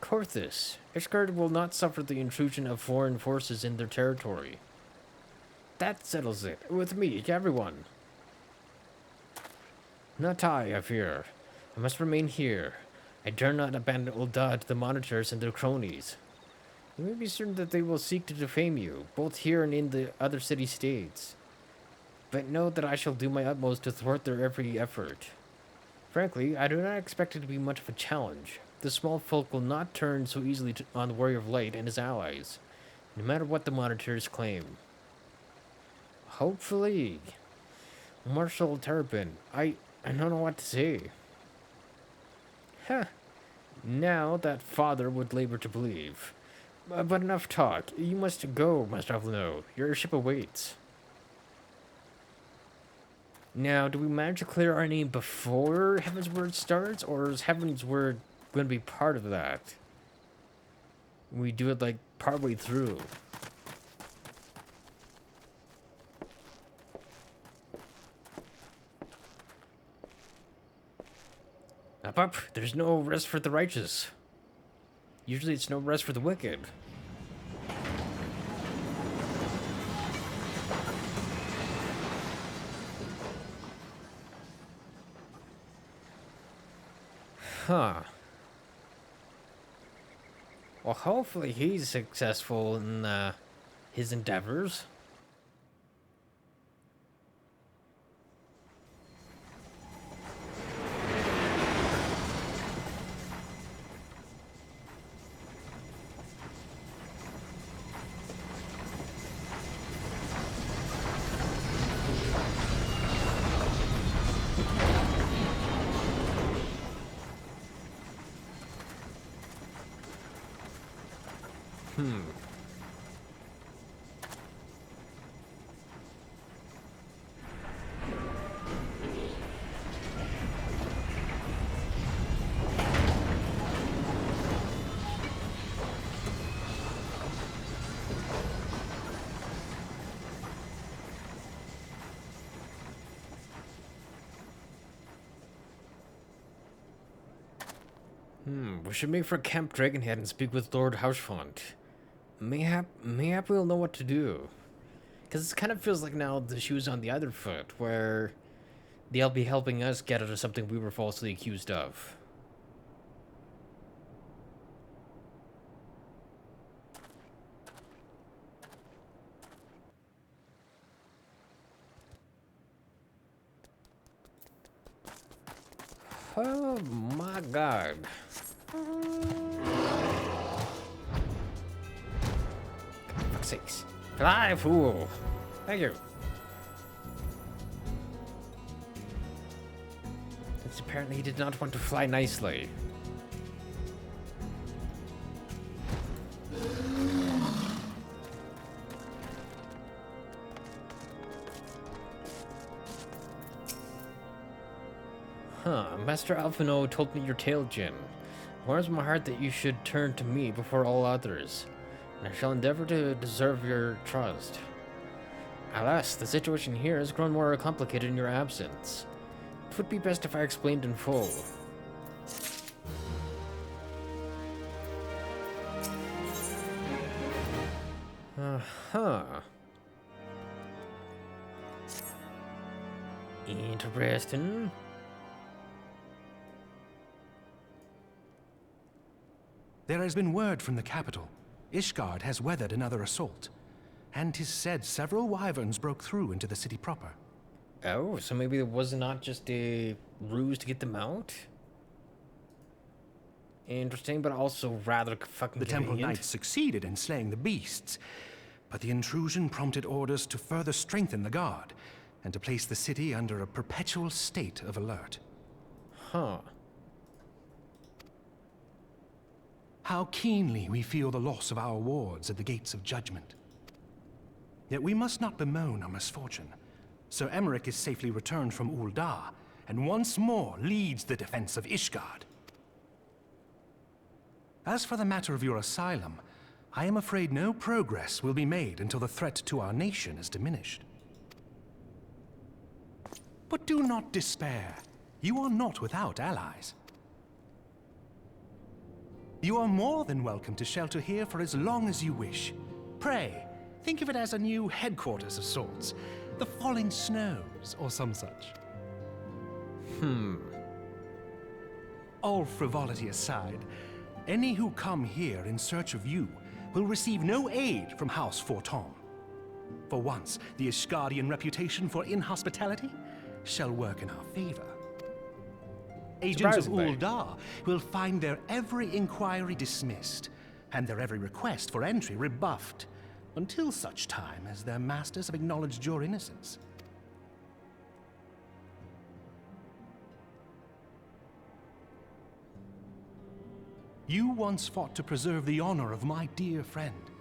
Korthus. Ishgard will not suffer the intrusion of foreign forces in their territory. That settles it. With me, everyone. Not I fear. I must remain here. I dare not abandon Ul'dah to the Monitors and their cronies. You may be certain that they will seek to defame you, both here and in the other city-states. But know that I shall do my utmost to thwart their every effort. Frankly, I do not expect it to be much of a challenge. The small folk will not turn so easily on the Warrior of Light and his allies, no matter what the Monitors claim. Hopefully. Marshal Terrapin, I don't know what to say. Huh. Now that Father would labor to believe. But enough talk. You must go, Master Alphino. Your ship awaits. Now, do we manage to clear our name before Heavensward starts, or is Heavensward going to be part of that? We do it, like, partway through. Up, there's no rest for the righteous. Usually it's no rest for the wicked. Huh. Well, hopefully he's successful in his endeavors. We should make for Camp Dragonhead and speak with Lord Hausfont. Mayhap we'll know what to do. Because it kind of feels like now the shoe's on the other foot, where they'll be helping us get out of something we were falsely accused of. Oh my god. Fuck's sakes. Fly, fool! Thank you. Since apparently he did not want to fly nicely. Master Alphino told me your tale, Jin. It warms my heart that you should turn to me before all others, and I shall endeavor to deserve your trust. Alas, the situation here has grown more complicated in your absence. It would be best if I explained in full. Interesting. There has been word from the capital. Ishgard has weathered another assault. And 'tis said several wyverns broke through into the city proper. Oh, so maybe it was not just a ruse to get them out? Interesting, but also rather fucking The Temple convenient. Knights succeeded in slaying the beasts, but the intrusion prompted orders to further strengthen the guard, and to place the city under a perpetual state of alert. Huh. How keenly we feel the loss of our wards at the gates of judgment. Yet we must not bemoan our misfortune. Sir Emmerich is safely returned from Ul'dah, and once more leads the defense of Ishgard. As for the matter of your asylum, I am afraid no progress will be made until the threat to our nation is diminished. But do not despair. You are not without allies. You are more than welcome to shelter here for as long as you wish. Pray, think of it as a new headquarters of sorts. The falling snows, or some such. All frivolity aside, any who come here in search of you will receive no aid from House Forton. For once, the Ishgardian reputation for inhospitality shall work in our favor. Agents of Ul'dah will find their every inquiry dismissed, and their every request for entry rebuffed, until such time as their masters have acknowledged your innocence. You once fought to preserve the honor of my dear friend.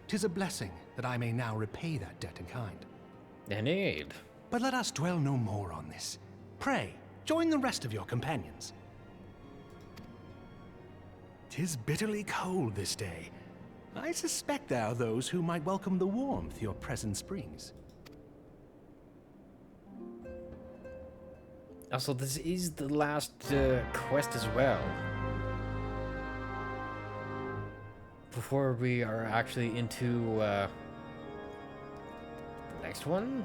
'Tis a blessing that I may now repay that debt in kind. Indeed. But let us dwell no more on this. Pray, join the rest of your companions. 'Tis bitterly cold this day. I suspect there are those who might welcome the warmth your presence brings. Also, this is the last quest as well. Before we are actually into the next one.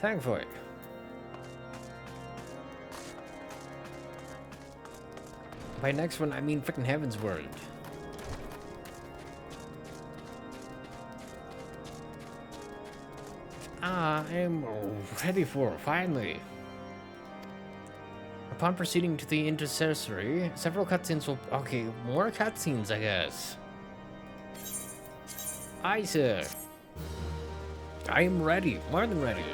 Thankfully. By next one, I mean freaking Heavensward. I am ready for it, finally. Upon proceeding to the intercessory, several cutscenes will... Okay, more cutscenes, I guess. Aye, sir. I am ready, more than ready.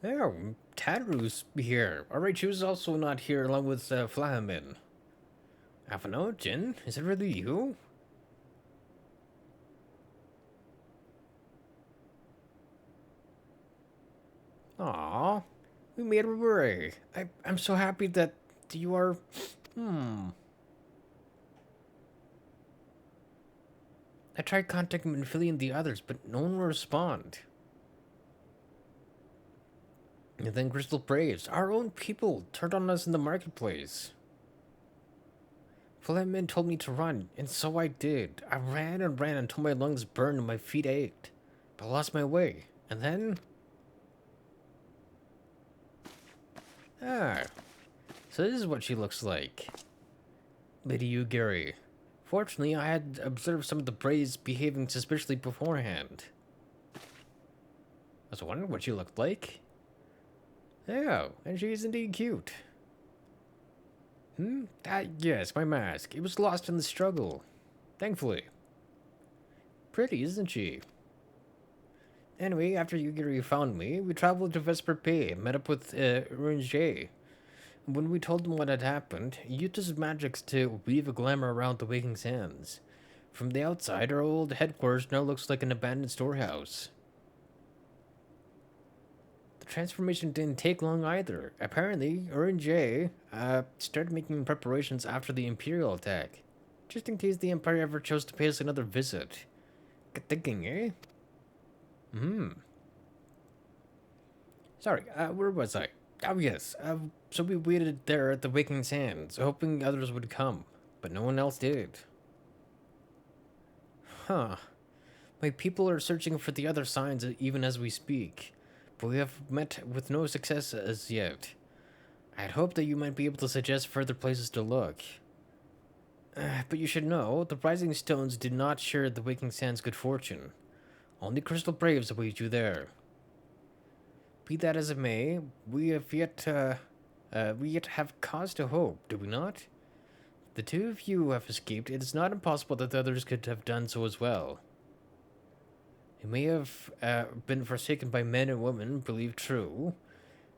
Oh, Tadru's here. Alright, she was also not here along with Flahamin. Avanojin, is it really you? Aww, we made a hooray. I'm so happy that you are... I tried contacting Minfili and the others, but no one will respond. And then Crystal Braves, our own people, turned on us in the marketplace. Flamin told me to run, and so I did. I ran and ran until my lungs burned and my feet ached. But I lost my way. And then... Ah. So this is what she looks like. Lady Yugiri. Fortunately, I had observed some of the Braves behaving suspiciously beforehand. I was wondering what she looked like. Oh, and she is indeed cute. Yes, my mask. It was lost in the struggle. Thankfully. Pretty, isn't she? Anyway, after Yugiri found me, we traveled to Vesper Bay and met up with Rinjay. When we told him what had happened, he used his magics to weave a glamour around the waking sands. From the outside, our old headquarters now looks like an abandoned storehouse. The transformation didn't take long either. Apparently, Rinjay started making preparations after the Imperial attack, just in case the Empire ever chose to pay us another visit. Good thinking, eh? Sorry, where was I? Oh yes, so we waited there at the Waking Sands, hoping others would come, but no one else did. Huh. My people are searching for the other signs even as we speak, but we have met with no success as yet. I'd hoped that you might be able to suggest further places to look. But you should know, the Rising Stones did not share the Waking Sands' good fortune. Only Crystal Braves await you there. Be that as it may, we yet have cause to hope, do we not? The two of you have escaped. It is not impossible that the others could have done so as well. You may have been forsaken by men and women, believe true,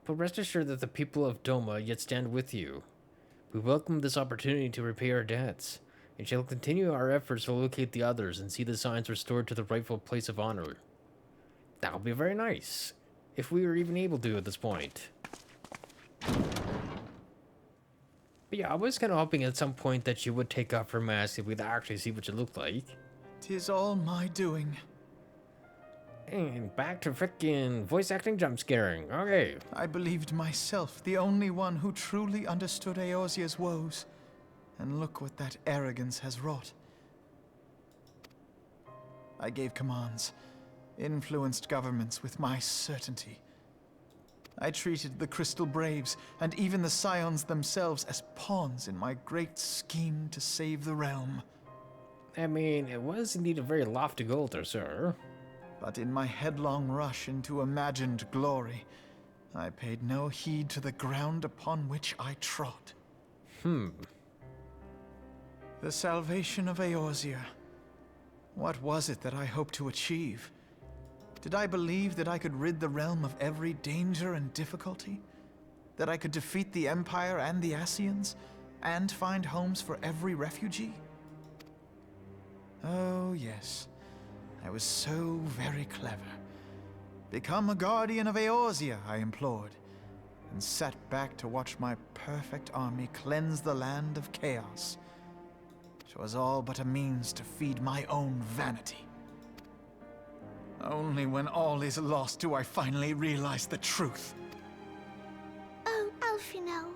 but rest assured that the people of Doma yet stand with you. We welcome this opportunity to repay our debts, and shall continue our efforts to locate the others and see the signs restored to the rightful place of honor. That would be very nice, if we were even able to at this point. But yeah, I was kind of hoping at some point that you would take off her mask and we'd actually see what you look like. 'Tis all my doing. And back to frickin' voice acting jump scaring. Okay. I believed myself the only one who truly understood Eorzea's woes. And look what that arrogance has wrought. I gave commands, influenced governments with my certainty. I treated the Crystal Braves and even the Scions themselves as pawns in my great scheme to save the realm. I mean, it was indeed a very lofty goal there, sir. But in my headlong rush into imagined glory, I paid no heed to the ground upon which I trod. The salvation of Eorzea. What was it that I hoped to achieve? Did I believe that I could rid the realm of every danger and difficulty? That I could defeat the Empire and the Ascians, and find homes for every refugee? Oh, yes. I was so very clever. Become a guardian of Eorzea, I implored, and sat back to watch my perfect army cleanse the land of chaos. 'Twas all but a means to feed my own vanity. Only when all is lost do I finally realize the truth. Oh, Alphino.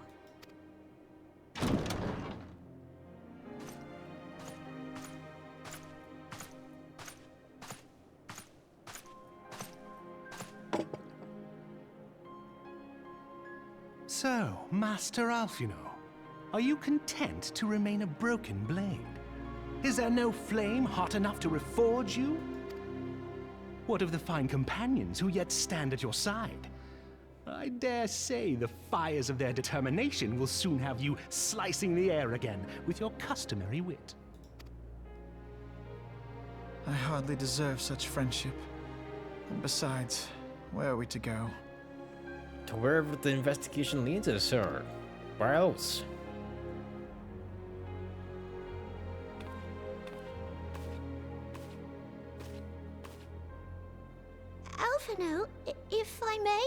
So, Master Alphino, are you content to remain a broken blade? Is there no flame hot enough to reforge you? What of the fine companions who yet stand at your side? I dare say the fires of their determination will soon have you slicing the air again with your customary wit. I hardly deserve such friendship. And besides, where are we to go? To wherever the investigation leads us, sir. Where else? Alphino, if I may?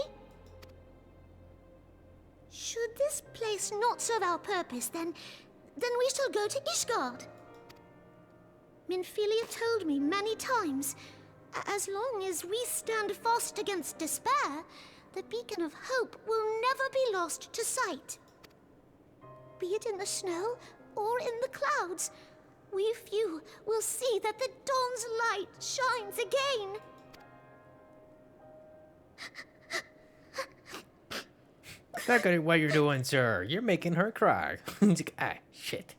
Should this place not serve our purpose, then we shall go to Ishgard. Minfilia told me many times, as long as we stand fast against despair, the beacon of hope will never be lost to sight. Be it in the snow or in the clouds, we few will see that the dawn's light shines again. Look at what you're doing, sir. You're making her cry. He's like, ah, shit.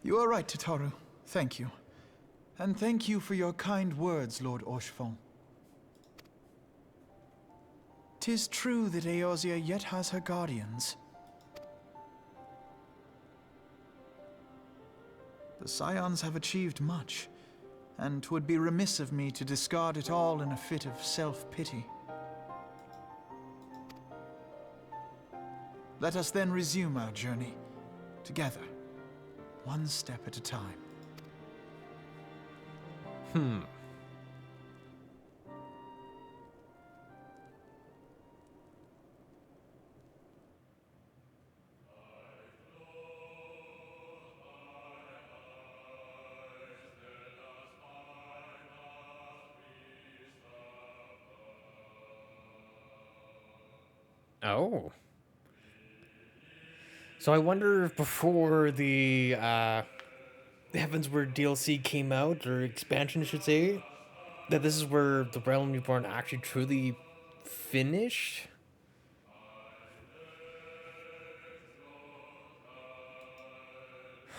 You are right, Tataru. Thank you. And thank you for your kind words, Lord Orchefon. 'Tis true that Eorzea yet has her guardians. The Scions have achieved much, and 'twould be remiss of me to discard it all in a fit of self-pity. Let us then resume our journey, together, one step at a time. Oh. So I wonder if before the Heavensward DLC came out, or expansion I should say, that this is where the Realm Reborn actually truly finished?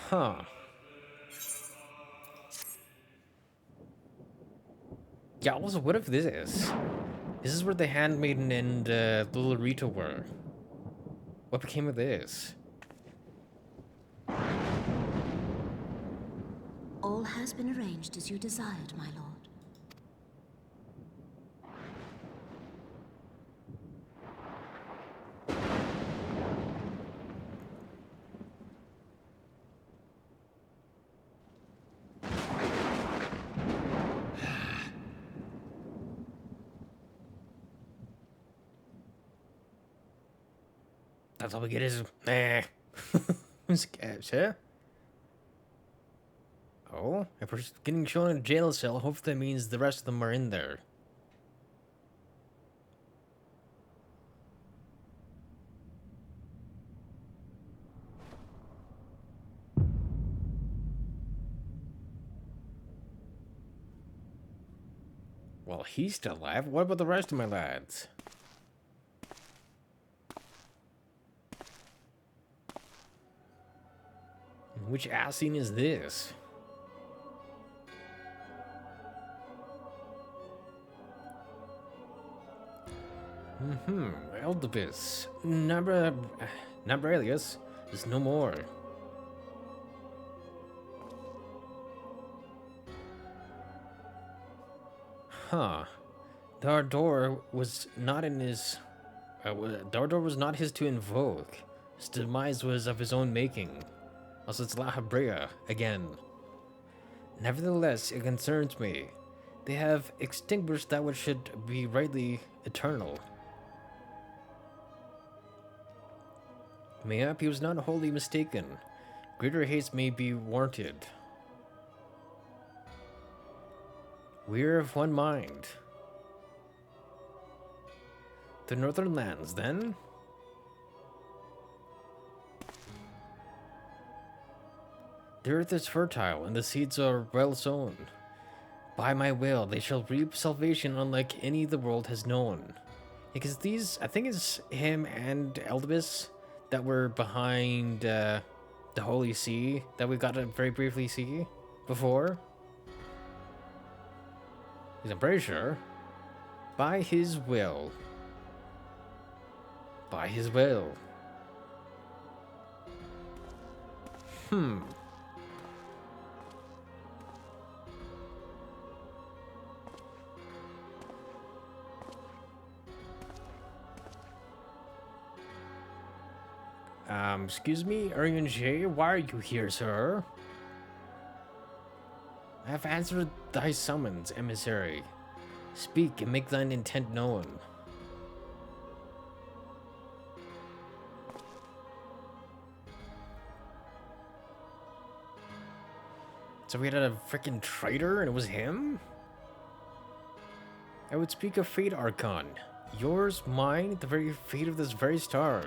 Huh. Yeah, also, what if this is? This is where the Handmaiden and little Rita were. What became of this? All has been arranged as you desired, my lord. That's all we get is scabs, huh? Oh, if we're getting shown in a jail cell, hopefully that means the rest of them are in there. Well, he's still alive. What about the rest of my lads? Which ass scene is this? Eldibus. Numberalius is no more. Huh. Dardor was not in his... Dardor was not his to invoke. His demise was of his own making. Also, it's La Habrea again. Nevertheless, it concerns me. They have extinguished that which should be rightly eternal. Mayhap he was not wholly mistaken. Greater haste may be warranted. We are of one mind. The northern lands, then? The earth is fertile, and the seeds are well sown. By my will, they shall reap salvation unlike any the world has known. Because these, I think it's him and Eldibus that were behind the Holy See that we got to very briefly see before. Because I'm pretty sure. By his will. By his will. Excuse me, Arian J, why are you here, sir? I have answered thy summons, emissary. Speak and make thine intent known. So we had a freaking traitor and it was him? I would speak of fate, Archon. Yours, mine, the very fate of this very star.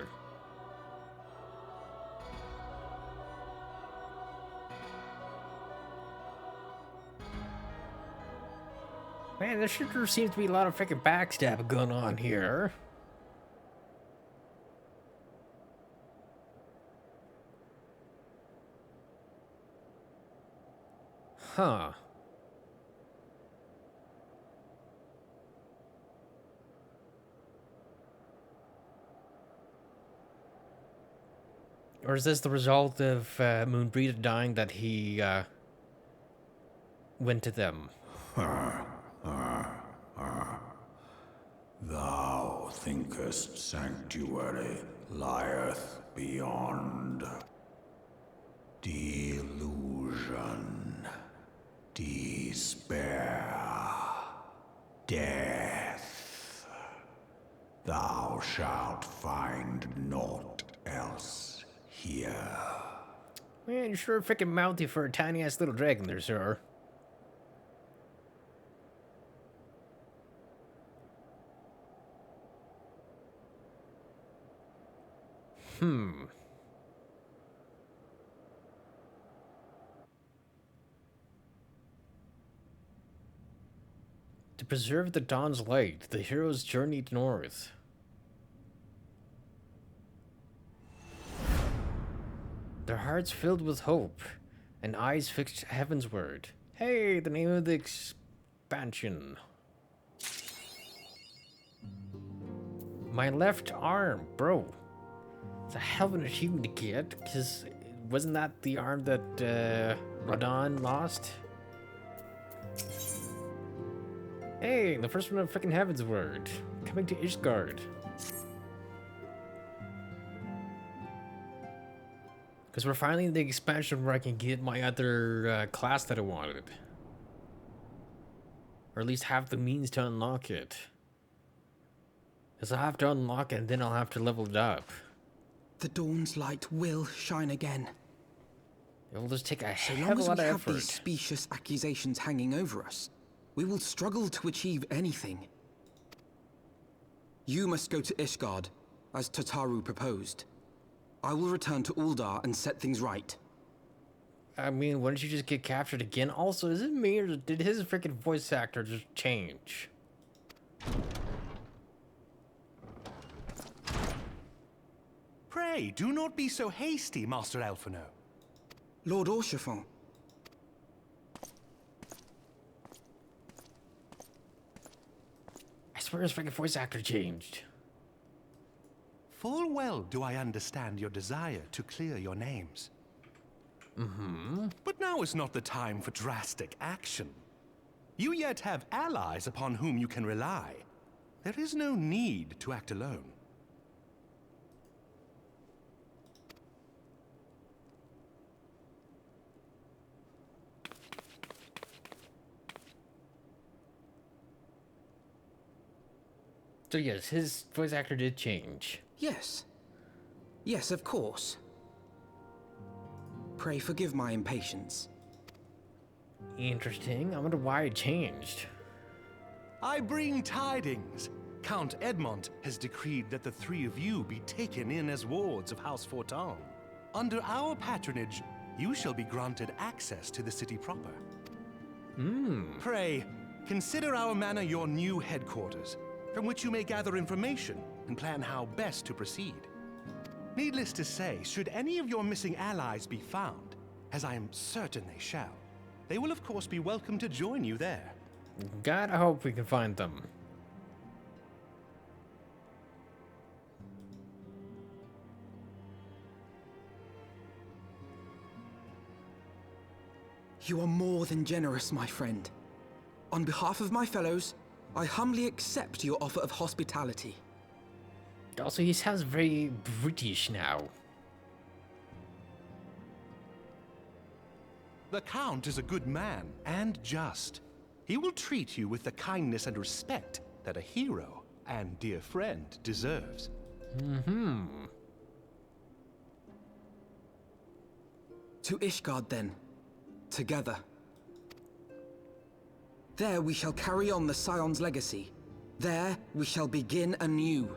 Man, there sure seems to be a lot of freaking backstabbing going on here. Huh. Or is this the result of Moonbreeder dying that he went to them? Thou thinkest sanctuary lieth beyond. Delusion, despair, death. Thou shalt find naught else here. Man, you're sure freaking mouthy for a tiny ass little dragon there, sir. To preserve the dawn's light, the heroes journeyed north. Their hearts filled with hope, and eyes fixed heavensward. Hey, the name of the expansion. My left arm, bro. It's a hell of an achievement to get, because wasn't that the arm that Radon lost? Hey, the first one of freaking Heavensward. Coming to Ishgard. Because we're finally in the expansion where I can get my other class that I wanted. Or at least have the means to unlock it. Because I'll have to unlock it and then I'll have to level it up. The dawn's light will shine again. It will just take a So hell long of a as lot we of have effort. these specious accusations hanging over us, we will struggle to achieve anything. You must go to Ishgard, as Tataru proposed. I will return to Uldar and set things right. I mean, why don't you just get captured again? Also, is it me or did his freaking voice actor just change? Pray, do not be so hasty, Master Alphino. Lord Orchefort. I swear his freaking voice actor changed. Full well do I understand your desire to clear your names. But now is not the time for drastic action. You yet have allies upon whom you can rely. There is no need to act alone. So yes, his voice actor did change. Yes. Yes, of course. Pray forgive my impatience. Interesting. I wonder why it changed. I bring tidings. Count Edmont has decreed that the three of you be taken in as wards of House Forton. Under our patronage, you shall be granted access to the city proper. Pray, consider our manor your new headquarters, from which you may gather information and plan how best to proceed. Needless to say, should any of your missing allies be found, as I am certain they shall, they will of course be welcome to join you there. God, I hope we can find them. You are more than generous, my friend. On behalf of my fellows, I humbly accept your offer of hospitality. Also, he sounds very British now. The Count is a good man and just. He will treat you with the kindness and respect that a hero and dear friend deserves. To Ishgard, then. Together. There we shall carry on the Scion's legacy. There we shall begin anew.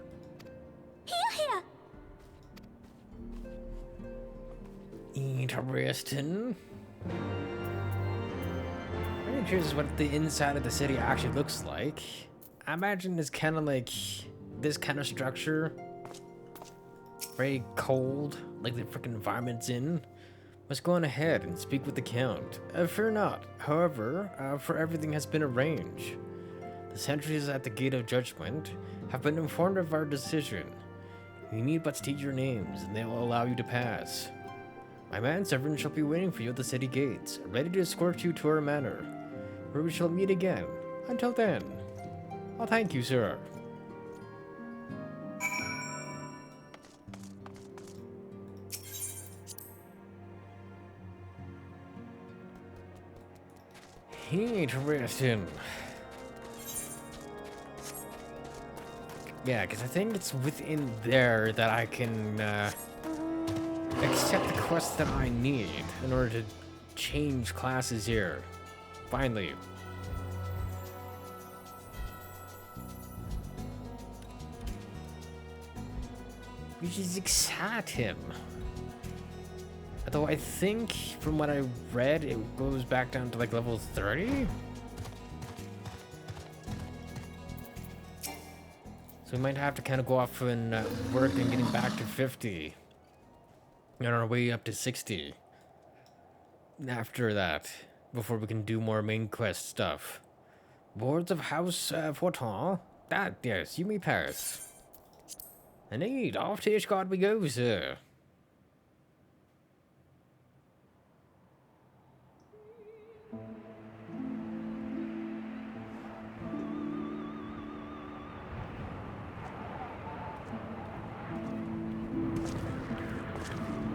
Here! Interesting. I'm curious what the inside of the city actually looks like. I imagine it's kind of like this kind of structure. Very cold, like the freaking environment's in. Let's go on ahead and speak with the Count. Fear not, however, for everything has been arranged. The sentries at the Gate of Judgment have been informed of our decision. You need but state your names, and they will allow you to pass. My manservant shall be waiting for you at the city gates, ready to escort you to our manor, where we shall meet again. Until then, I'll thank you, sir. Interesting. Yeah, because I think it's within there that I can accept the quests that I need in order to change classes here. Finally. You just exat him. Although I think, from what I read, it goes back down to like level 30? So we might have to kind of go off and work and getting back to 50. On our way up to 60. After that, before we can do more main quest stuff. Boards of House Fortin? That, yes, you may pass. Indeed, off to Ishgard we go, sir.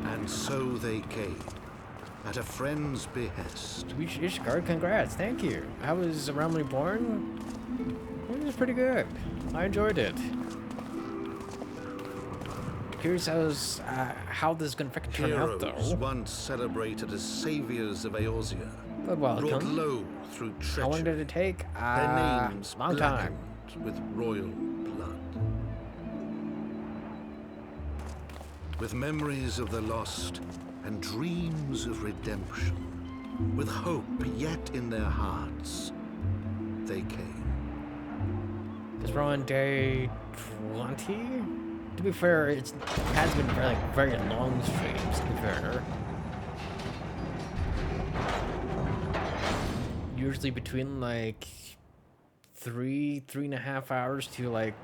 And so they came, at a friend's behest. Reach Ishgard, congrats, thank you. How was Realm Reborn? It was pretty good. I enjoyed it. Curious how this is going to freaking turn out, though. Heroes once celebrated as saviors of Eorzea, but brought welcome. low through treachery. How long did it take? Their names long time. with royal blood. With memories of the lost and dreams of redemption, with hope yet in their hearts, they came. Because we're on day 20? To be fair, it has been very long streams, to be fair. Usually between like 3.5 hours to like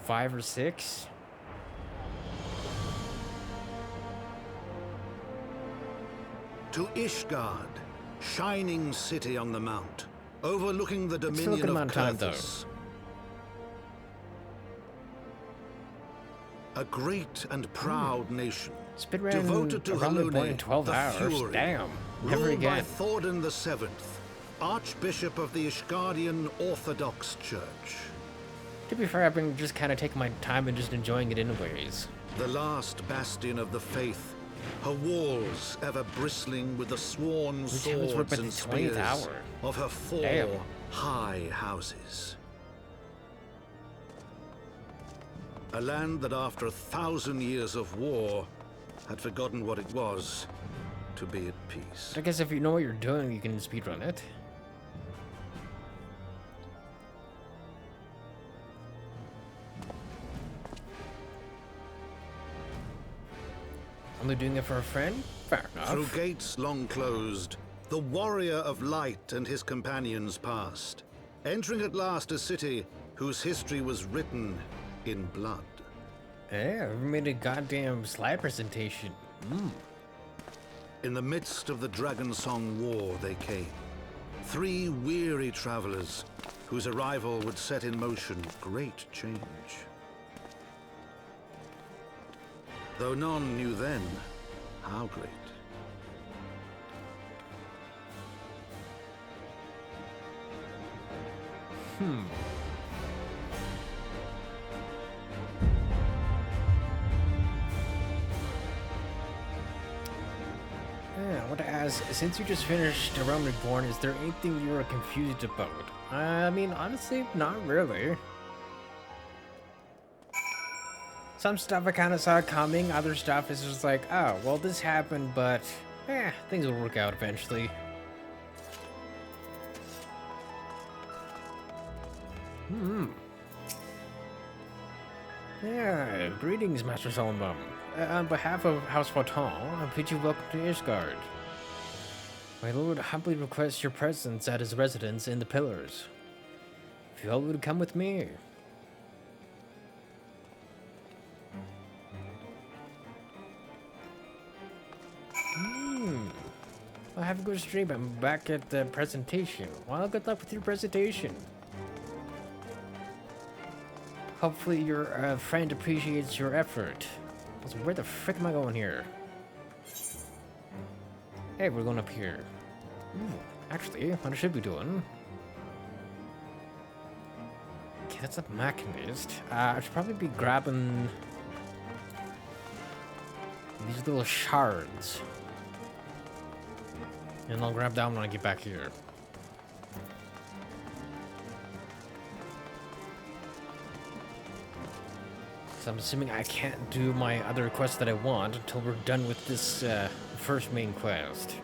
5 or 6. To Ishgard, shining city on the mount, overlooking the dominion of Kurthus. A great and proud nation, devoted to Halune, 12 hours. Fury, Damn, never ruled again. by Thordan VII, Archbishop of the Ishgardian Orthodox Church. To be fair, I've been just kind of taking my time and just enjoying it anyways. The last bastion of the faith, her walls ever bristling with the sworn swords and spears of her 4 high houses. A land that after 1,000 years of war had forgotten what it was to be at peace. I guess if you know what you're doing, you can speedrun it. Only doing it for a friend? Fair enough. Through gates long closed, the warrior of light and his companions passed, entering at last a city whose history was written in blood. Yeah, we made a goddamn slide presentation. In the midst of the Dragon Song War they came. 3 weary travelers whose arrival would set in motion great change. Though none knew then how great. Yeah, I want to ask, since you just finished Realm Reborn, is there anything you were confused about? I mean, honestly, not really. Some stuff I kind of saw coming, other stuff is just like, oh, well, this happened, but, things will work out eventually. Yeah, greetings, Master Solomon. On behalf of House Fortin, I bid you welcome to Ishgard. My lord humbly requests your presence at his residence in the Pillars. If you all would come with me. I'll have a good stream. I'm back at the presentation. Well, good luck with your presentation. Hopefully your friend appreciates your effort. So where the frick am I going here? Hey, we're going up here. Actually, what I should be doing... Okay, that's a Machinist. I should probably be grabbing... these little shards. And I'll grab that when I get back here. So I'm assuming I can't do my other quests that I want until we're done with this first main quest.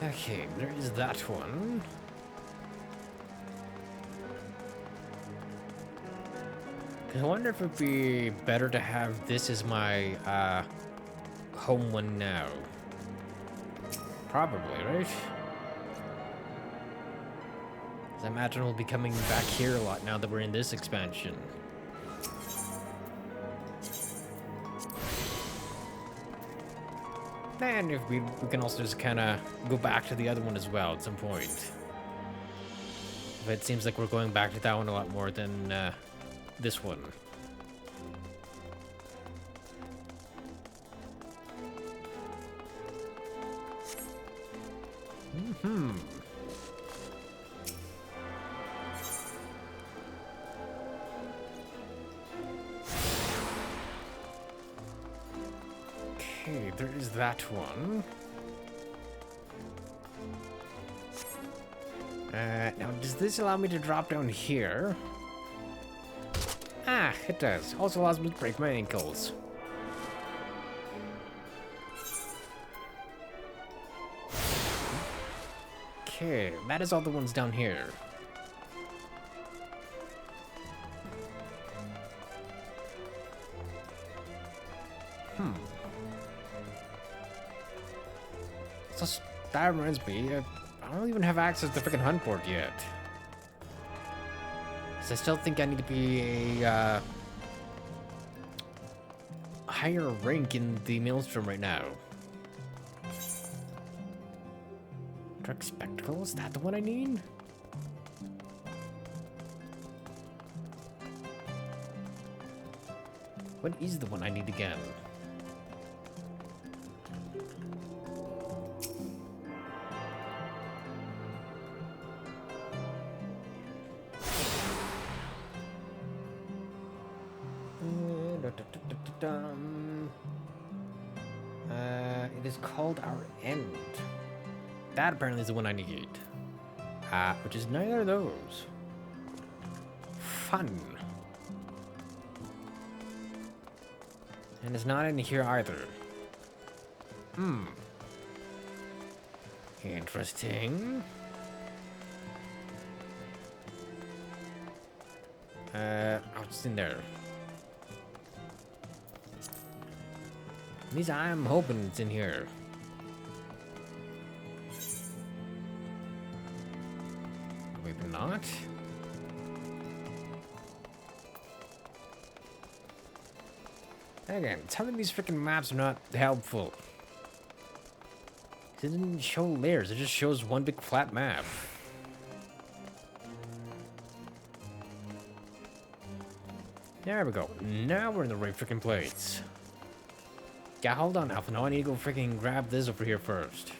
Okay, there is that one. I wonder if it'd be better to have this as my home one now. Probably, right? Because I imagine we'll be coming back here a lot now that we're in this expansion. And if we can also just kind of go back to the other one as well at some point. But it seems like we're going back to that one a lot more than this one. Okay, there is that one. Now, does this allow me to drop down here? Ah, it does. Also allows me to break my ankles. Okay, that is all the ones down here. So that reminds me, I don't even have access to the freaking hunt board yet. Because I still think I need to be a higher rank in the Maelstrom right now. Dark Spectacle, is that the one I need? What is the one I need again? It is called Our End. That apparently is the one I need. Which is neither of those. Fun. And it's not in here either. Interesting. What's in there? At least I'm hoping it's in here. Maybe not. Again, some of these freaking maps are not helpful. It didn't show layers, it just shows one big flat map. There we go. Now we're in the right freaking place. Yeah, hold on, Alpha. No, I need to go freaking grab this over here first.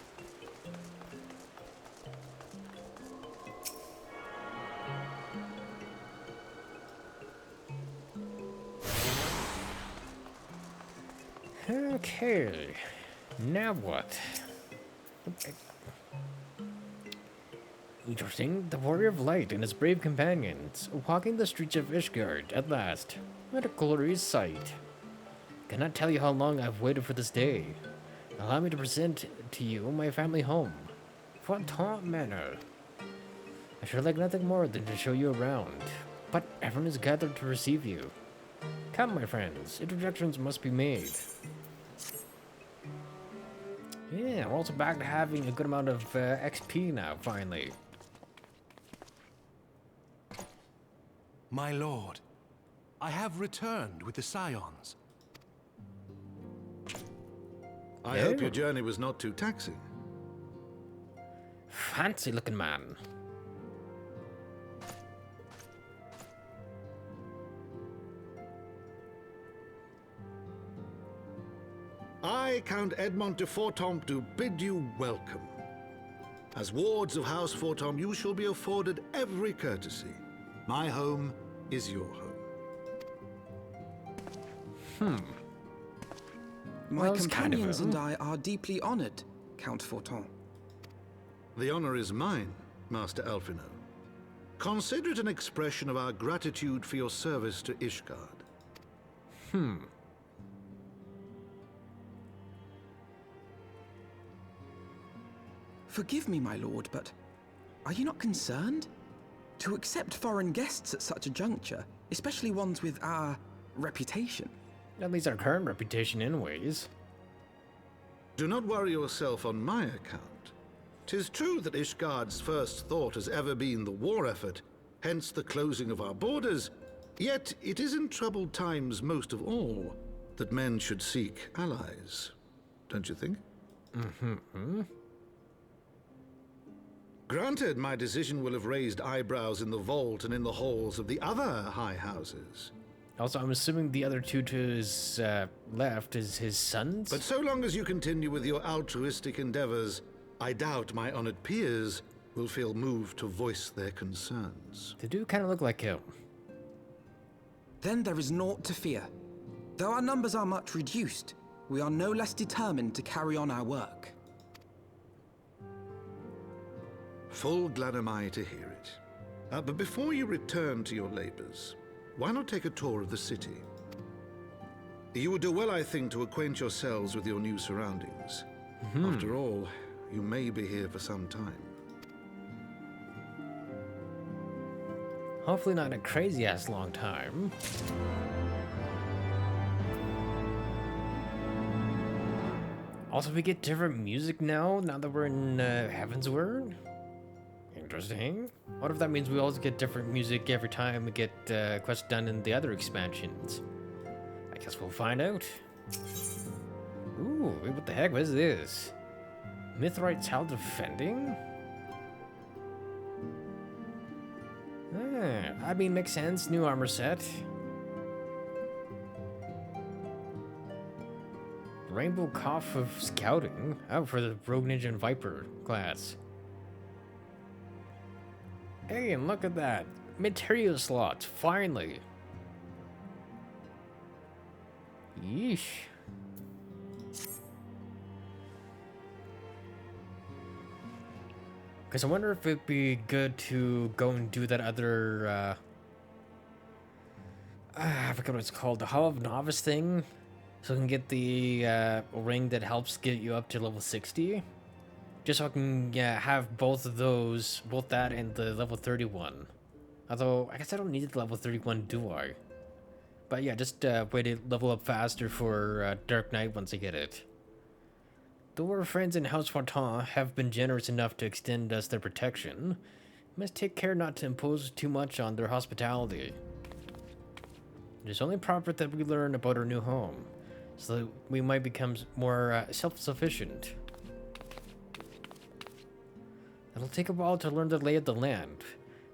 Okay. Now what? Okay. Interesting. The Warrior of Light and his brave companions, walking the streets of Ishgard at last. What a glorious sight. Cannot tell you how long I've waited for this day. Allow me to present to you my family home, Fontaine Manor. I should like nothing more than to show you around, but everyone is gathered to receive you. Come, my friends, introductions must be made. Yeah, we're also back to having a good amount of XP now, finally. My lord, I have returned with the Scions. I hope your journey was not too taxing. Fancy looking man. I, Count Edmond de Fortom, do bid you welcome. As wards of House Fortom, you shall be afforded every courtesy. My home is your home. My companions and I are deeply honored, Count Fortom. The honor is mine, Master Alphino. Consider it an expression of our gratitude for your service to Ishgard. Forgive me, my lord, but are you not concerned? To accept foreign guests at such a juncture, especially ones with our reputation. At least our current reputation anyways. Do not worry yourself on my account. 'Tis true that Ishgard's first thought has ever been the war effort, hence the closing of our borders. Yet it is in troubled times most of all that men should seek allies. Don't you think? Granted, my decision will have raised eyebrows in the vault and in the halls of the other high houses. Also, I'm assuming the other two to his left is his sons? But so long as you continue with your altruistic endeavors, I doubt my honored peers will feel moved to voice their concerns. They do kind of look like him. Then there is naught to fear. Though our numbers are much reduced, we are no less determined to carry on our work. Full glad am I to hear it. But before you return to your labors, why not take a tour of the city? You would do well, I think, to acquaint yourselves with your new surroundings. After all, you may be here for some time. Hopefully not a crazy-ass long time. Also, we get different music now that we're in Heavensward. Interesting. What if that means we also get different music every time we get quests done in the other expansions? I guess we'll find out. Ooh, wait, what the heck? What is this? Mithrite's Hell Defending? I mean, makes sense. New armor set. Rainbow Cough of Scouting. Oh, for the Rogue Ninja and Viper class. Hey, and look at that. Material slots, finally. Yeesh. Because I wonder if it'd be good to go and do that other, I forget what it's called, the Hall of Novice thing. So I can get the ring that helps get you up to level 60. Just so I can have both of those, both that and the level 31. Although, I guess I don't need the level 31, do I? But yeah, just way to level up faster for Dark Knight once I get it. Though our friends in House Fortin have been generous enough to extend us their protection, we must take care not to impose too much on their hospitality. It is only proper that we learn about our new home, so that we might become more self-sufficient. It'll take a while to learn the lay of the land,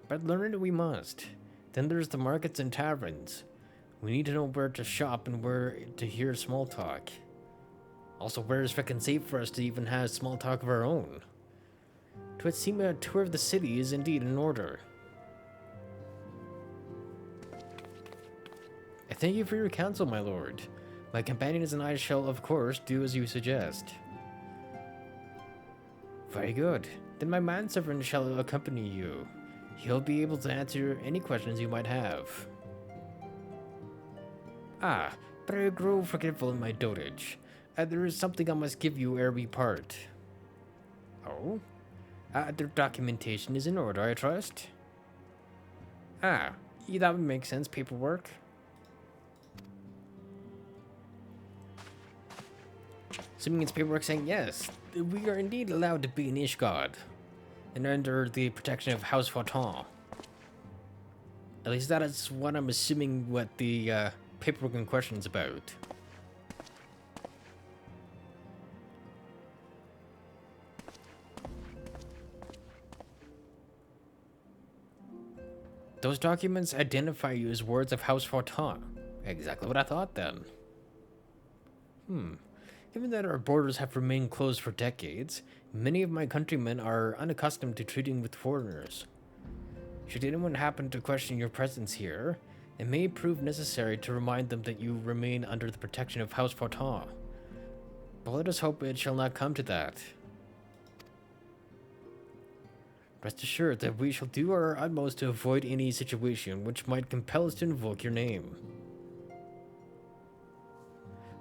but learn it we must. Then there's the markets and taverns. We need to know where to shop and where to hear small talk. Also, where is frickin' safe for us to even have small talk of our own? To it seem a tour of the city is indeed in order. I thank you for your counsel, my lord. My companions and I shall, of course, do as you suggest. Very good. Then my manservant shall accompany you. He'll be able to answer any questions you might have. Ah, but I grow forgetful in my dotage. There is something I must give you ere we part. Oh? The documentation is in order, I trust? Ah, yeah, that would make sense, paperwork. Assuming it's paperwork saying yes, we are indeed allowed to be in Ishgard, and under the protection of House Fortin. At least that is what I'm assuming what the paperwork in question is about. Those documents identify you as words of House Fortin. Exactly what I thought then. Given that our borders have remained closed for decades, many of my countrymen are unaccustomed to treating with foreigners. Should anyone happen to question your presence here, it may prove necessary to remind them that you remain under the protection of House Fortin. But let us hope it shall not come to that. Rest assured that we shall do our utmost to avoid any situation which might compel us to invoke your name.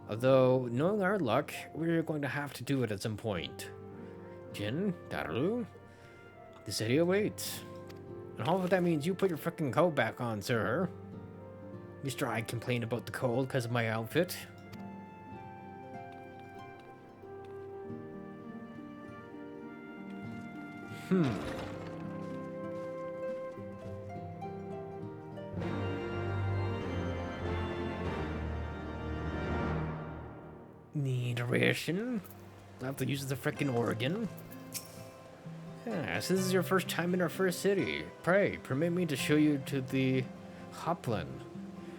Although, knowing our luck, we're going to have to do it at some point. Jin, Daru, the city awaits. And all of that means you put your freaking coat back on, sir. Mr. I complained about the cold because of my outfit. Need a ration? I'll have to use the frickin' organ. Yes, this is your first time in our first city. Pray, permit me to show you to the Hopland,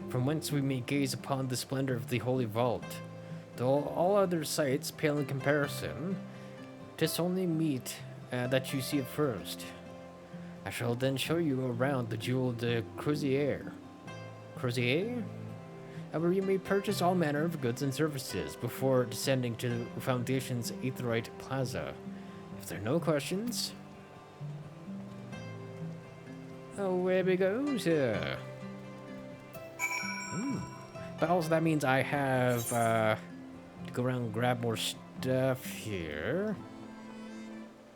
from whence we may gaze upon the splendor of the Holy Vault. Though all other sights pale in comparison, 'tis only meet that you see it first. I shall then show you around the jeweled Crozier. Crozier? Where you may purchase all manner of goods and services before descending to the Foundation's Aetherite Plaza. If there are no questions... away we go, sir. But also that means I have to go around and grab more stuff here.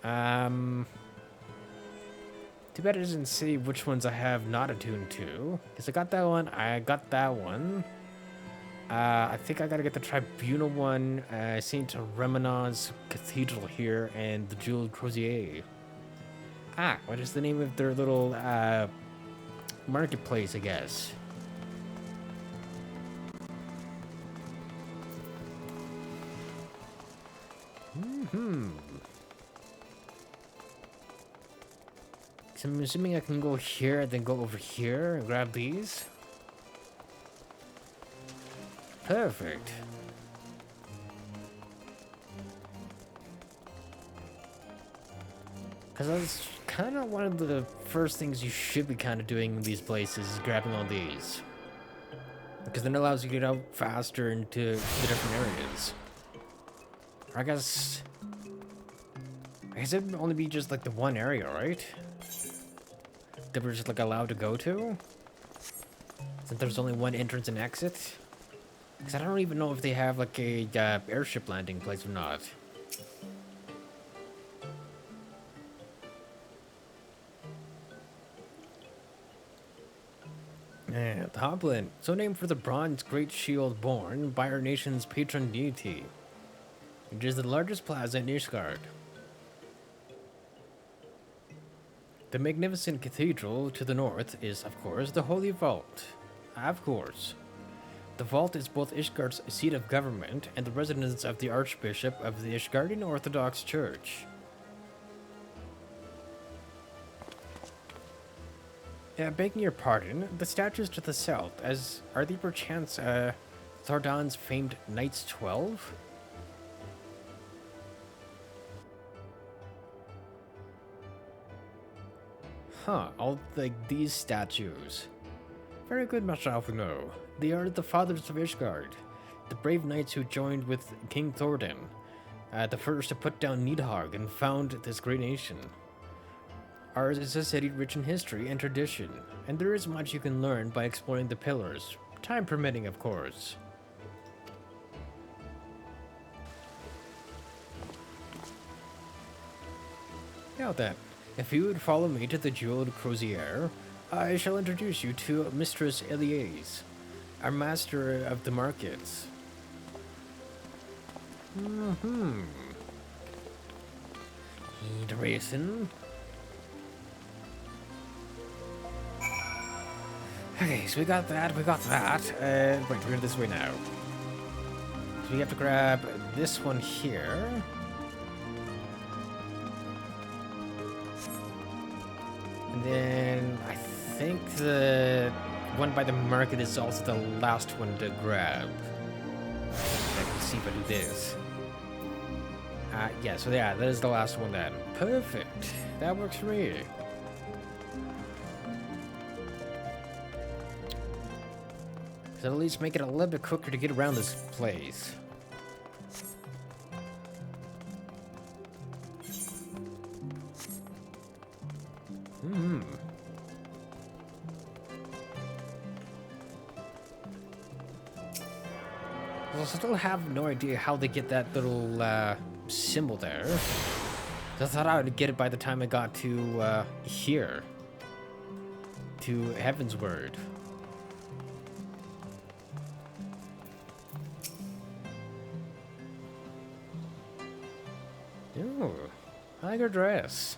Too bad it doesn't say which ones I have not attuned to. Because I got that one, I got that one. I think I gotta get the Tribunal one, St. Remenaz Cathedral here, and the Jeweled Crozier. Ah, what is the name of their little marketplace, I guess? So I'm assuming I can go here and then go over here and grab these. Perfect. Because that's kind of one of the first things you should be kind of doing in these places, is grabbing all these. Because then it allows you to get out faster into the different areas. Or I guess it would only be just like the one area, right? That we're just like allowed to go to? Since there's only one entrance and exit? Because I don't even know if they have like a airship landing place or not. Yeah, the Hopland, so named for the bronze great shield borne by our nation's patron deity. It is the largest plaza in Ishgard. The magnificent cathedral to the north is, of course, the Holy Vault. Of course. The vault is both Ishgard's seat of government and the residence of the Archbishop of the Ishgardian Orthodox Church. Begging your pardon, the statues to the south, are they perchance, Thordan's famed Knights 12? Huh, all these statues. Very good, Master Alphino. They are the fathers of Ishgard, the brave knights who joined with King Thordan, the first to put down Nidhogg and found this great nation. Ours is a city rich in history and tradition, and there is much you can learn by exploring the pillars, time permitting, of course. Now then, if you would follow me to the Jeweled Crozier, I shall introduce you to Mistress Eliase, our master of the markets. Need a racing? Okay, so we got that. Wait, we're going this way now. So we have to grab this one here. And then I think the one by the market is also the last one to grab. Let's see if I do this. Yeah, so yeah, that is the last one then. Perfect. That works for me. So at least make it a little bit quicker to get around this place. still have no idea how they get that little symbol there. I thought I would get it by the time I got to here. To Heavensward. Ooh, I like your dress.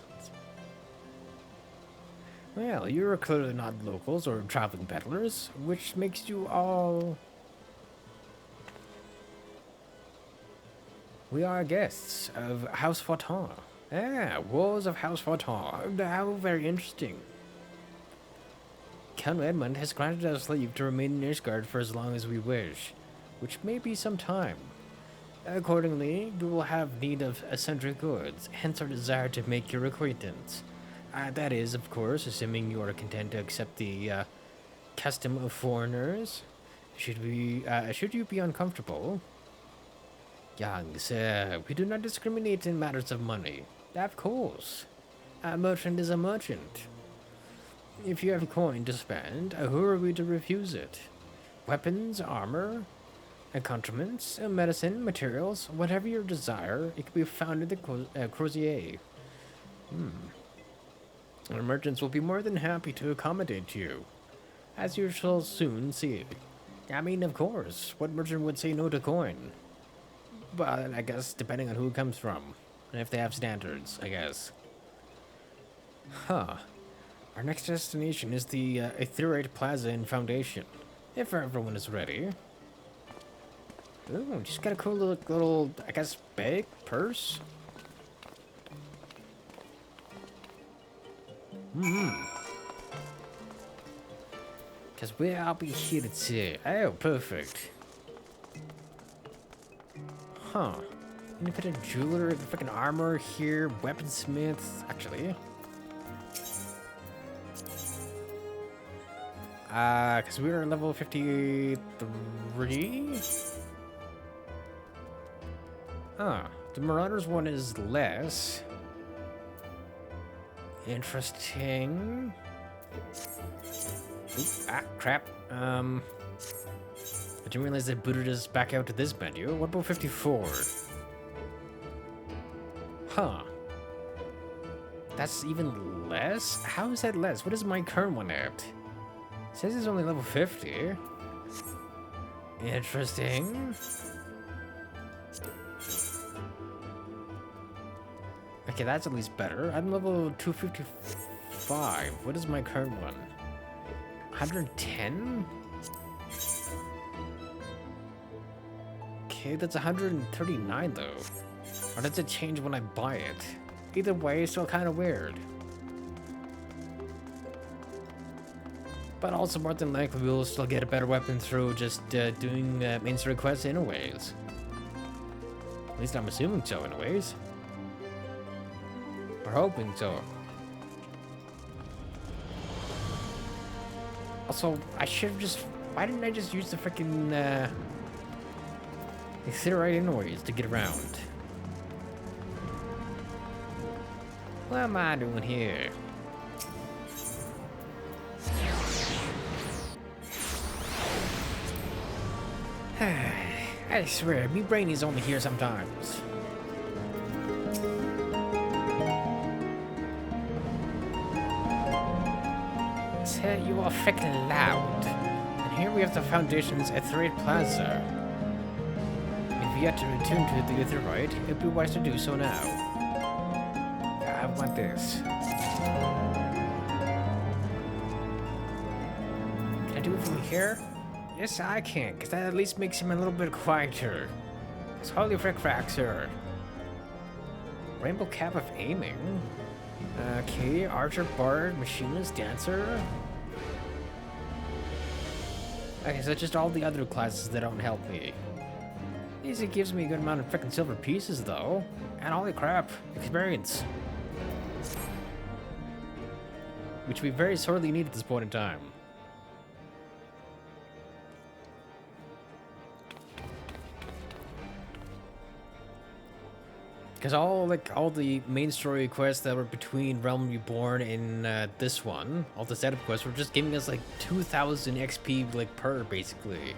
Well, you're clearly not locals or traveling peddlers, which makes you all... We are guests of House Fortin. Ah, Wars of House Fortin. How very interesting. Count Edmund has granted us leave to remain in Ishgard for as long as we wish, which may be some time. Accordingly, we will have need of sundry goods, hence our desire to make your acquaintance. That is, of course, assuming you are content to accept the custom of foreigners. Should you be uncomfortable? Young sir, we do not discriminate in matters of money. Of course. A merchant is a merchant. If you have coin to spend, who are we to refuse it? Weapons, armor, accoutrements, medicine, materials, whatever your desire, it can be found in the Crozier. Our merchants will be more than happy to accommodate you, as you shall soon see. I mean, of course, what merchant would say no to coin? But I guess depending on who it comes from, and if they have standards, I guess. Huh. Our next destination is the Aetheryte Plaza and Foundation, if everyone is ready. Ooh, just got a cool little, I guess, bag, purse. Because I'll be here to... Oh, perfect. Huh. Independent jeweler, freaking armor here, weaponsmiths, actually. Because we were level 53? The Marauders one is less. Interesting. Oop, crap. I didn't realize they booted us back out to this menu. What about 54? Huh. That's even less? How is that less? What is my current one at? It says it's only level 50. Interesting. Okay, that's at least better. I'm level 255. What is my current one? 110? Okay, that's 139 though. Or does it change when I buy it? Either way, it's still kind of weird. But also, more than likely, we'll still get a better weapon through just doing main story quests anyways. At least I'm assuming so anyways. We're hoping so. Also, I should have just... Why didn't I just use the freaking Aetheryte anyways to get around? What am I doing here? I swear, me brain is only here sometimes. You are freaking loud. And here we have the Foundation's Aetheryte Plaza. If you yet to return to the Aetheryte, it'd be wise to do so now. I want this. Can I do it from here? Yes, I can, because that at least makes him a little bit quieter. It's holy frick-frack, sir. Rainbow Cap of Aiming. Okay, Archer, Bard, Machinist, Dancer. Okay, so just all the other classes that don't help me. At least it gives me a good amount of frickin' silver pieces, though. And holy crap, experience. Which we very sorely need at this point in time. Because all the main story quests that were between Realm Reborn and this one, all the setup quests were just giving us like 2,000 XP like per basically.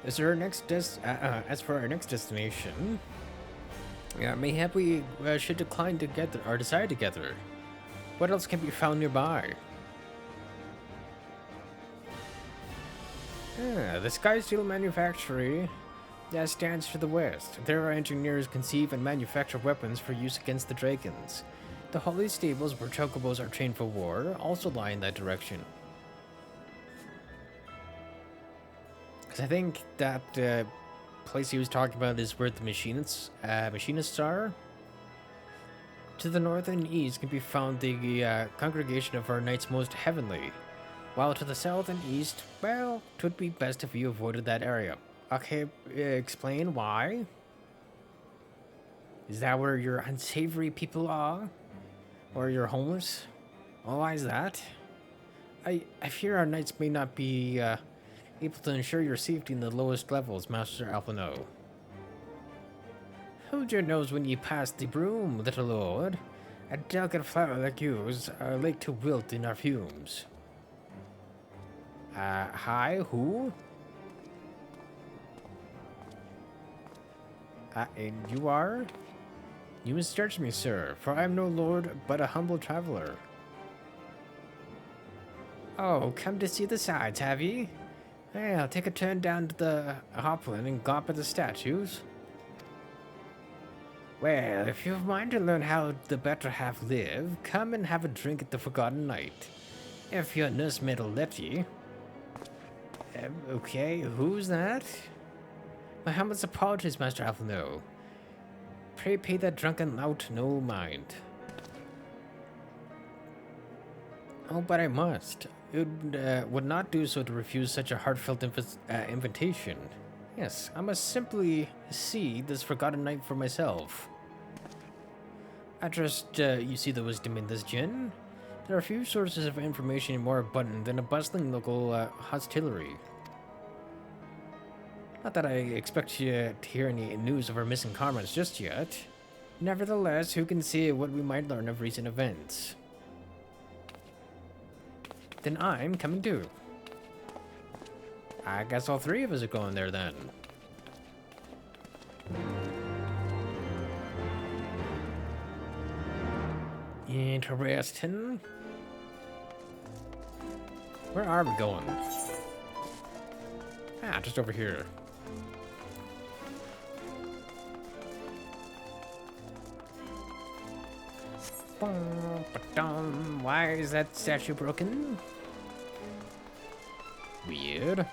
As for our next destination, mayhap we should decline together or decide together. What else can be found nearby? The Sky Steel Manufactory stands to the west. There our engineers conceive and manufacture weapons for use against the dragons. The holy stables where chocobos are trained for war also lie in that direction. Because I think that place he was talking about is where the machinists are. To the north and east can be found the congregation of our knights most heavenly, while to the south and east, well, it would be best if you avoided that area. Okay, explain why? Is that where your unsavory people are? Or you're homeless? Oh, why is that? I fear our knights may not be able to ensure your safety in the lowest levels, Master Alphino. Hold your nose when you pass the broom, little lord. A delicate flower like yours are like to wilt in our fumes. Hi, who? And you are? You misjudged me, sir, for I am no lord, but a humble traveler. Oh, come to see the sights, have ye? Well, take a turn down to the Hopland and gawp at the statues. Well, if you've mind to learn how the better half live, come and have a drink at the Forgotten Knight. If your nursemaid'll let ye. Okay, who's that? My humblest apologies, Master Alphino. Pray pay that drunken lout no mind. Oh, but I must. It would not do so to refuse such a heartfelt invitation. Yes, I must simply see this Forgotten Knight for myself. I trust you see the wisdom in this, Jin. There are few sources of information more abundant than a bustling local hostelry. Not that I expect you to hear any news of our missing comrades just yet. Nevertheless, who can say what we might learn of recent events? Then I'm coming too. I guess all three of us are going there then. Interesting. Where are we going? Ah, just over here. Why is that statue broken? Weird.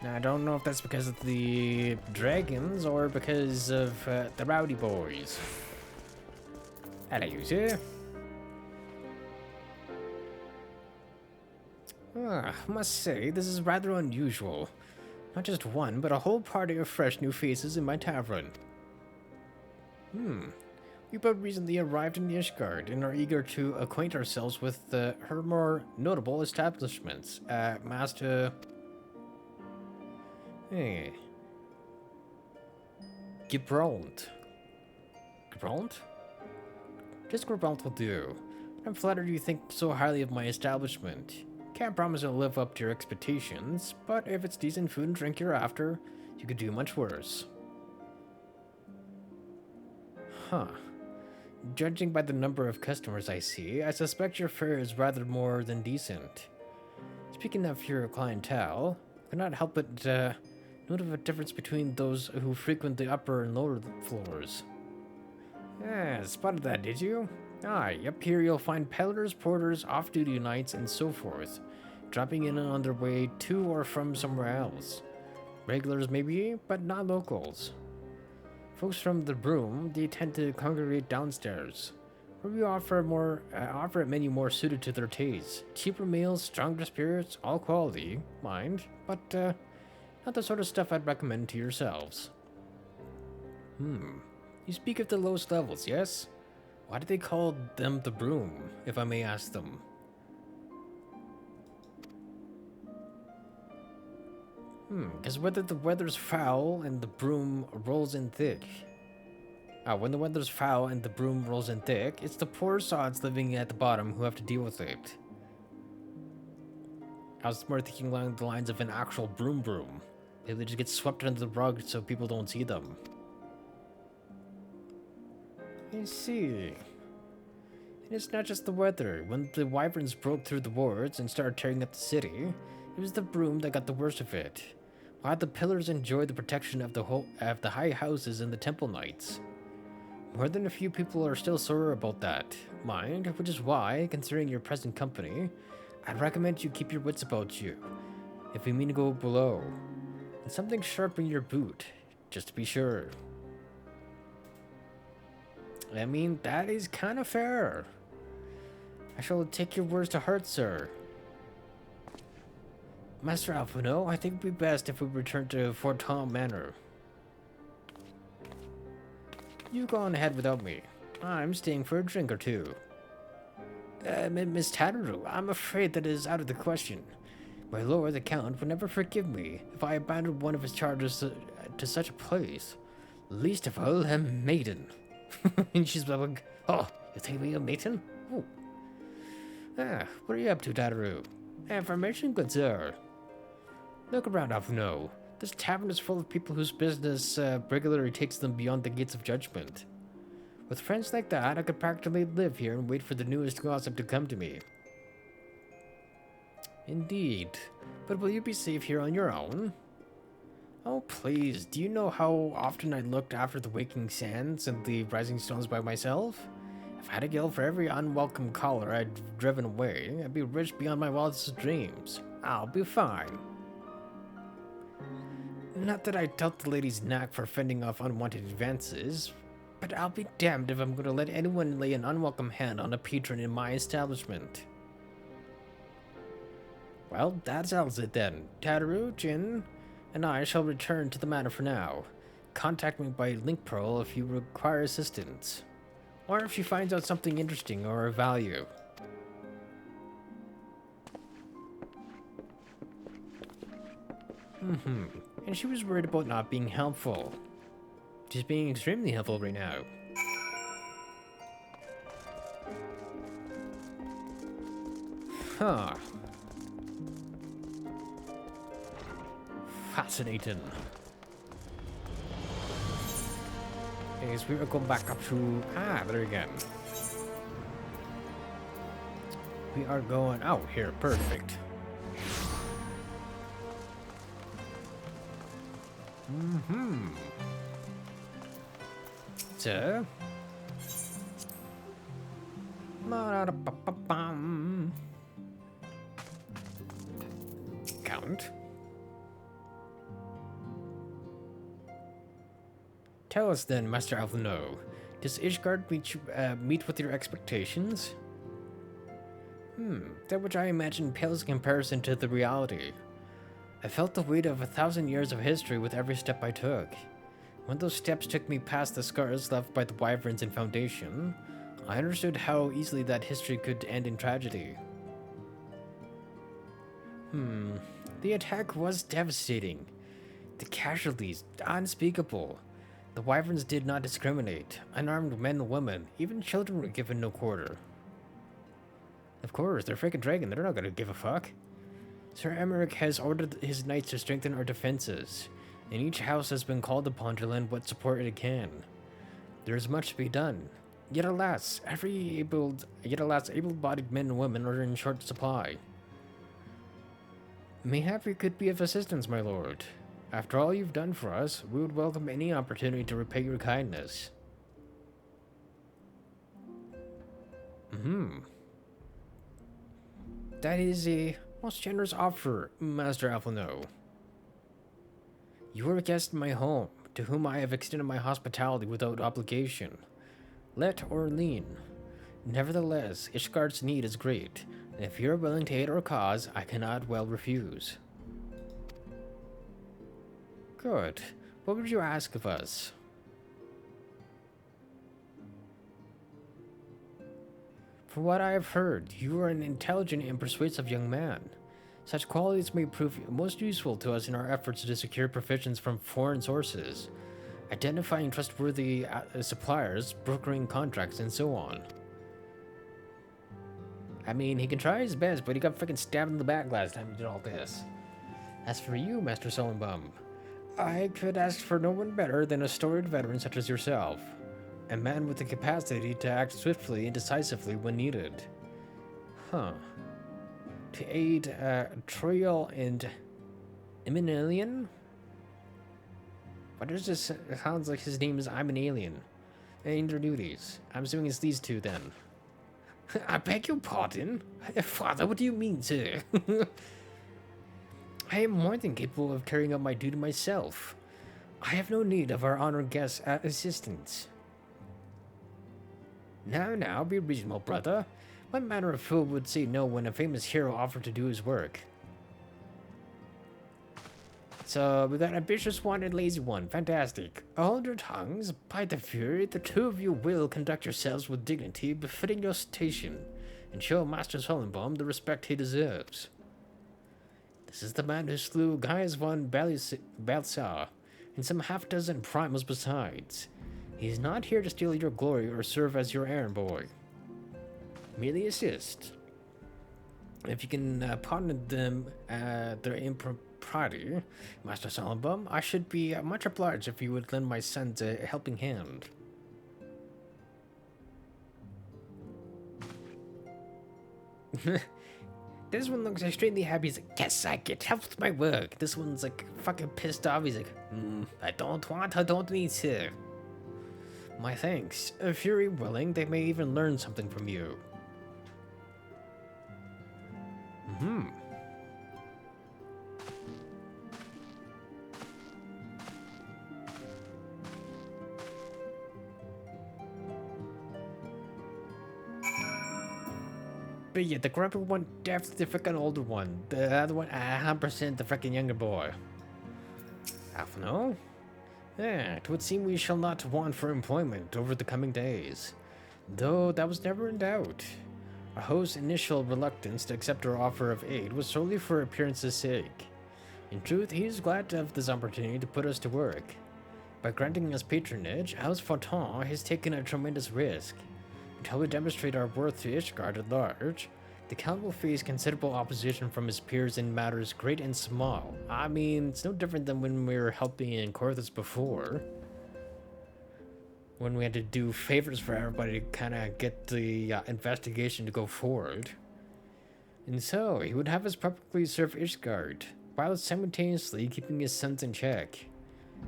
Now, I don't know if that's because of the dragons or because of the rowdy boys. Hello, user. I must say, this is rather unusual. Not just one, but a whole party of fresh new faces in my tavern. We both recently arrived in Ishgard and are eager to acquaint ourselves with her more notable establishments. Master... Hey... Gibralt. Gibralt? Just Gibralt will do. I'm flattered you think so highly of my establishment. Can't promise it'll live up to your expectations, but if it's decent food and drink you're after, you could do much worse. Huh. Judging by the number of customers I see, I suspect your fare is rather more than decent. Speaking of your clientele, I cannot help but note of a difference between those who frequent the upper and lower floors. Ah, spotted that, did you? Aye, up here you'll find peddlers, porters, off-duty knights, and so forth, dropping in on their way to or from somewhere else. Regulars maybe, but not locals. Folks from the Broom, they tend to congregate downstairs, where we offer a menu more suited to their tastes. Cheaper meals, stronger spirits, all quality, mind, but not the sort of stuff I'd recommend to yourselves. You speak of the lowest levels, yes? Why do they call them the Broom, if I may ask them? Because whether the weather's foul and the broom rolls in thick. When the weather's foul and the broom rolls in thick, it's the poor sods living at the bottom who have to deal with it. I was more thinking along the lines of an actual broom. Maybe they just get swept under the rug so people don't see them. I see. And it's not just the weather. When the wyverns broke through the wards and started tearing up the city, it was the broom that got the worst of it. While the pillars enjoyed the protection of the high houses and the temple knights. More than a few people are still sore about that, mind, which is why, considering your present company, I'd recommend you keep your wits about you, if we mean to go below, and something sharp in your boot, just to be sure. I mean, that is kind of fair. I shall take your words to heart, sir. Master Alphino, I think it would be best if we return to Fort Tom Manor. You go on ahead without me. I'm staying for a drink or two. Miss Tatteru, I'm afraid that is out of the question. My lord, the Count, would never forgive me if I abandoned one of his charges to such a place. Least of all, a maiden. And she's like, oh, you think me a maiden? Oh. What are you up to, Tatteru? Information, good sir. Look around, Alphino. This tavern is full of people whose business regularly takes them beyond the gates of judgment. With friends like that, I could practically live here and wait for the newest gossip to come to me. Indeed. But will you be safe here on your own? Oh, please. Do you know how often I looked after the waking sands and the rising stones by myself? If I had a guild for every unwelcome caller I'd driven away, I'd be rich beyond my wildest dreams. I'll be fine. Not that I doubt the lady's knack for fending off unwanted advances, but I'll be damned if I'm going to let anyone lay an unwelcome hand on a patron in my establishment. Well, that settles it then. Tatteru, Jin, and I shall return to the manor for now. Contact me by link pearl if you require assistance, or if she finds out something interesting or of value. And she was worried about not being helpful. She's being extremely helpful right now. Huh. Fascinating. Okay, so we are going back up to... there again. We are going out here. Perfect. So... Count. Tell us then, Master Alphino, does Ishgard meet with your expectations? That which I imagine pales in comparison to the reality. I felt the weight of 1,000 years of history with every step I took. When those steps took me past the scars left by the wyverns in Foundation, I understood how easily that history could end in tragedy. The attack was devastating. The casualties, unspeakable. The wyverns did not discriminate. Unarmed men and women, even children were given no quarter. Of course, they're freaking dragon, they're not gonna give a fuck. Sir Emmerich has ordered his knights to strengthen our defenses, and each house has been called upon to lend what support it can. There is much to be done. Yet alas, able-bodied men and women are in short supply. Mayhap we could be of assistance, my lord. After all you've done for us, we would welcome any opportunity to repay your kindness. That is a most generous offer, Master Alphino. You are a guest in my home, to whom I have extended my hospitality without obligation. Let or lean. Nevertheless, Ishgard's need is great, and if you are willing to aid our cause, I cannot well refuse. Good. What would you ask of us? From what I have heard, you are an intelligent and persuasive young man. Such qualities may prove most useful to us in our efforts to secure provisions from foreign sources, identifying trustworthy suppliers, brokering contracts, and so on. I mean, he can try his best, but he got freaking stabbed in the back last time he did all this. As for you, Master Solenbum, I could ask for no one better than a storied veteran such as yourself. A man with the capacity to act swiftly and decisively when needed. Huh. To aid Troyal and Eminalian? What is this? It sounds like his name is I'm an Alien. In their duties. I'm assuming it's these two then. I beg your pardon? Father, what do you mean, sir? I am more than capable of carrying out my duty myself. I have no need of our honored guest's assistance. Now, be reasonable, brother. What manner of fool would say no when a famous hero offered to do his work? So, with that ambitious one and lazy one, fantastic. Hold your tongues, by the fury, the two of you will conduct yourselves with dignity befitting your station, and show Master Solenbaum the respect he deserves. This is the man who slew Gaius von Balthasar, and some half-dozen primals besides. He is not here to steal your glory or serve as your errand boy. Merely assist. If you can pardon them their impropriety, Master Solenbaum, I should be much obliged if you would lend my sons a helping hand. This one looks extremely happy. He's like, yes, I get help with my work. This one's like fucking pissed off. He's like, I don't need to. My thanks. If you're willing, they may even learn something from you. But yeah, the grumpy one, definitely the freaking older one. The other one, 100% the freaking younger boy. Alphino? Yeah, it would seem we shall not want for employment over the coming days. Though that was never in doubt. Our host's initial reluctance to accept our offer of aid was solely for appearance's sake. In truth, he is glad to have this opportunity to put us to work. By granting us patronage, House Fontaine has taken a tremendous risk. Until we demonstrate our worth to Ishgard at large, the Count will face considerable opposition from his peers in matters great and small. I mean, it's no different than when we were helping in Corthus before. When we had to do favors for everybody to kind of get the investigation to go forward. And so, he would have us publicly serve Ishgard, while simultaneously keeping his sons in check.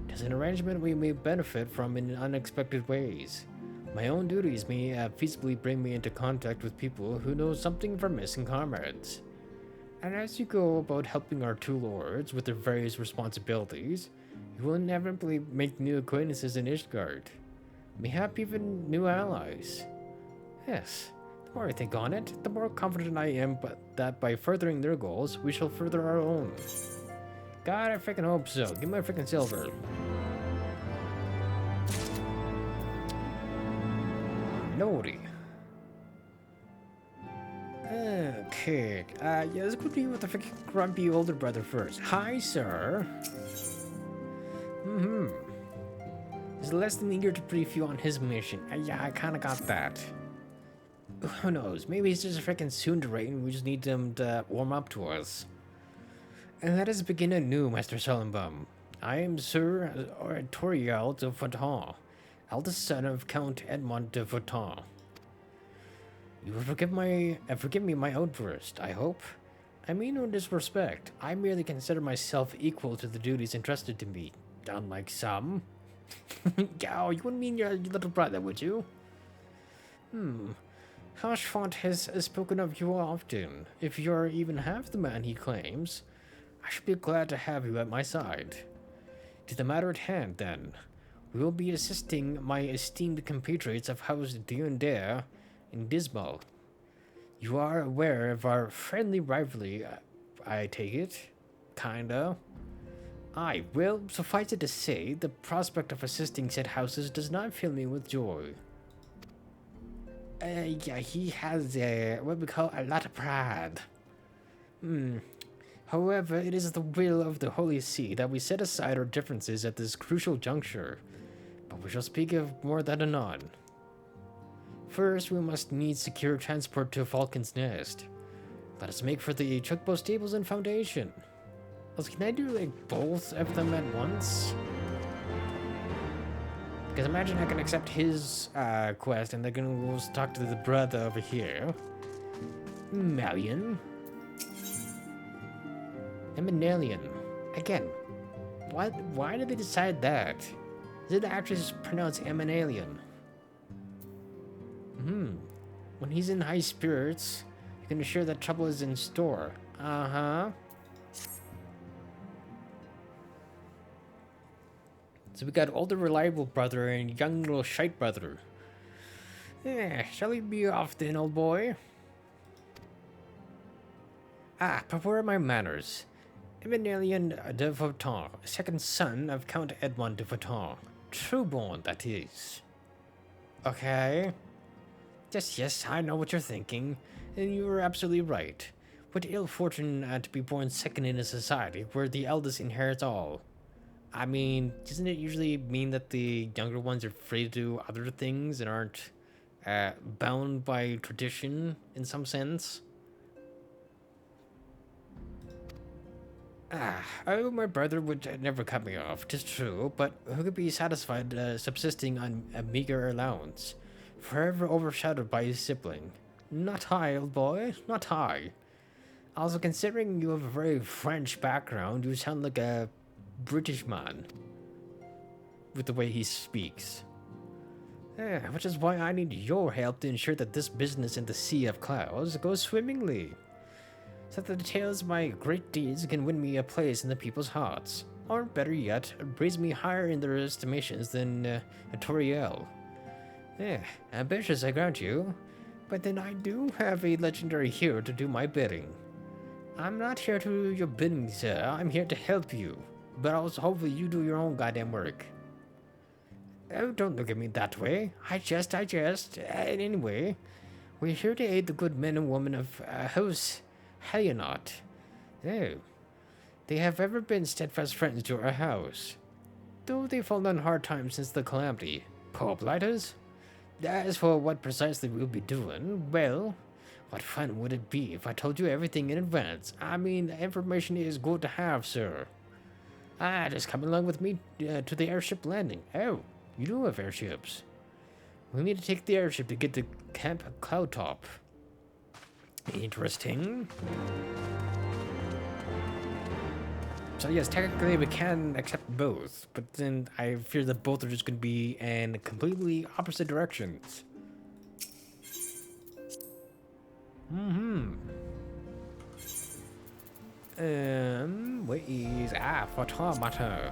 It is an arrangement we may benefit from in unexpected ways. My own duties may feasibly bring me into contact with people who know something of our missing comrades. And as you go about helping our two lords with their various responsibilities, you will inevitably make new acquaintances in Ishgard. Mayhap even new allies. Yes, the more I think on it, the more confident I am that by furthering their goals, we shall further our own. God, I freaking hope so. Give me my freaking silver. Lordy. Okay. Yeah, let's go deal with the freaking grumpy older brother first. Hi, sir. He's less than eager to brief you on his mission. Yeah, I kinda got that. Who knows? Maybe he's just a freaking tsundere and we just need him to warm up to us. And let us begin anew, Master Solenbaum. I am Sir Toriel de Fontaine, eldest son of Count Edmond de Fontaine. You will forgive me my outburst, I hope. I mean no disrespect. I merely consider myself equal to the duties entrusted to me, unlike some. Oh, you wouldn't mean your little brother, would you? Hausfont has spoken of you often. If you're even half the man he claims, I should be glad to have you at my side. To the matter at hand, then. We will be assisting my esteemed compatriots of House Diondere in Dismal. You are aware of our friendly rivalry, I take it? Kinda. Aye, well, suffice it to say, the prospect of assisting said houses does not fill me with joy. Yeah, he has, what we call a lot of pride. However, it is the will of the Holy See that we set aside our differences at this crucial juncture, but we shall speak of more that anon. First, we must need secure transport to Falcon's Nest. Let us make for the Chocobo Stables and Foundation. Also, can I do like both of them at once? Because imagine I can accept his quest and they're gonna go talk to the brother over here. Malian. Eminalian. Again. Why did they decide that? Is it actually just pronounced Eminalian? When he's in high spirits, you can assure that trouble is in store. Uh-huh. So we got older reliable brother and young little shite brother. Yeah, shall we be off then, old boy? Ah, but where are my manners? Eminalian de Vautan, second son of Count Edmond de Vautan. True-born, that is. Okay. Yes, I know what you're thinking, and you are absolutely right. What ill fortune to be born second in a society where the eldest inherits all. I mean, doesn't it usually mean that the younger ones are free to do other things and aren't bound by tradition in some sense? Oh, my brother would never cut me off, 'tis true, but who could be satisfied subsisting on a meager allowance, forever overshadowed by his sibling? Not I, old boy, not I. Also, considering you have a very French background, you sound like a British man with the way he speaks. Which is why I need your help to ensure that this business in the Sea of Clouds goes swimmingly, so that the tales of my great deeds can win me a place in the people's hearts, or better yet, raise me higher in their estimations than a Toriel. Ambitious, I grant you, but then I do have a legendary hero to do my bidding. I'm not here to do your bidding, sir. I'm here to help you, but also hopefully you do your own goddamn work. Oh, don't look at me that way. I jest. Anyway, we're here to aid the good men and women of House Helionot. Oh, they have ever been steadfast friends to our house, though they've fallen on hard times since the calamity. Pope-lighters? As for what precisely we'll be doing, well, what fun would it be if I told you everything in advance? I mean, information is good to have, sir. Just come along with me to the airship landing. Oh, you do have airships. We need to take the airship to get to Camp Cloudtop. Interesting. So yes, technically we can accept both, but then I fear that both are just going to be in completely opposite directions. What is photometer?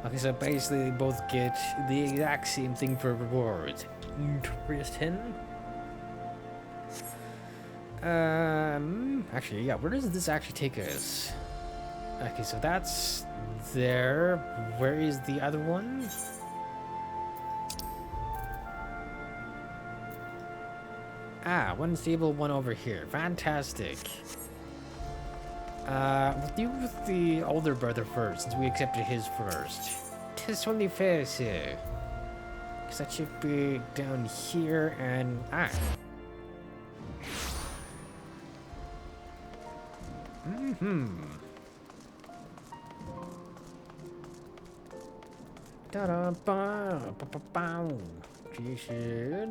Okay, so basically they both get the exact same thing for rewards. Interesting. Actually, yeah, where does this actually take us? Okay, so that's there. Where is the other one? One stable, one over here. Fantastic. We'll deal with the older brother first, since we accepted his first. 'Tis only fair, sir. Because that should be down here and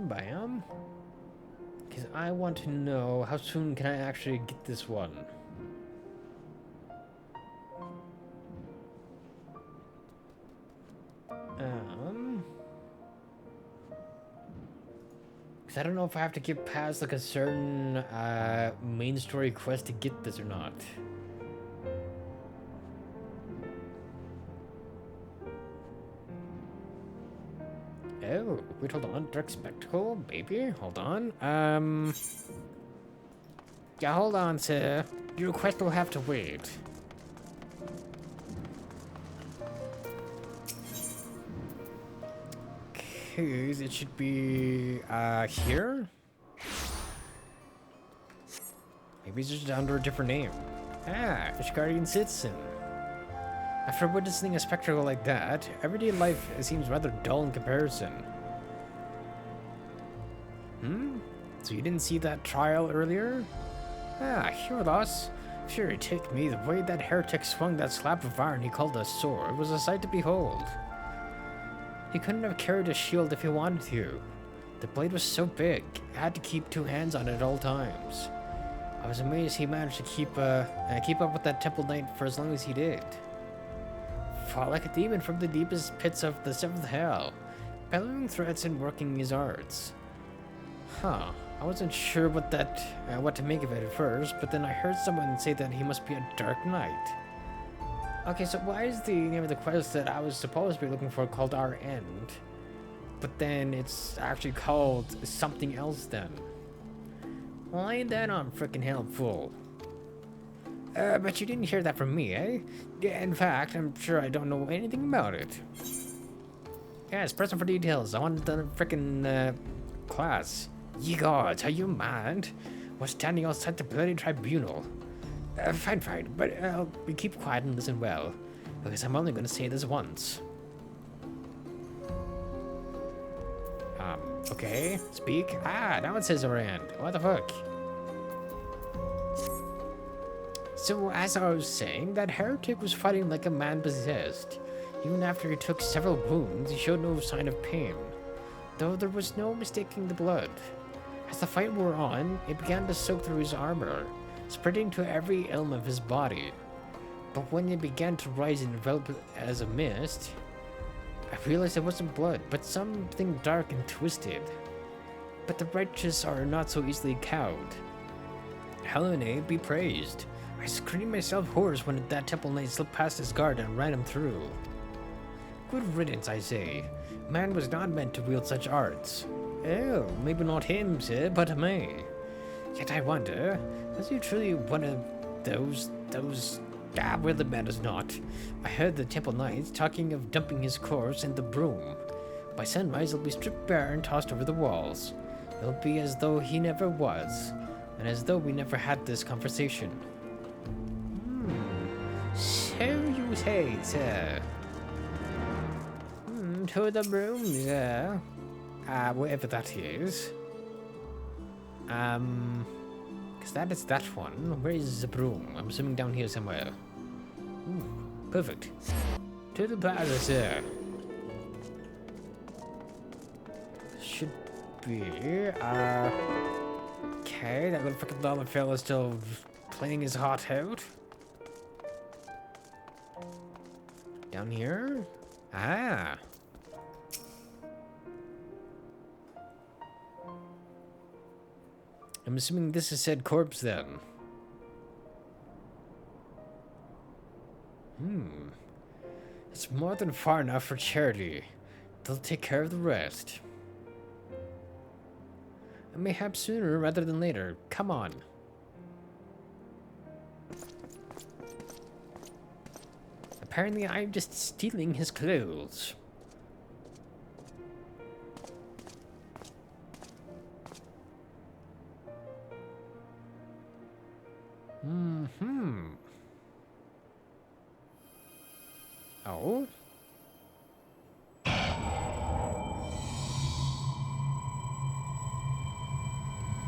Bam. Because I want to know how soon can I actually get this one. Because I don't know if I have to get past like a certain main story quest to get this or not. Oh, wait, hold on. Dark Spectacle, baby. Hold on. Yeah, hold on, sir. Your request will have to wait. Okay, it should be, here? Maybe it's just under a different name. Ishgardian Citizen. After witnessing a spectacle like that, everyday life seems rather dull in comparison. Hmm? So you didn't see that trial earlier? Ah, hear us. Sure, take me, the way that heretic swung that slab of iron he called a sword was a sight to behold. He couldn't have carried a shield if he wanted to. The blade was so big, I had to keep 2 hands on it at all times. I was amazed he managed to keep up with that temple knight for as long as he did. Fought like a demon from the deepest pits of the 7th hell, bellowing threats and working his arts. Huh. I wasn't sure what to make of it at first, but then I heard someone say that he must be a dark knight. Okay, so why is the name of the quest that I was supposed to be looking for called Our End, but then it's actually called something else then? Well, ain't that frickin' helpful? But you didn't hear that from me, eh? Yeah, in fact, I'm sure I don't know anything about it. Yes, pressing for details. I wanted the frickin' class. Ye gods, are you mad? We're standing outside the bloody tribunal. Fine, but I'll keep quiet and listen well, because I'm only gonna say this once. Okay, speak. Ah, now it says around. What the fuck? So, as I was saying, that heretic was fighting like a man possessed. Even after he took several wounds, he showed no sign of pain, though there was no mistaking the blood. As the fight wore on, it began to soak through his armor, spreading to every element of his body. But when it began to rise and envelop as a mist, I realized it wasn't blood, but something dark and twisted. But the righteous are not so easily cowed. Helene be praised. I screamed myself hoarse when that temple knight slipped past his guard and ran him through. Good riddance, I say. Man was not meant to wield such arts. Oh, maybe not him, sir, but me. Yet I wonder, was he truly one of those... well, the matters not. I heard the temple knights talking of dumping his corpse in the broom. By sunrise, he'll be stripped bare and tossed over the walls. It'll be as though he never was, and as though we never had this conversation. So you say, sir. To the broom, sir. Whatever that is. Because that is that one. Where is the broom? I'm assuming down here somewhere. Ooh, perfect. To the plaza, sir. Should be, okay, that little fucking dollar fella's still playing his heart out. Down here? Ah. I'm assuming this is said corpse then. It's more than far enough for charity. They'll take care of the rest. And mayhap sooner rather than later. Come on. Apparently I'm just stealing his clothes. Oh?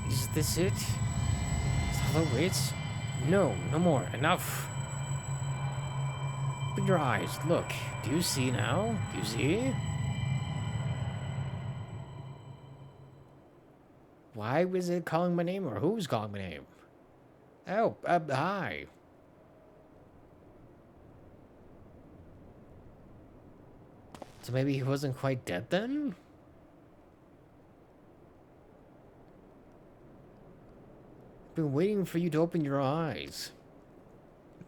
Is this it? Is all it waits? No, no more. Enough. Open your eyes. Look. Do you see now? Do you see? Why was it calling my name, or who's calling my name? Oh, hi. So maybe he wasn't quite dead then? I've been waiting for you to open your eyes.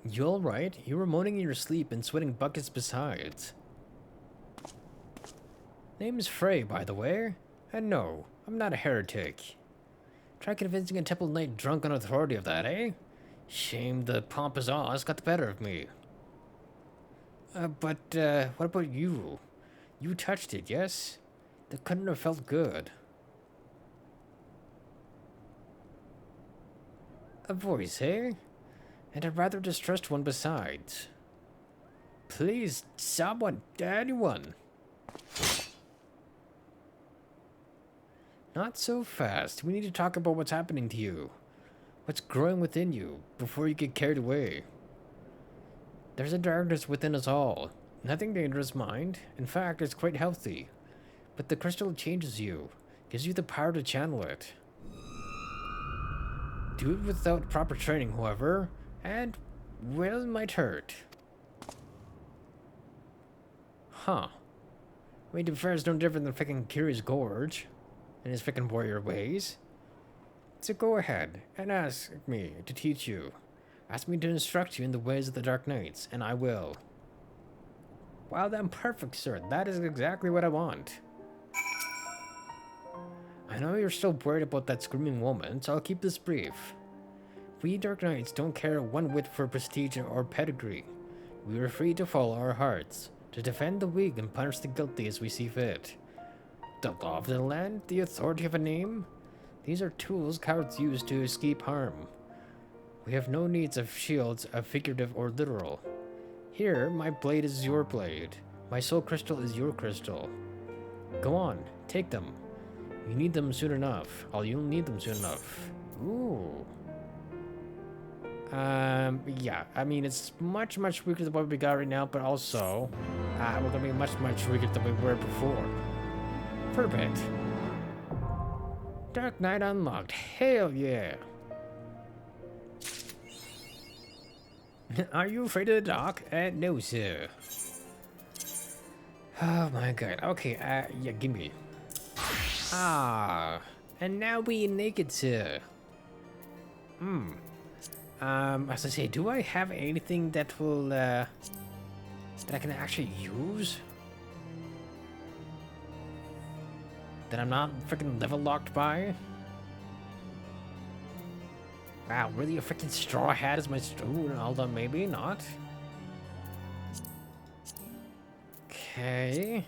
You alright? You were moaning in your sleep and sweating buckets besides. Name is Frey, by the way. And no, I'm not a heretic. Try convincing a temple knight drunk on authority of that, eh? Shame the pompous Oz got the better of me. But what about you? You touched it, yes? That couldn't have felt good. A voice, eh? And a rather distressed one besides. Please, someone, anyone. Not so fast. We need to talk about what's happening to you. What's growing within you before you get carried away. There's a darkness within us all. Nothing dangerous, mind. In fact, it's quite healthy. But the crystal changes you. Gives you the power to channel it. Do it without proper training, however. And, well, it might hurt. Huh. I mean, to be fair, it's no different than frickin' Curious Gorge. And his frickin' warrior ways. So go ahead and ask me to teach you. Ask me to instruct you in the ways of the Dark Knights, and I will. Well then, perfect, sir. That is exactly what I want. I know you're still worried about that screaming woman, so I'll keep this brief. We Dark Knights don't care one whit for prestige or pedigree. We are free to follow our hearts, to defend the weak and punish the guilty as we see fit. The law of the land, the authority of a name, these are tools cowards use to escape harm. We have no needs of shields, figurative or literal. Here, my blade is your blade. My soul crystal is your crystal. Go on, take them. You need them soon enough. You'll need them soon enough. Ooh. Yeah. I mean, it's much weaker than what we got right now, but also, we're gonna be much weaker than we were before. For a bit. Dark Knight unlocked. Hell yeah. Are you afraid of the dark? No, sir. Oh my god. Okay, yeah, gimme. And now we naked, sir. As I say, do I have anything that will, that I can actually use? That I'm not freaking level locked by? Wow, really a freaking straw hat is my hold on, maybe not. Okay.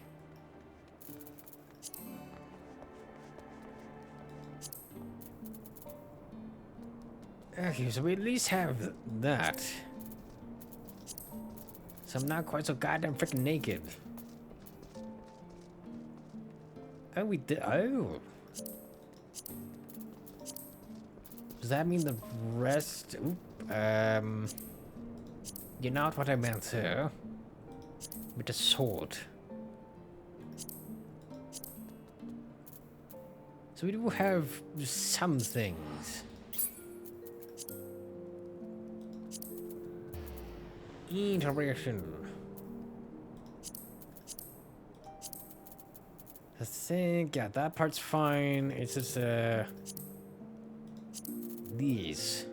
Okay, so we at least have that. So I'm not quite so goddamn freaking naked. Oh, we did. Oh. Does that mean the rest? Oop, you're not what I meant, sir. With the sword. So we do have some things. Interesting. I think, yeah, that part's fine. It's just, these.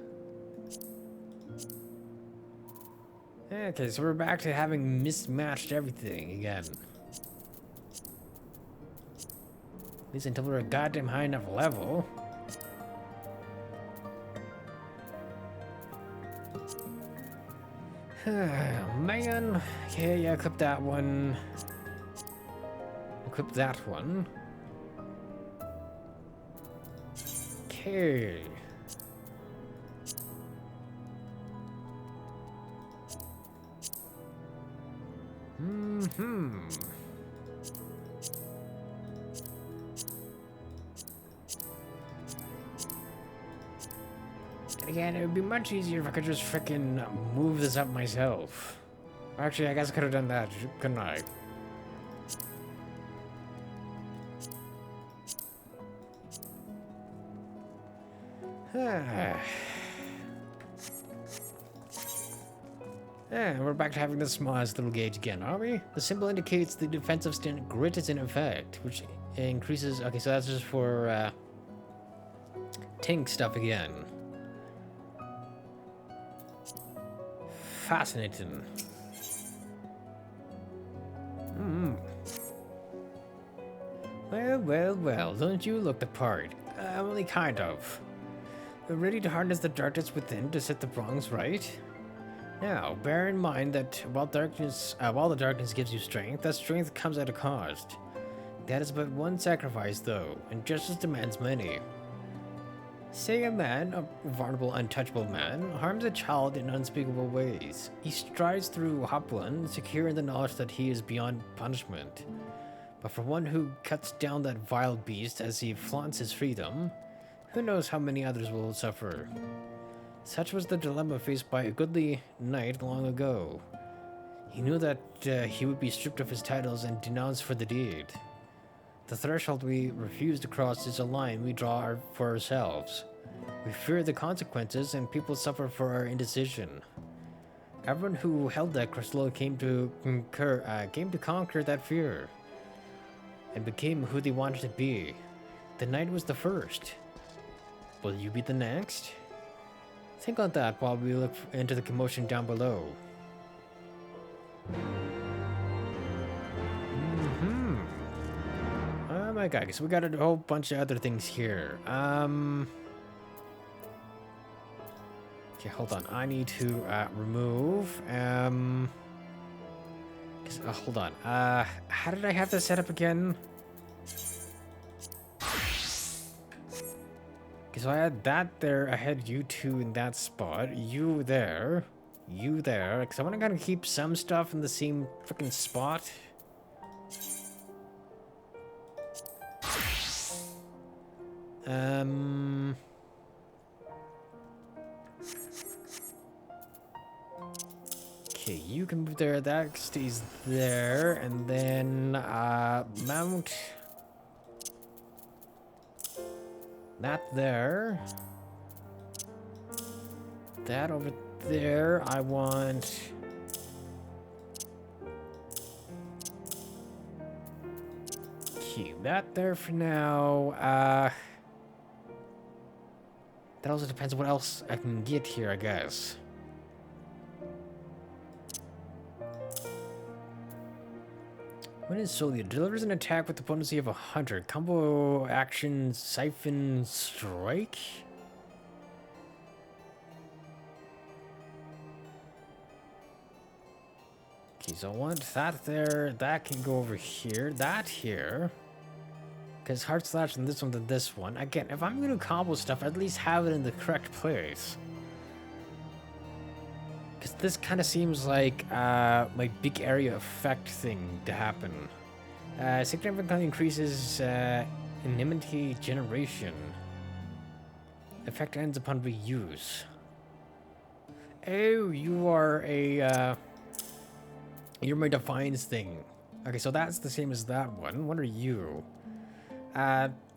Okay, so we're back to having mismatched everything again. At least until we're a goddamn high enough level. Man. Okay, yeah, equip that one. Equip that one. Okay. And again, it would be much easier if I could just frickin' move this up myself. Actually, I guess I could have done that, couldn't I? We're back to having the smallest little gauge again, are we? The symbol indicates the defensive stint grit is in effect, which increases. Okay, so that's just for tank stuff again. Fascinating. Well, don't you look the part? Only kind of. We're ready to harness the darkness within to set the wrongs right. Now, bear in mind that while the darkness gives you strength, that strength comes at a cost. That is but one sacrifice, though, and justice demands many. Say a man, a vulnerable, untouchable man, harms a child in unspeakable ways. He strides through Hopland, secure in the knowledge that he is beyond punishment. But for one who cuts down that vile beast as he flaunts his freedom, who knows how many others will suffer. Such was the dilemma faced by a goodly knight long ago. He knew that he would be stripped of his titles and denounced for the deed. The threshold we refuse to cross is a line we draw for ourselves. We fear the consequences, and people suffer for our indecision. Everyone who held that crystal came to conquer that fear, and became who they wanted to be. The knight was the first. Will you be the next? Think on that while we look into the commotion down below. Oh my god, so we got a whole bunch of other things here. Okay, hold on. I need to remove. Hold on. How did I have this set up again? Okay, so I had that there. I had you two in that spot. You there. You there. Because I want to kind of keep some stuff in the same freaking spot. Okay, you can move there, that stays there, and then, mount that there. That over there, I want... Keep that there for now, that also depends on what else I can get here, I guess. When is Solia? Delivers an attack with the potency of 100. Combo action Siphon Strike? Okay, so I want that there. That can go over here. That here. Because Heart Slash and this one to this one. Again, if I'm going to combo stuff, at least have it in the correct place. Because this kind of seems like my big area effect thing to happen. Significantly increases enmity generation. Effect ends upon reuse. Oh, you are a... you're my Defiance thing. Okay, so that's the same as that one. What are you?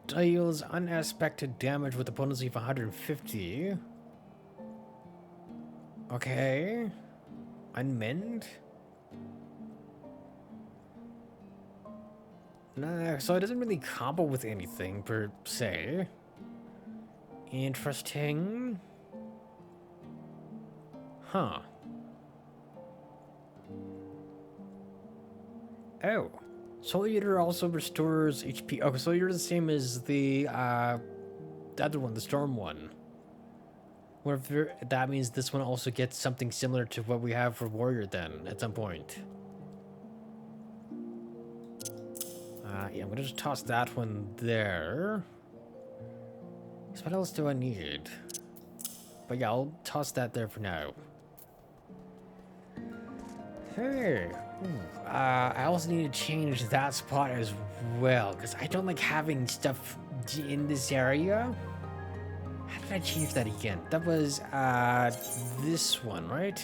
Deals unexpected damage with a potency of 150. Okay. Unmend? Nah, so it doesn't really combo with anything per se. Interesting. Huh. Oh. Soul Eater also restores HP. Okay, so you're the same as the other one, the Storm one. Whatever, that means this one also gets something similar to what we have for Warrior then, at some point. Yeah, I'm gonna just toss that one there. So what else do I need? But yeah, I'll toss that there for now. Hey. I also need to change that spot as well, because I don't like having stuff in this area. How did I change that again? That was this one, right?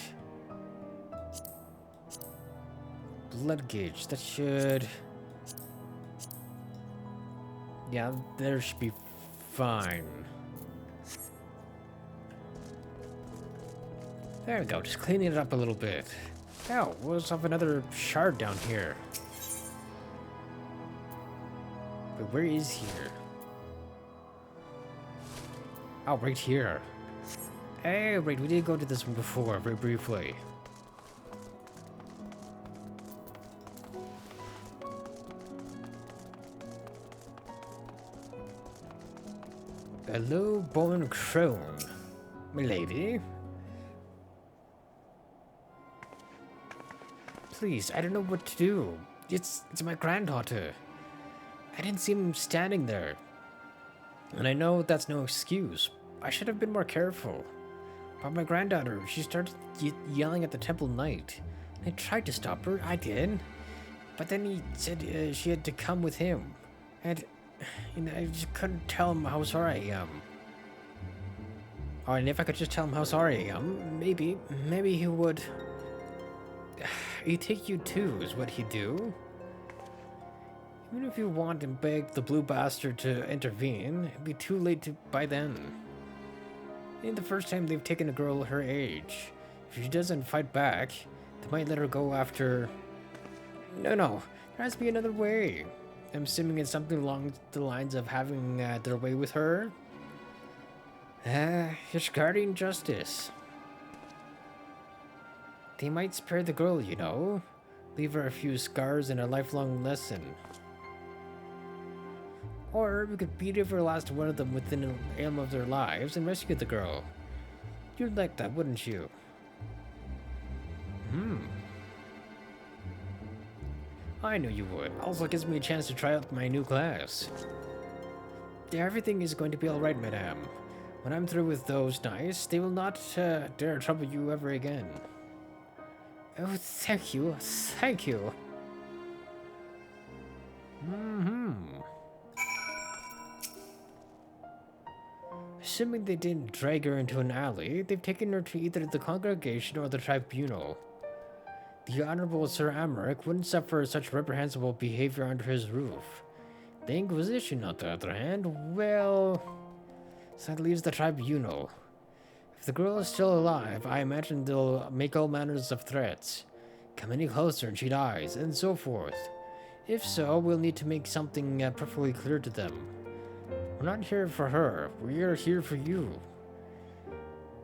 Blood gauge. That should... yeah, there should be fine. There we go, just cleaning it up a little bit. Oh, we'll just have another shard down here. But where is here? Oh, right here. Hey, right, we did go to this one before, very briefly. A low-born crone, milady. Please, I don't know what to do. It's my granddaughter. I didn't see him standing there. And I know that's no excuse. I should have been more careful. But my granddaughter, she started yelling at the temple knight. I tried to stop her, I did. But then he said she had to come with him. And I just couldn't tell him how sorry I am. Oh, and if I could just tell him how sorry I am, maybe he would. He'd take you too, is what he'd do. Even if you want and beg the blue bastard to intervene, it'd be too late by then. It ain't the first time they've taken a girl her age. If she doesn't fight back, they might let her go after... No, there has to be another way. I'm assuming it's something along the lines of having their way with her. It's guarding justice. They might spare the girl, you know. Leave her a few scars and a lifelong lesson. Or we could beat every last one of them within an aim of their lives and rescue the girl. You'd like that, wouldn't you? I knew you would. Also gives me a chance to try out my new class. Everything is going to be alright, madame. When I'm through with those knights, they will not dare trouble you ever again. Oh, thank you. Thank you. Assuming they didn't drag her into an alley, they've taken her to either the congregation or the tribunal. The Honorable Sir Amaric wouldn't suffer such reprehensible behavior under his roof. The Inquisition, on the other hand, well... So that leaves the tribunal. If the girl is still alive, I imagine they'll make all manners of threats. Come any closer and she dies, and so forth. If so, we'll need to make something perfectly clear to them. We're not here for her, we're here for you.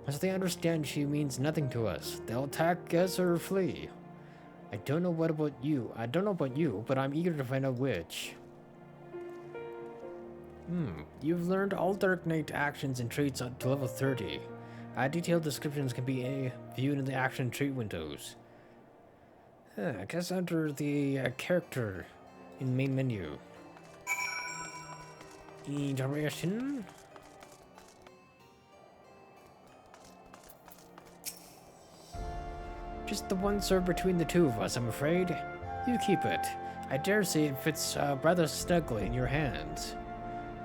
Once they understand she means nothing to us, they'll attack us or flee. I don't know about you, but I'm eager to find out which. You've learned all Dark Knight actions and traits up to level 30. Detailed descriptions can be viewed in the action trait windows. I guess under the character in main menu. Interaction. Just the one serve between the two of us, I'm afraid. You keep it. I dare say it fits rather snugly in your hands.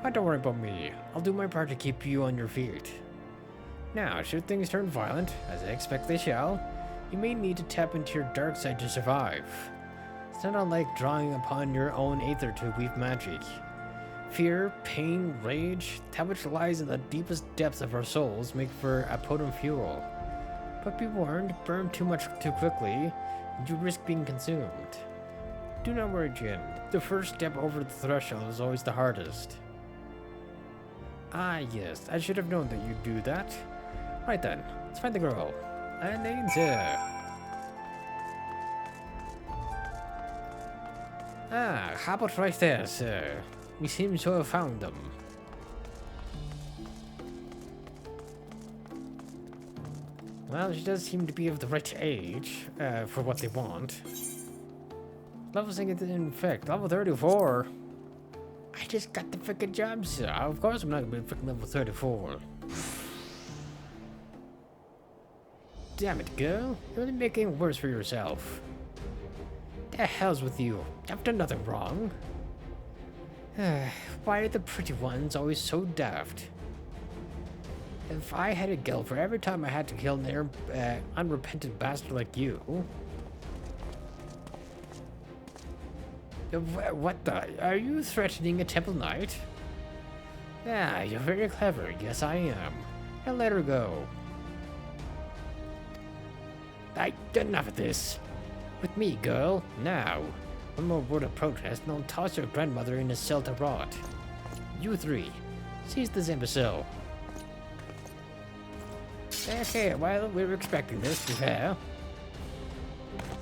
But don't worry about me. I'll do my part to keep you on your feet. Now, should things turn violent, as I expect they shall, you may need to tap into your dark side to survive. It's not unlike drawing upon your own aether to weave magic. Fear, pain, rage, that which lies in the deepest depths of our souls make for a potent fuel. But be warned, burn too much too quickly, and you risk being consumed. Do not worry, Jin. The first step over the threshold is always the hardest. Ah, yes, I should have known that you'd do that. Right then, let's find the girl. And enter. How about right there, sir? We seem to have found them. Well, she does seem to be of the right age for what they want. Level single in effect, level 34. I just got the freaking job, sir. Of course I'm not gonna be freaking level 34. Damn it, girl. You're only making it worse for yourself. The hell's with you? I've done nothing wrong. Why are the pretty ones always so daft? If I had a guild for every time I had to kill an unrepentant bastard like you... What the? Are you threatening a temple knight? Ah, you're very clever. Yes, I am. Now let her go. Enough of this. With me, girl. Now. One more word of protest and I'll toss your grandmother in a cell to rot. You three, seize this imbecile. Okay, well, we were expecting this, to be fair.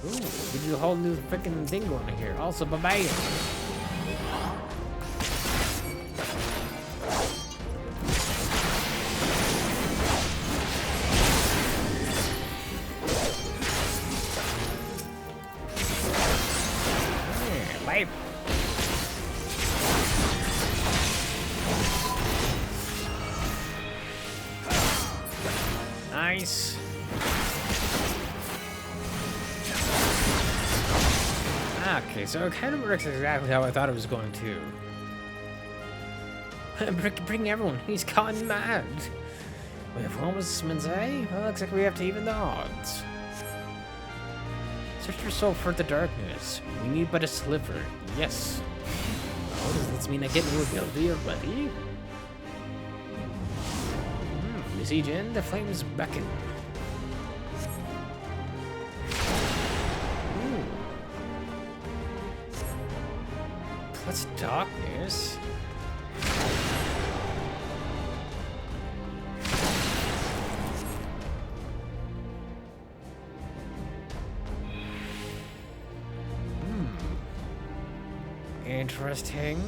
Ooh, we do a whole new freaking thing going on here. Also, bye-bye. Life. Nice. Okay, so it kind of works exactly how I thought it was going to. Bring everyone. He's gone mad. We have one specimens, eh? Well, looks like we have to even the odds. Search your soul for the darkness. We need but a sliver. Yes. Oh, does this mean I get new ability already? Besiege in, the flames beckon. Ooh. Plus darkness. Interesting.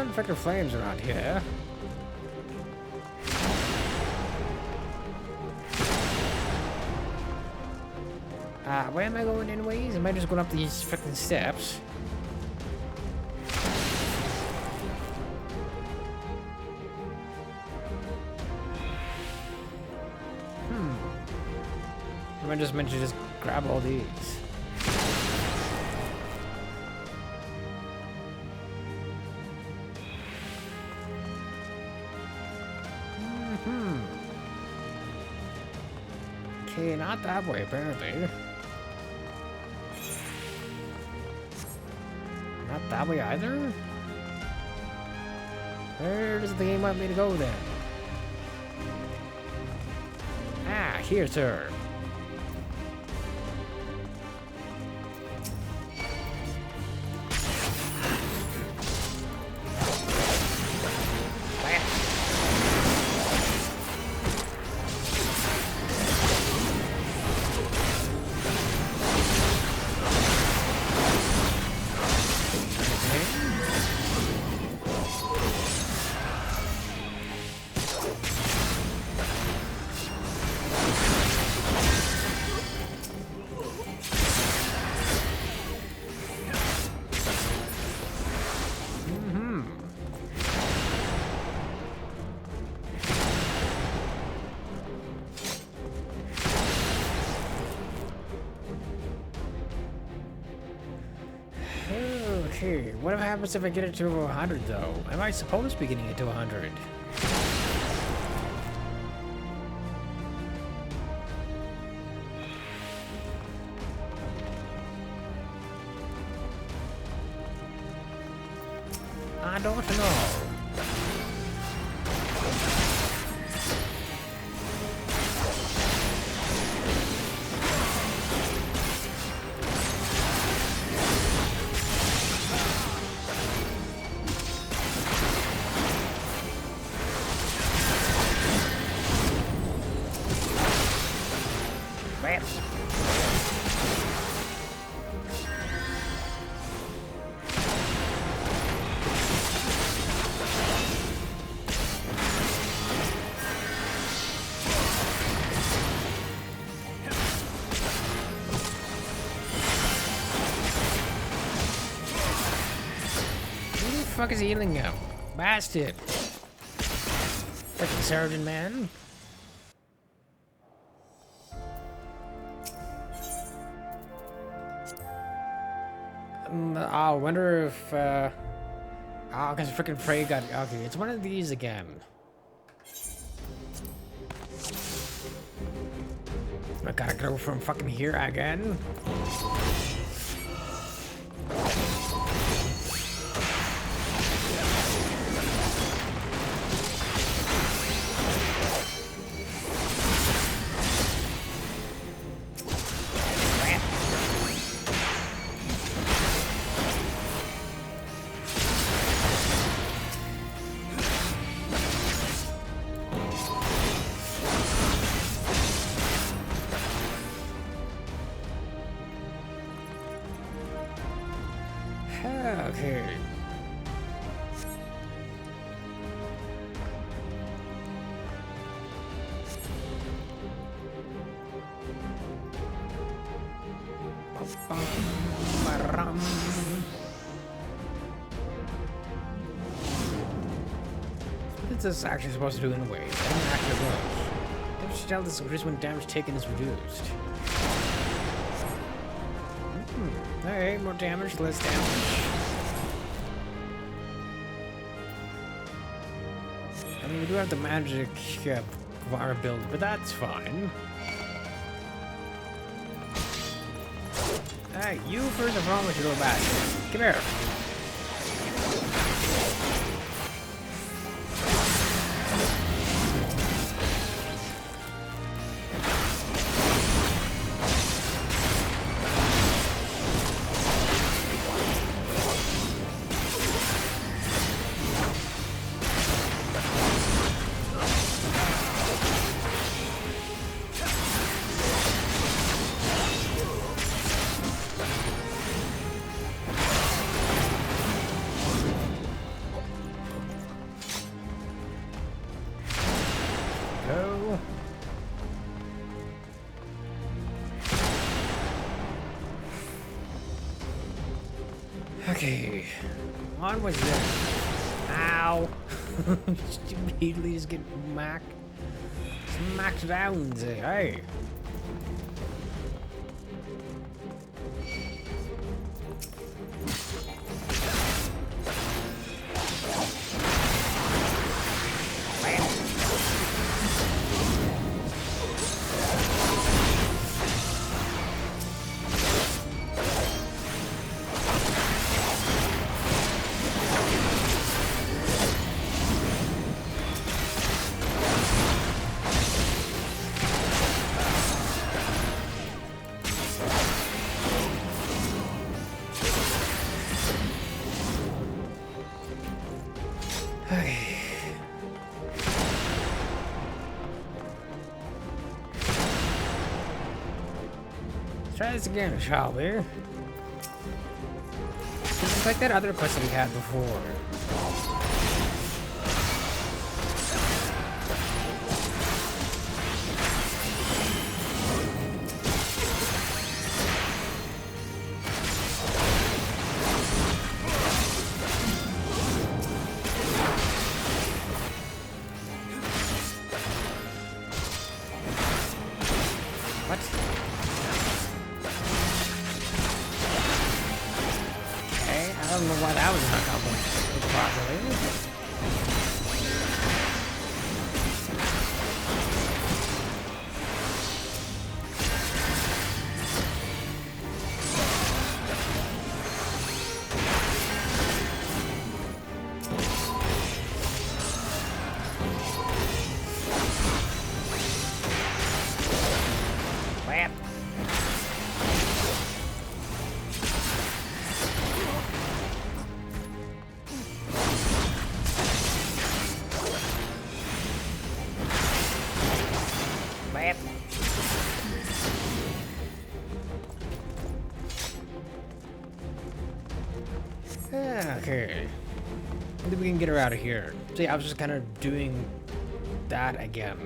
Infected flames around here. Where am I going anyways? Am I just going up these freaking steps? Am I just meant to just grab all these? Okay, not that way, apparently. Not that way either? Where does the game want me to go then? Ah, here, sir. Okay, what happens if I get it to 100 though? Am I supposed to be getting it to 100? I don't know. What the fuck is healing him? Bastard. Frickin' surgeon, man. I wonder if, oh, because frickin' Frey got, okay, it's one of these again. I gotta go from fucking here again. What's this actually supposed to do in a way? I don't actually know. Damage dealt is increased when damage taken is reduced. Alright, more damage, less damage. I mean, we do have the magic vulnerability, but that's fine. Hey, you first and foremost, you little bastard. Come here. Okay, on with this. Ow! Just immediately just get smacked down. Hey. Try this again, shall we? It's like that other quest that we had before. I don't know why that was not accomplished properly. Okay. I think we can get her out of here. See, I was just kind of doing that again.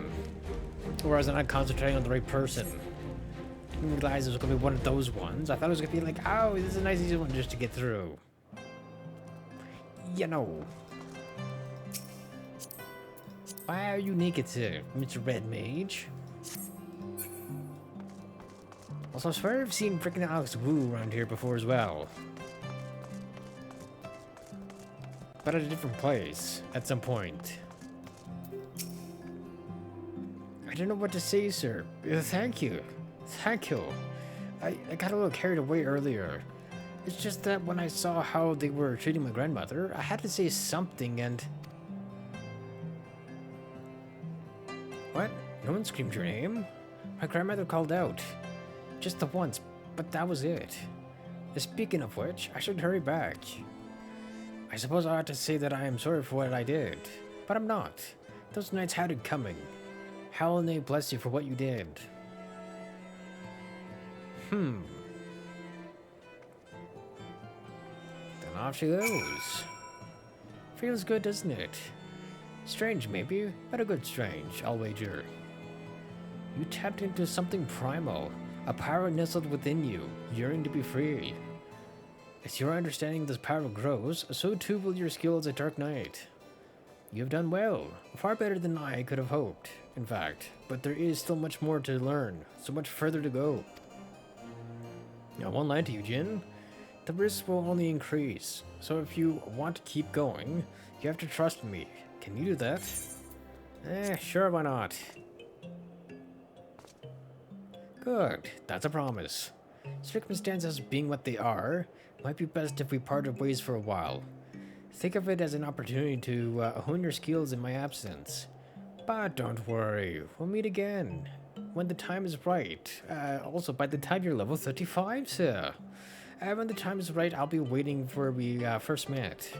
Whereas I'm not concentrating on the right person. I didn't realize it was going to be one of those ones. I thought it was going to be like, oh, this is a nice easy one just to get through. You know. Why are you naked, sir, Mr. Red Mage? Also, I swear I've seen freaking Alex Wu around here before as well. But at a different place, at some point. I don't know what to say, sir. Thank you. Thank you. I got a little carried away earlier. It's just that when I saw how they were treating my grandmother, I had to say something and... What? No one screamed your name? My grandmother called out. Just the once, but that was it. Speaking of which, I should hurry back. I suppose I ought to say that I am sorry for what I did, but I'm not. Those nights had it coming. Hell may bless you for what you did. Then off she goes. Feels good, doesn't it? Strange, maybe, but a good strange, I'll wager. You tapped into something primal, A power nestled within you, yearning to be free. As your understanding this power grows, so too will your skill as a Dark Knight. You have done well, far better than I could have hoped, in fact, but there is still much more to learn, so much further to go. I won't lie to you, Jin. The risks will only increase, so if you want to keep going, you have to trust me. Can you do that? Sure, why not? Good, that's a promise. Circumstances being what they are, it might be best if we parted ways for a while. Think of it as an opportunity to hone your skills in my absence. But don't worry, we'll meet again. When the time is right. Also, by the time you're level 35, sir. When the time is right, I'll be waiting where we first met.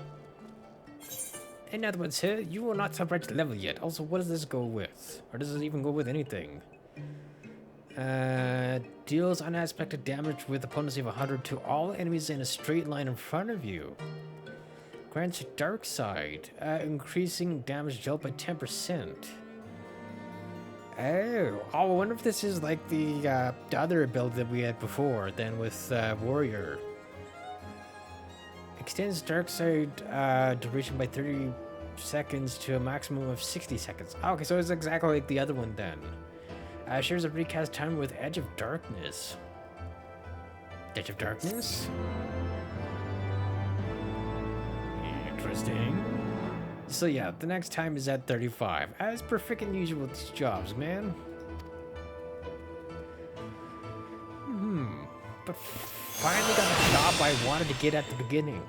In other words, sir, you will not reach the level yet. Also, what does this go with? Or does it even go with anything? Deals unexpected damage with a potency of 100 to all enemies in a straight line in front of you. Grants Dark Side, increasing damage dealt by 10%. Oh, I wonder if this is like the other ability that we had before, then with Warrior. Extends Dark Side duration by 30 seconds to a maximum of 60 seconds. Okay, so it's exactly like the other one then. Shares a recast time with Edge of Darkness. Edge of Darkness? Interesting. So yeah, the next time is at 35. As per freaking usual with these jobs, man. But finally got the job I wanted to get at the beginning.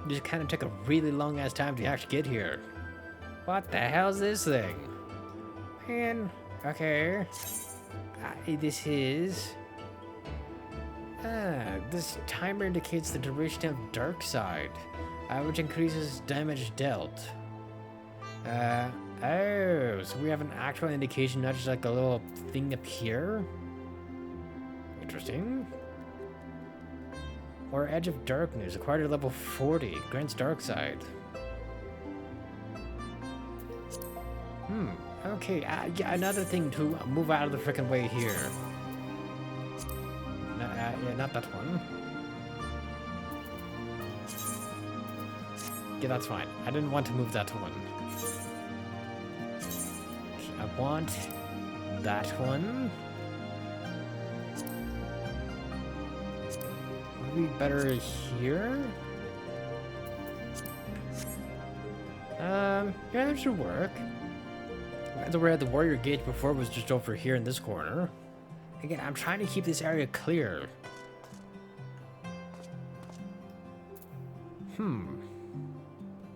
It just kind of took a really long ass time to actually get here. What the hell's this thing? Man, okay. This is... this timer indicates the duration of Dark Side. Which increases damage dealt. Oh, so we have an actual indication, not just like a little thing up here? Interesting. Or Edge of Darkness, acquired at level 40, grants Dark Side. Okay, yeah, another thing to move out of the frickin' way here. Yeah, not that one. Yeah, that's fine. I didn't want to move that one. Okay, I want that one. Would be better here? Yeah, that should work. The way the Warrior Gate before was just over here in this corner. Again, I'm trying to keep this area clear.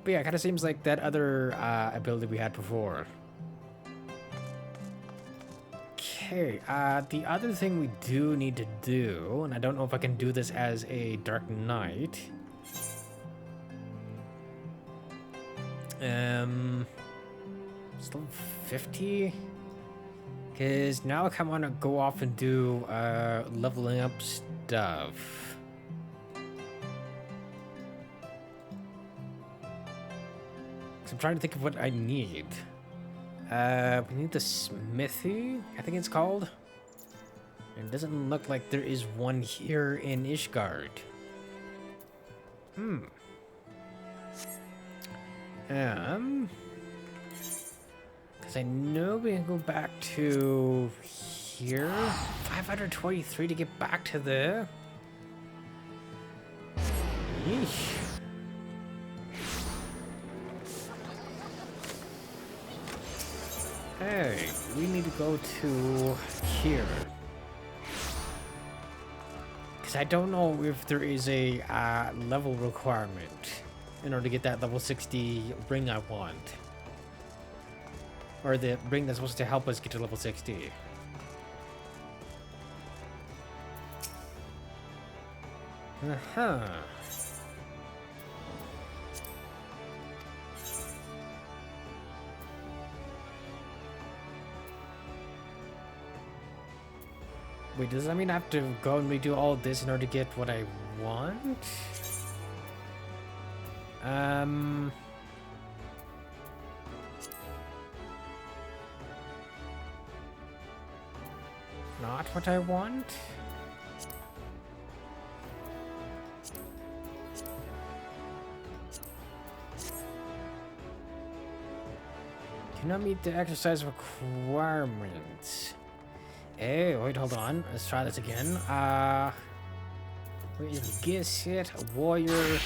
But yeah, it kind of seems like that other ability we had before. Okay, the other thing we do need to do, and I don't know if I can do this as a Dark Knight. Still 50? Because now I kind of want to go off and do leveling up stuff. I'm trying to think of what I need. We need the smithy, I think it's called. It doesn't look like there is one here in Ishgard. Because I know we can go back to here. 523 to get back to there. Yeesh. Hey, we need to go to here. Because I don't know if there is a level requirement in order to get that level 60 ring I want. Or the ring that's supposed to help us get to level 60. Wait, does that mean I have to go and redo all of this in order to get what I want? not what I want. Cannot meet the exercise requirements. Hey, wait, hold on. Let's try this again. Where is the gear set? A warrior.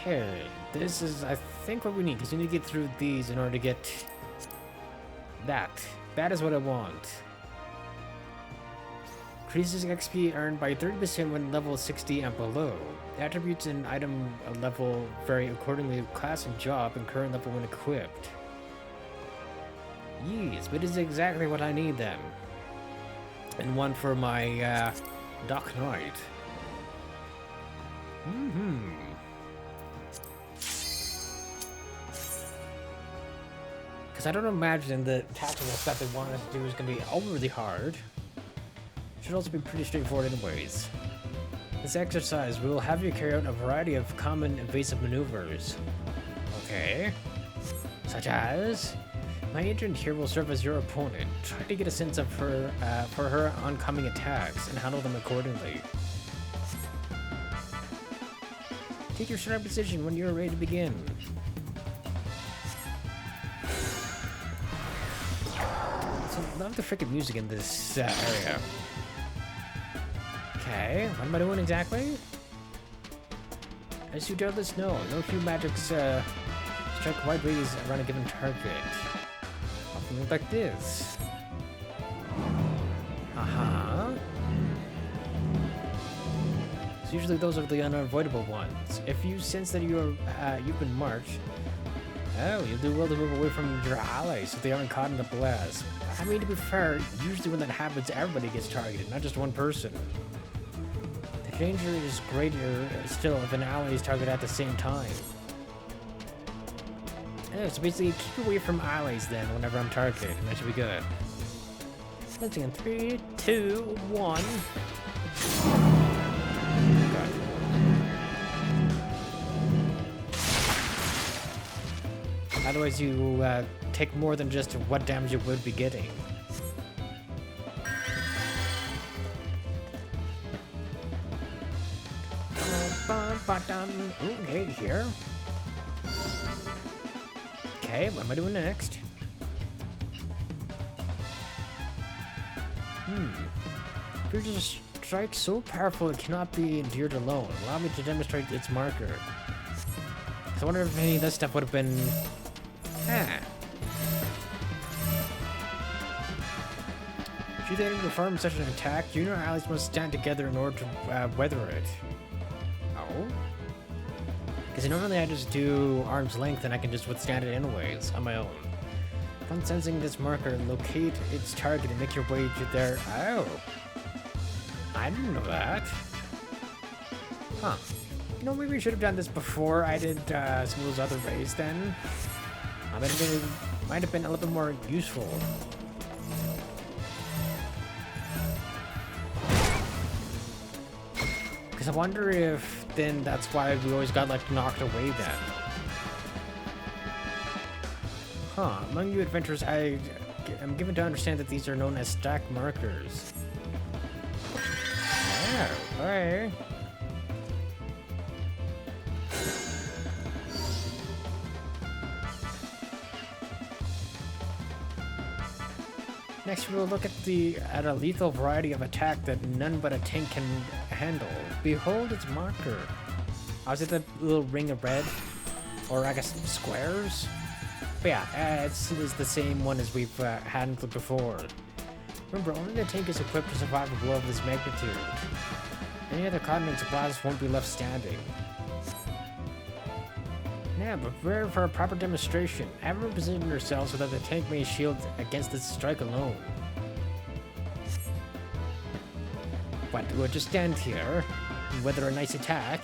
Okay, this is, I think, what we need, because we need to get through these in order to get that. That is what I want. Increases XP earned by 30% when level 60 and below. Attributes and item level vary accordingly with class and job and current level when equipped. Yes, but it's exactly what I need then. And one for my Dark Knight. Because I don't imagine the tactical stuff they want us to do is going to be overly hard. Should also be pretty straightforward anyways. This exercise will have you carry out a variety of common evasive maneuvers. Okay. Such as... My agent here will serve as your opponent. Try to get a sense of her, for her oncoming attacks and handle them accordingly. Take your starting position when you're ready to begin. So, love the freaking music in this area. Okay, what am I doing exactly? As you doubtless know, no few magics strike wide radius around a given target. Often look like this. So usually those are the unavoidable ones. If you sense that you've been marked, you'll do well to move away from your allies so they aren't caught in the blast. I mean, to be fair, usually when that happens, everybody gets targeted, not just one person. The danger is greater still if an ally is targeted at the same time. So basically, keep away from allies then whenever I'm targeted, and that should be good. Let's see in 3, 2, 1. Otherwise, you take more than just what damage you would be getting. Okay, here. Okay, what am I doing next? Here's a strike so powerful it cannot be endured alone. Allow me to demonstrate its marker. So I wonder if any of this stuff would have been... Should they perform such an attack, you and your allies must stand together in order to weather it. Oh? Because normally I just do arm's length and I can just withstand it anyways, on my own. Upon sensing this marker, locate its target and make your way to their... Oh! I didn't know that. Huh. You know, maybe we should have done this before I did some of those other raids then. Might have been a little bit more useful. Because I wonder if then that's why we always got like knocked away then. Huh, among you adventurers, I am given to understand that these are known as stack markers. Yeah, okay. Next, we'll look at a lethal variety of attack that none but a tank can handle. Behold its marker. Oh, is it the little ring of red? Or I guess squares? But yeah, it's the same one as we've handled before. Remember, only the tank is equipped to survive a blow of this magnitude. Any other continent's blast won't be left standing. Yeah, but prepare for a proper demonstration. Everyone position yourself so that the tank may shield against this strike alone. But we'll just stand here and weather a nice attack.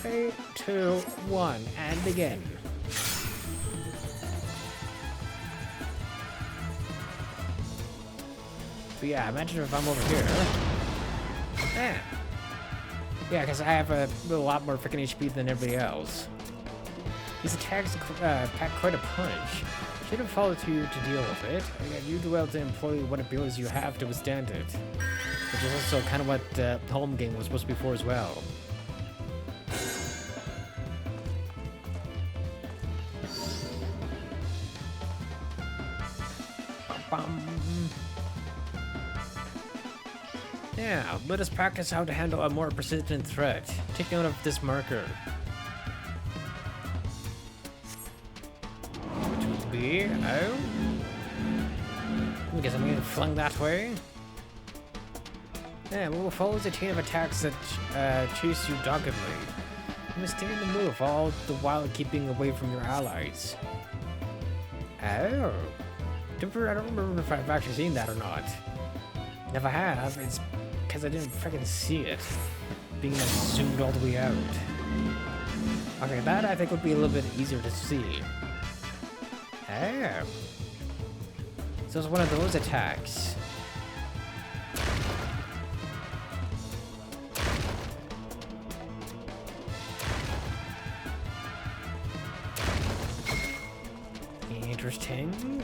3, 2, 1, and begin. But yeah, imagine if I'm over here. Yeah, because I have a lot more freaking HP than everybody else. These attacks pack quite a punch. Should have followed you to deal with it. You do well to employ what abilities you have to withstand it. Which is also kind of what the home game was supposed to be for as well. Now, let us practice how to handle a more persistent threat. Take note of this marker. Which would be... oh? I guess I'm getting flung that way. Yeah, we will follow the chain of attacks that chase you doggedly. You must stay in the move, all the while keeping away from your allies. Oh. I don't remember if I've actually seen that or not. And if I have, it's because I didn't freaking see it. Being like zoomed all the way out. Okay, that I think would be a little bit easier to see. Oh. So it's one of those attacks. Interesting.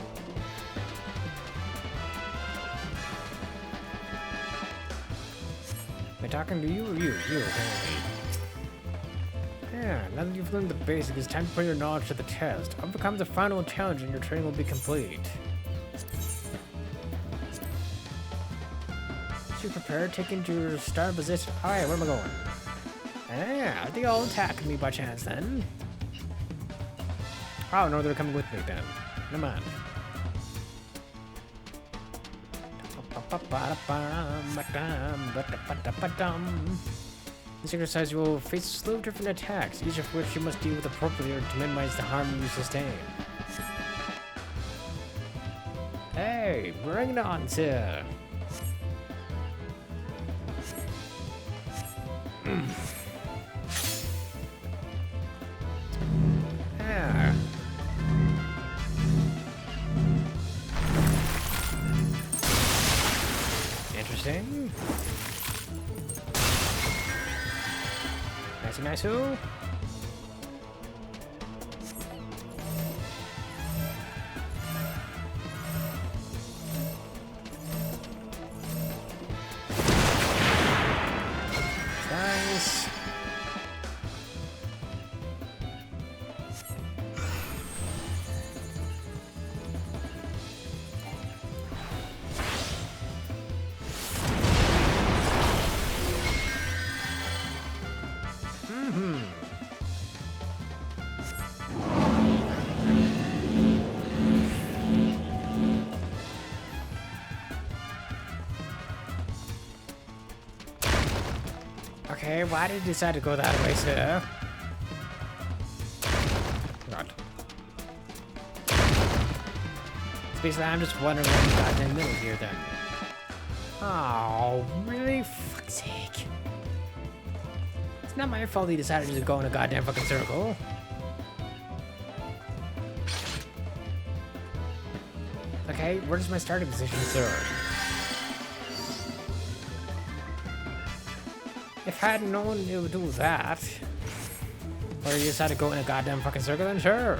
Am I talking to you or you? You, apparently. Yeah, now that you've learned the basics, it's time to put your knowledge to the test. Overcome the final challenge and your training will be complete. So you prepared, taking to your start position. Alright, where am I going? Ah, are they all attacking me by chance then? Oh no, they're coming with me then. Never mind. This exercise you will face a slew of different attacks, each of which you must deal with appropriately to minimize the harm you sustain. Hey, bring it on, sir. Ah. Interesting. Nicey nice-oo. Nice. Okay, why did you decide to go that way, sir? God. So basically, I'm just wondering what you got in the middle here then. Oh, really? Fuck's sake. It's not my fault he decided to go in a goddamn fucking circle. Okay, where's my starting position, sir? If I hadn't known it would do that, or you decided to go in a goddamn fucking circle, then sure.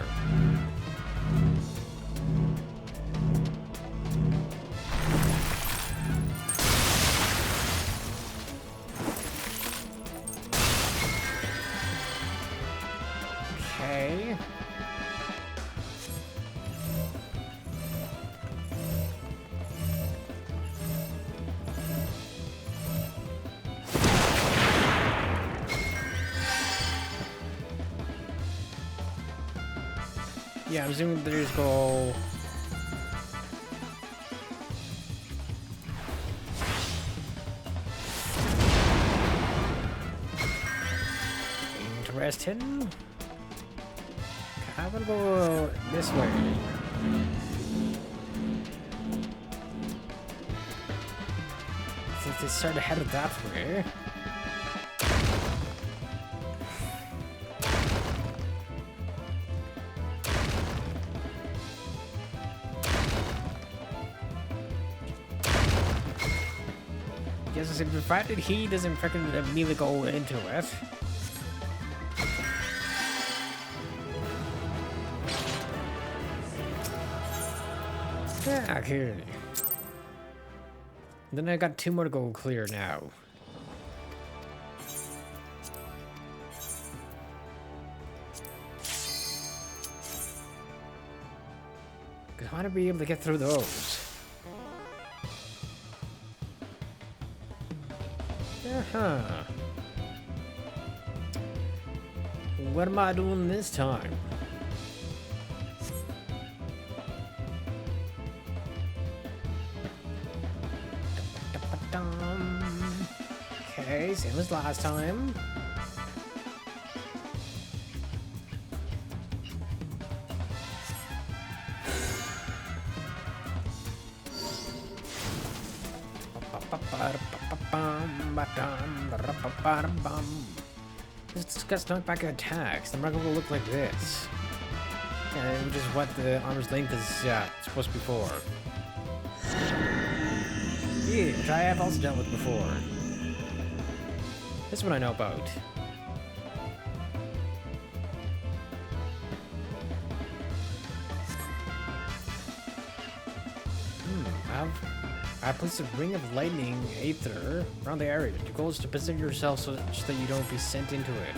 Okay. Yeah, I'm assuming they just go... Interesting. I'm gonna go this way. Since they started headed that way. Yes, provided he doesn't freaking immediately go into it. Yeah, okay. Then I got 2 more to go clear now. Because I want to be able to get through those. Uh-huh. What am I doing this time? Okay, same as last time. This got knocked back attacks. The market will look like this. Yeah, which is what the armor's length is supposed to be for. Yeah, which I have also dealt with before. This one I know about. I placed a ring of lightning aether around the area. The goal is to position yourself so that you don't be sent into it.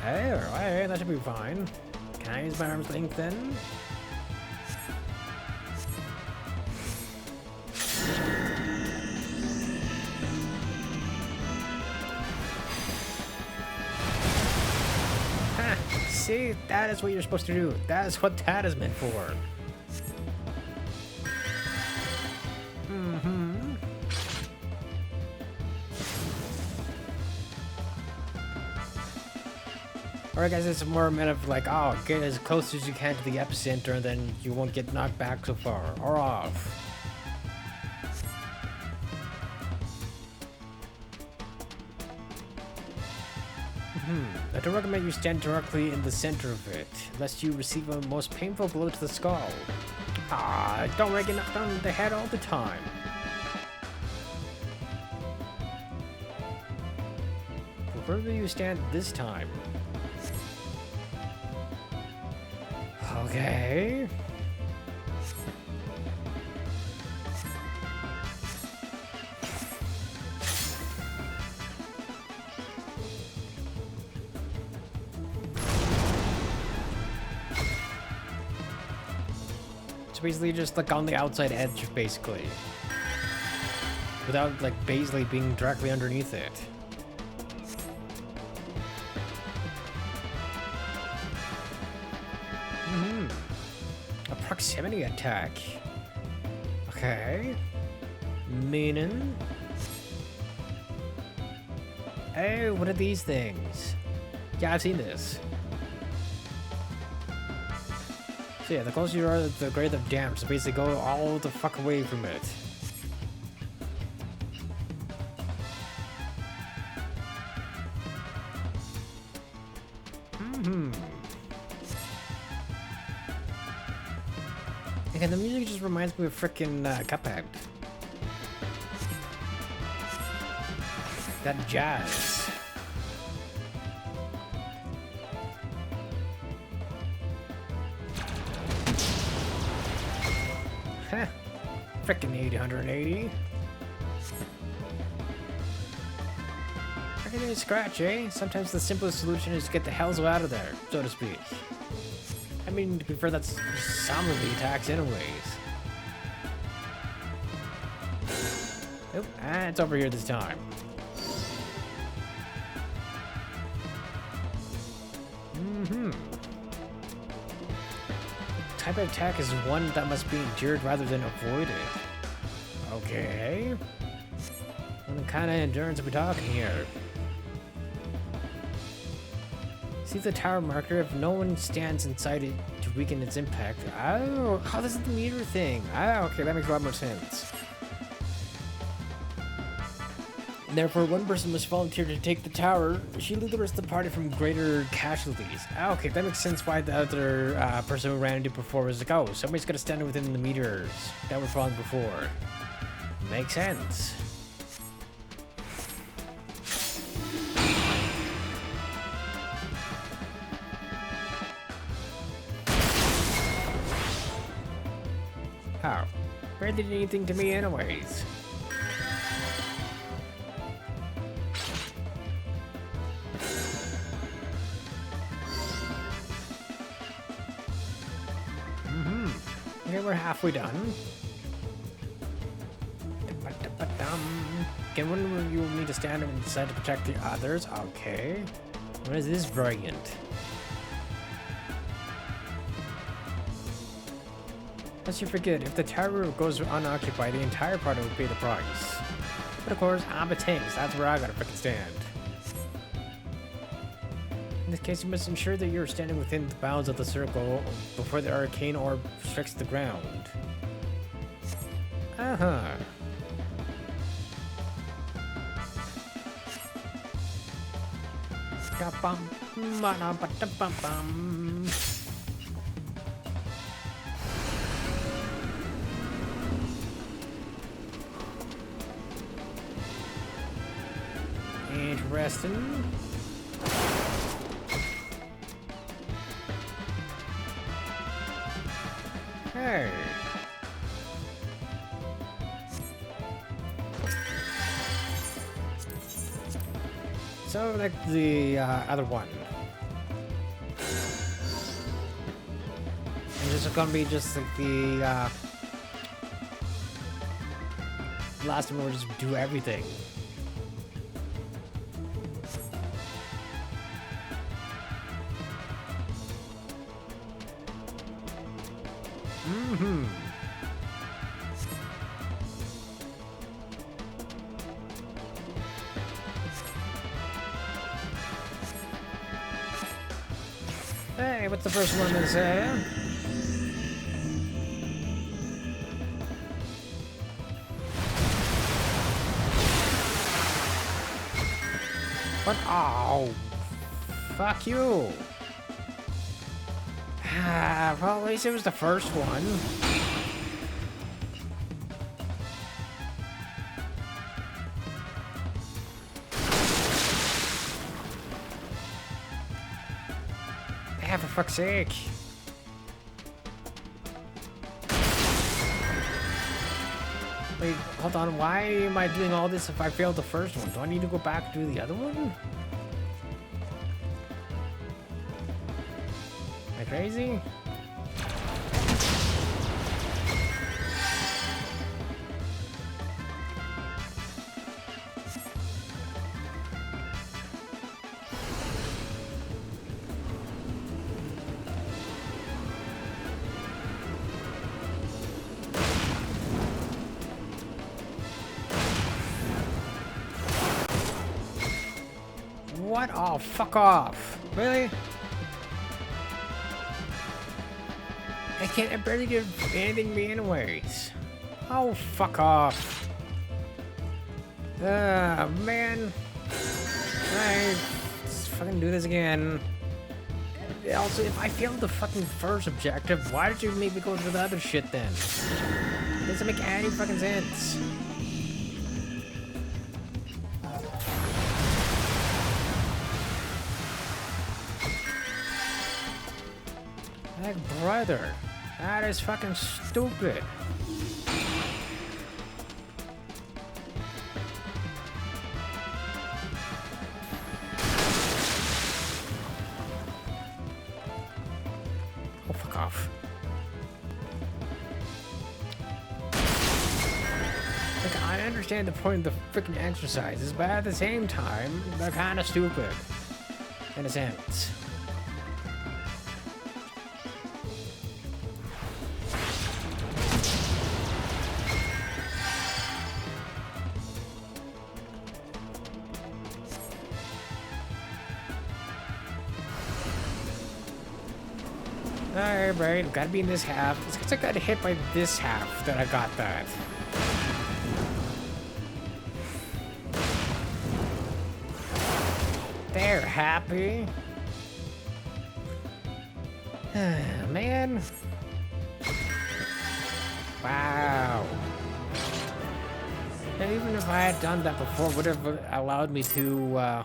Hey, alright, that should be fine. Can I use my arm's length then? Ha! See, that is what you're supposed to do. That is what that is meant for. Alright guys, it's more a matter of like, oh, get as close as you can to the epicenter and then you won't get knocked back so far, or off. I don't recommend you stand directly in the center of it, lest you receive a most painful blow to the skull. Ah, don't want to get knocked on the head all the time. Wherever you stand this time. Okay. So basically just like on the outside edge, basically. Without like basically being directly underneath it. A proximity attack. Okay. Meaning? Hey, what are these things? Yeah, I've seen this. So yeah, the closer you are, the greater the damage. So basically go all the fuck away from it. And the music just reminds me of frickin' Cuphead. That jazz. Heh. Frickin' 880. Frickin' scratch, eh? Sometimes the simplest solution is to get the hells out of there, so to speak. I mean, to be fair, that's some of the attacks anyways. Nope, it's over here this time. Type of attack is one that must be endured rather than avoided. Okay. What kind of endurance are we talking here? See the tower marker? If no one stands inside it to weaken its impact. Oh, this is the meter thing. Ah, okay, that makes a lot more sense. Therefore, one person must volunteer to take the tower, shielding the rest of the party from greater casualties. Ah, okay, that makes sense why the other person who ran into before was like, oh, somebody's got to stand within the meters that were falling before. Makes sense. barely did anything to me anyways. Okay, we're halfway done. Again, when you need to stand and decide to protect the others. Okay. What is this variant? Lest you forget, if the tower goes unoccupied, the entire party will pay the price. But of course, I'm a tank, so that's where I gotta frickin' stand. In this case, you must ensure that you're standing within the bounds of the circle before the arcane orb strikes the ground. Uh-huh. Interesting. Hey. So, like the other one. And this is gonna be just like the last one, we'll just do everything. Mm-hmm. Hey, what's the first one to say? What? Oh, fuck you. Well, at least it was the first one. For fuck's sake. Wait, hold on. Why am I doing all this if I failed the first one? Do I need to go back and do the other one? Am I crazy? What? Oh, fuck off. Really? I barely give anything me anyways. Oh, fuck off. Man. Let's fucking do this again. Also, if I failed the fucking first objective, why did you make me go through the other shit then? It doesn't make any fucking sense. Like, brother, that is fucking stupid. Oh, fuck off. Like, I understand the point of the freaking exercises, but at the same time, they're kind of stupid. In a sense. Alright, gotta be in this half. It's because I got hit by this half that I got that. They're happy. Man. Wow. And even if I had done that before, would have allowed me to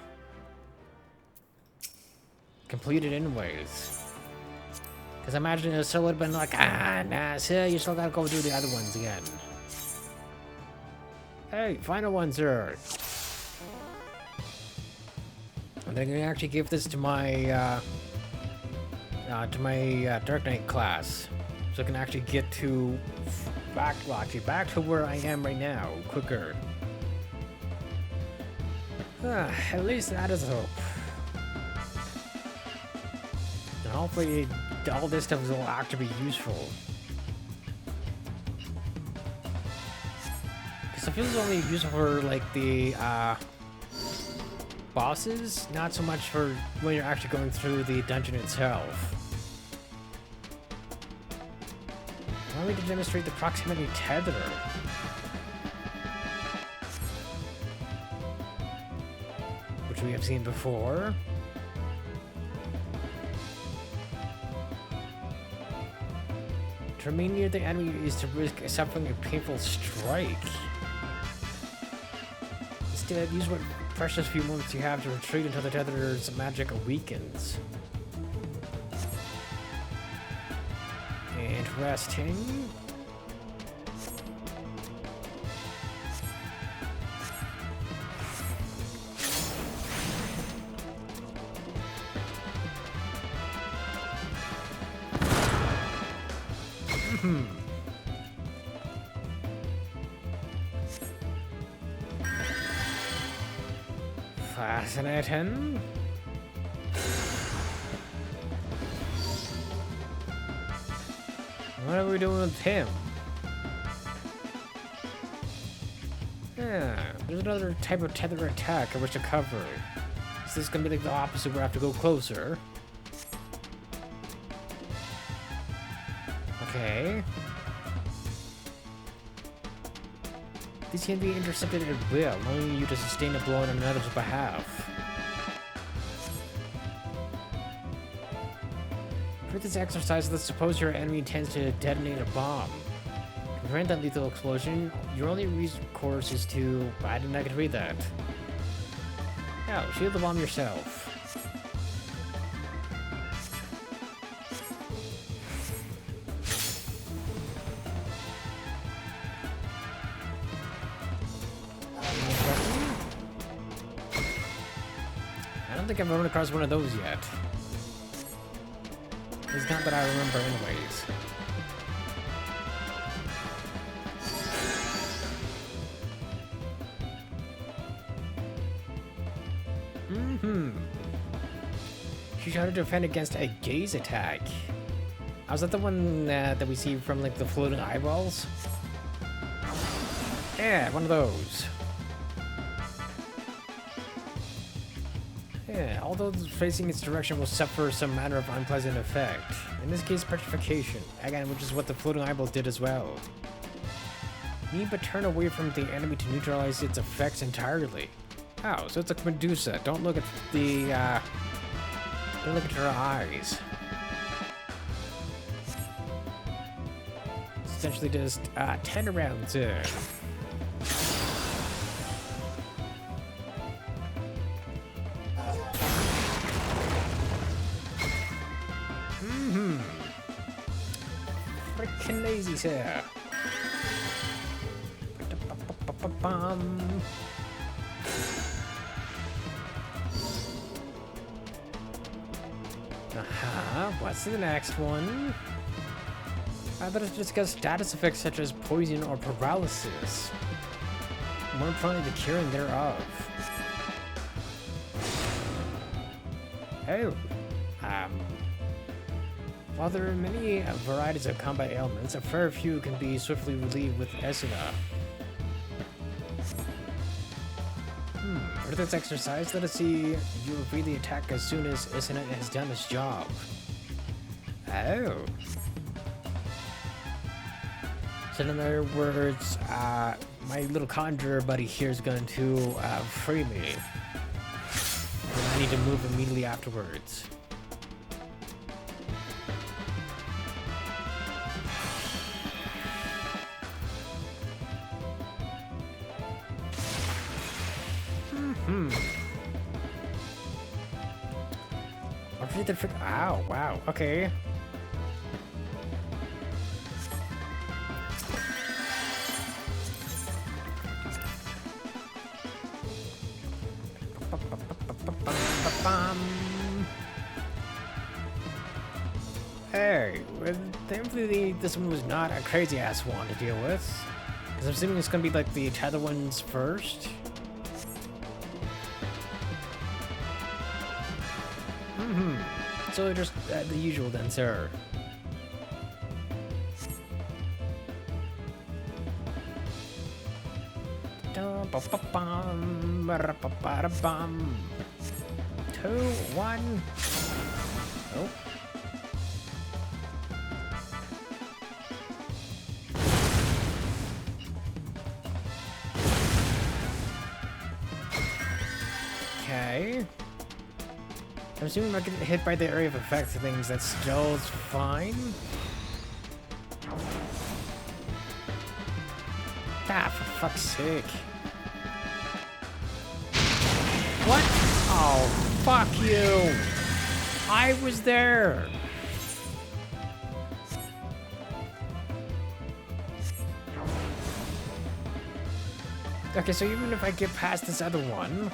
complete it anyways. Because I imagine it still would have been like, nah, so you still gotta go do the other ones again. Hey, final one, sir. And I'm gonna actually give this to my Dark Knight class, so I can actually get to back to where I am right now quicker. At least that is hope. And hopefully all this stuff will actually be useful. Because I feel it's only useful for like the bosses, not so much for when you're actually going through the dungeon itself. Allow me to demonstrate the proximity tether. Which we have seen before. To remain near the enemy is to risk suffering a painful strike. Instead, use what precious few moments you have to retreat until the tether's magic weakens. Interesting. Fascinating. What are we doing with him? Yeah, there's another type of tether attack I wish to cover. Is this gonna be like the opposite where I have to go closer? Okay. These can be intercepted at will, allowing you to sustain a blow on another's behalf. For this exercise, let's suppose your enemy intends to detonate a bomb. To prevent that lethal explosion, your only recourse is to... I didn't get to read that. Oh, shield the bomb yourself. I don't think I've run across one of those yet. It's not that I remember anyways. She tried to defend against a gaze attack. Was that the one that we see from like the floating eyeballs? Yeah, one of those. Yeah, all those facing its direction will suffer some manner of unpleasant effect. In this case, petrification. Again, which is what the floating eyeballs did as well. You need but turn away from the enemy to neutralize its effects entirely. Oh, so it's like Medusa. Don't look at the, don't look at her eyes. Essentially just, 10 rounds in. Freaking lazy, sir. What's the next one? Let us discuss status effects such as poison or paralysis. More importantly, the curing thereof. Oh. While there are many varieties of combat ailments, a fair few can be swiftly relieved with Esuna. For this exercise, let us see you repeat the attack as soon as Esuna has done its job. Oh. So in other words, my little conjurer buddy here is going to free me. And I need to move immediately afterwards. Ow, wow, okay. Hey, well, thankfully this one was not a crazy ass one to deal with. Because I'm assuming it's gonna be like the tether ones first. So just the usual then, sir. Ba-da-ba-ba-bum. 2, 1. Oh. Okay. I'm assuming if I get hit by the area of effect things, that still's fine. Ah, for fuck's sake. What? Oh, fuck you! I was there! Okay, so even if I get past this other one...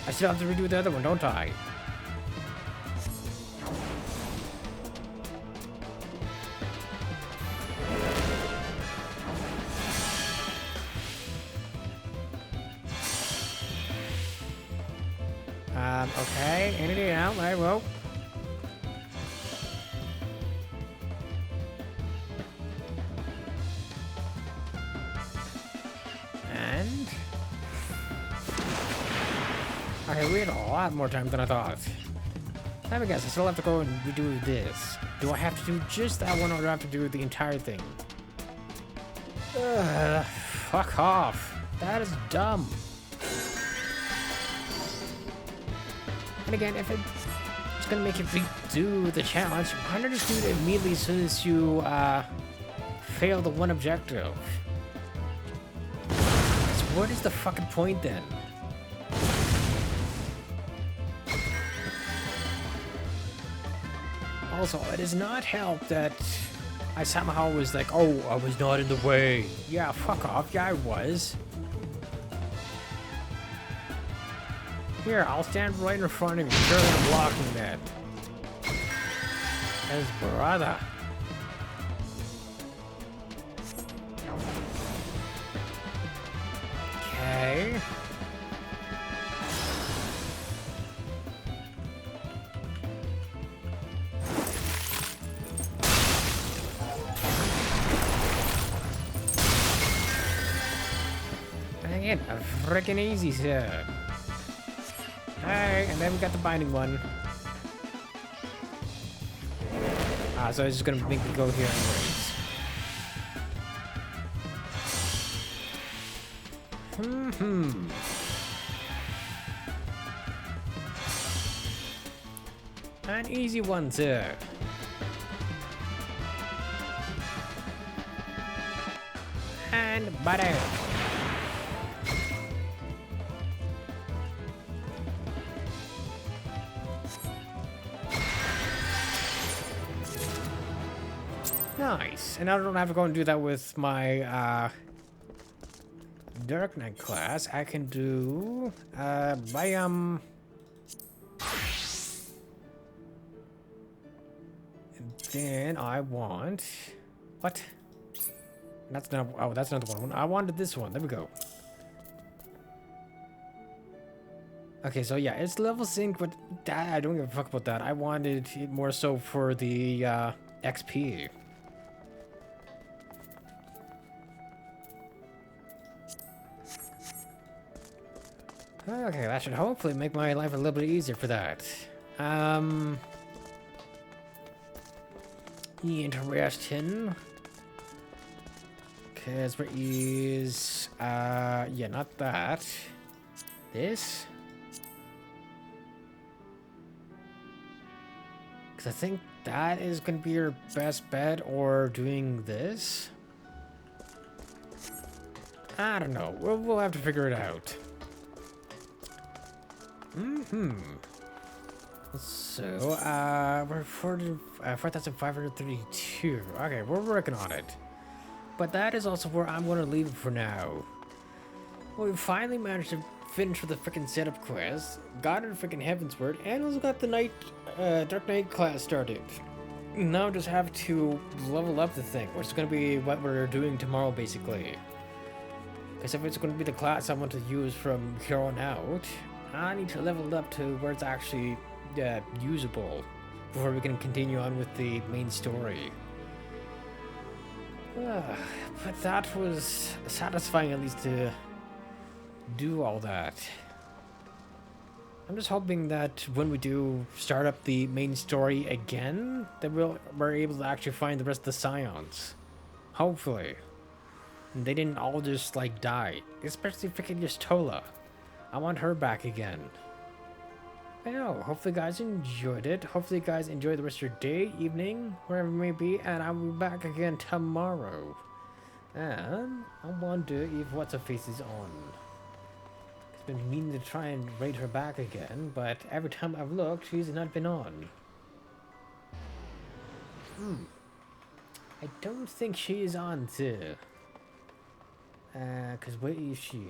I still have to redo the other one, don't I? Okay, anything out, I will. And... okay, we had a lot more time than I thought. Let me guess, I still have to go and redo this. Do I have to do just that one, or do I have to do the entire thing? Ugh, fuck off. That is dumb. And again, if it's gonna make you redo the challenge, why not just do it immediately as soon as you fail the one objective? So what is the fucking point then? Also, it does not help that I somehow was like, oh, I was not in the way. Yeah, fuck off. Yeah, I was. Here, I'll stand right in front of you. Sure, I'm blocking that. His brother. Okay. Again, a freaking easy, sir. Alright, and then we got the binding one. So it's just gonna make me go here anyways. An easy one, sir. And butter. Nice. And I don't have to go and do that with my Dark Knight class. I can do and then I want what? That's not, oh, that's not the one. I wanted this one. There we go. Okay, so yeah, it's level sync, but I don't give a fuck about that. I wanted it more so for the XP. Okay, that should hopefully make my life a little bit easier for that. Interesting. Because where is yeah, not that. This. Because I think that is going to be your best bet, or doing this. I don't know. We'll have to figure it out. So, we're 4,532. Okay, we're working on it. But that is also where I'm going to leave it for now. Well, we finally managed to finish with the freaking setup quest, got our freaking Heavensward, and also got the Dark Knight class started. Now just have to level up the thing, which is going to be what we're doing tomorrow, basically. Because if it's going to be the class I want to use from here on out, I need to level it up to where it's actually usable before we can continue on with the main story. But that was satisfying, at least, to do all that. I'm just hoping that when we do start up the main story again, that we're able to actually find the rest of the Scions. Hopefully. And they didn't all just, like, die. Especially freaking Yustola. I want her back again. I know, hopefully you guys enjoyed it. Hopefully you guys enjoy the rest of your day, evening, wherever it may be, and I'll be back again tomorrow. And I wonder if What's-Her-Face is on. I've been meaning to try and raid her back again, but every time I've looked, she's not been on. I don't think she is on too. Cause where is she?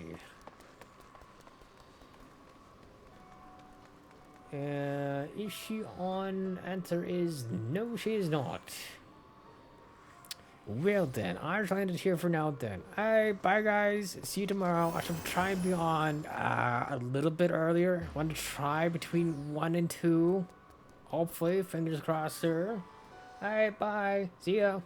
Is she on? Answer is no, she is not. Well then, I'll try it here for now then. Alright, bye guys. See you tomorrow. I shall try and be on a little bit earlier. I want to try between 1 and 2. Hopefully, fingers crossed, sir. Alright, bye. See ya.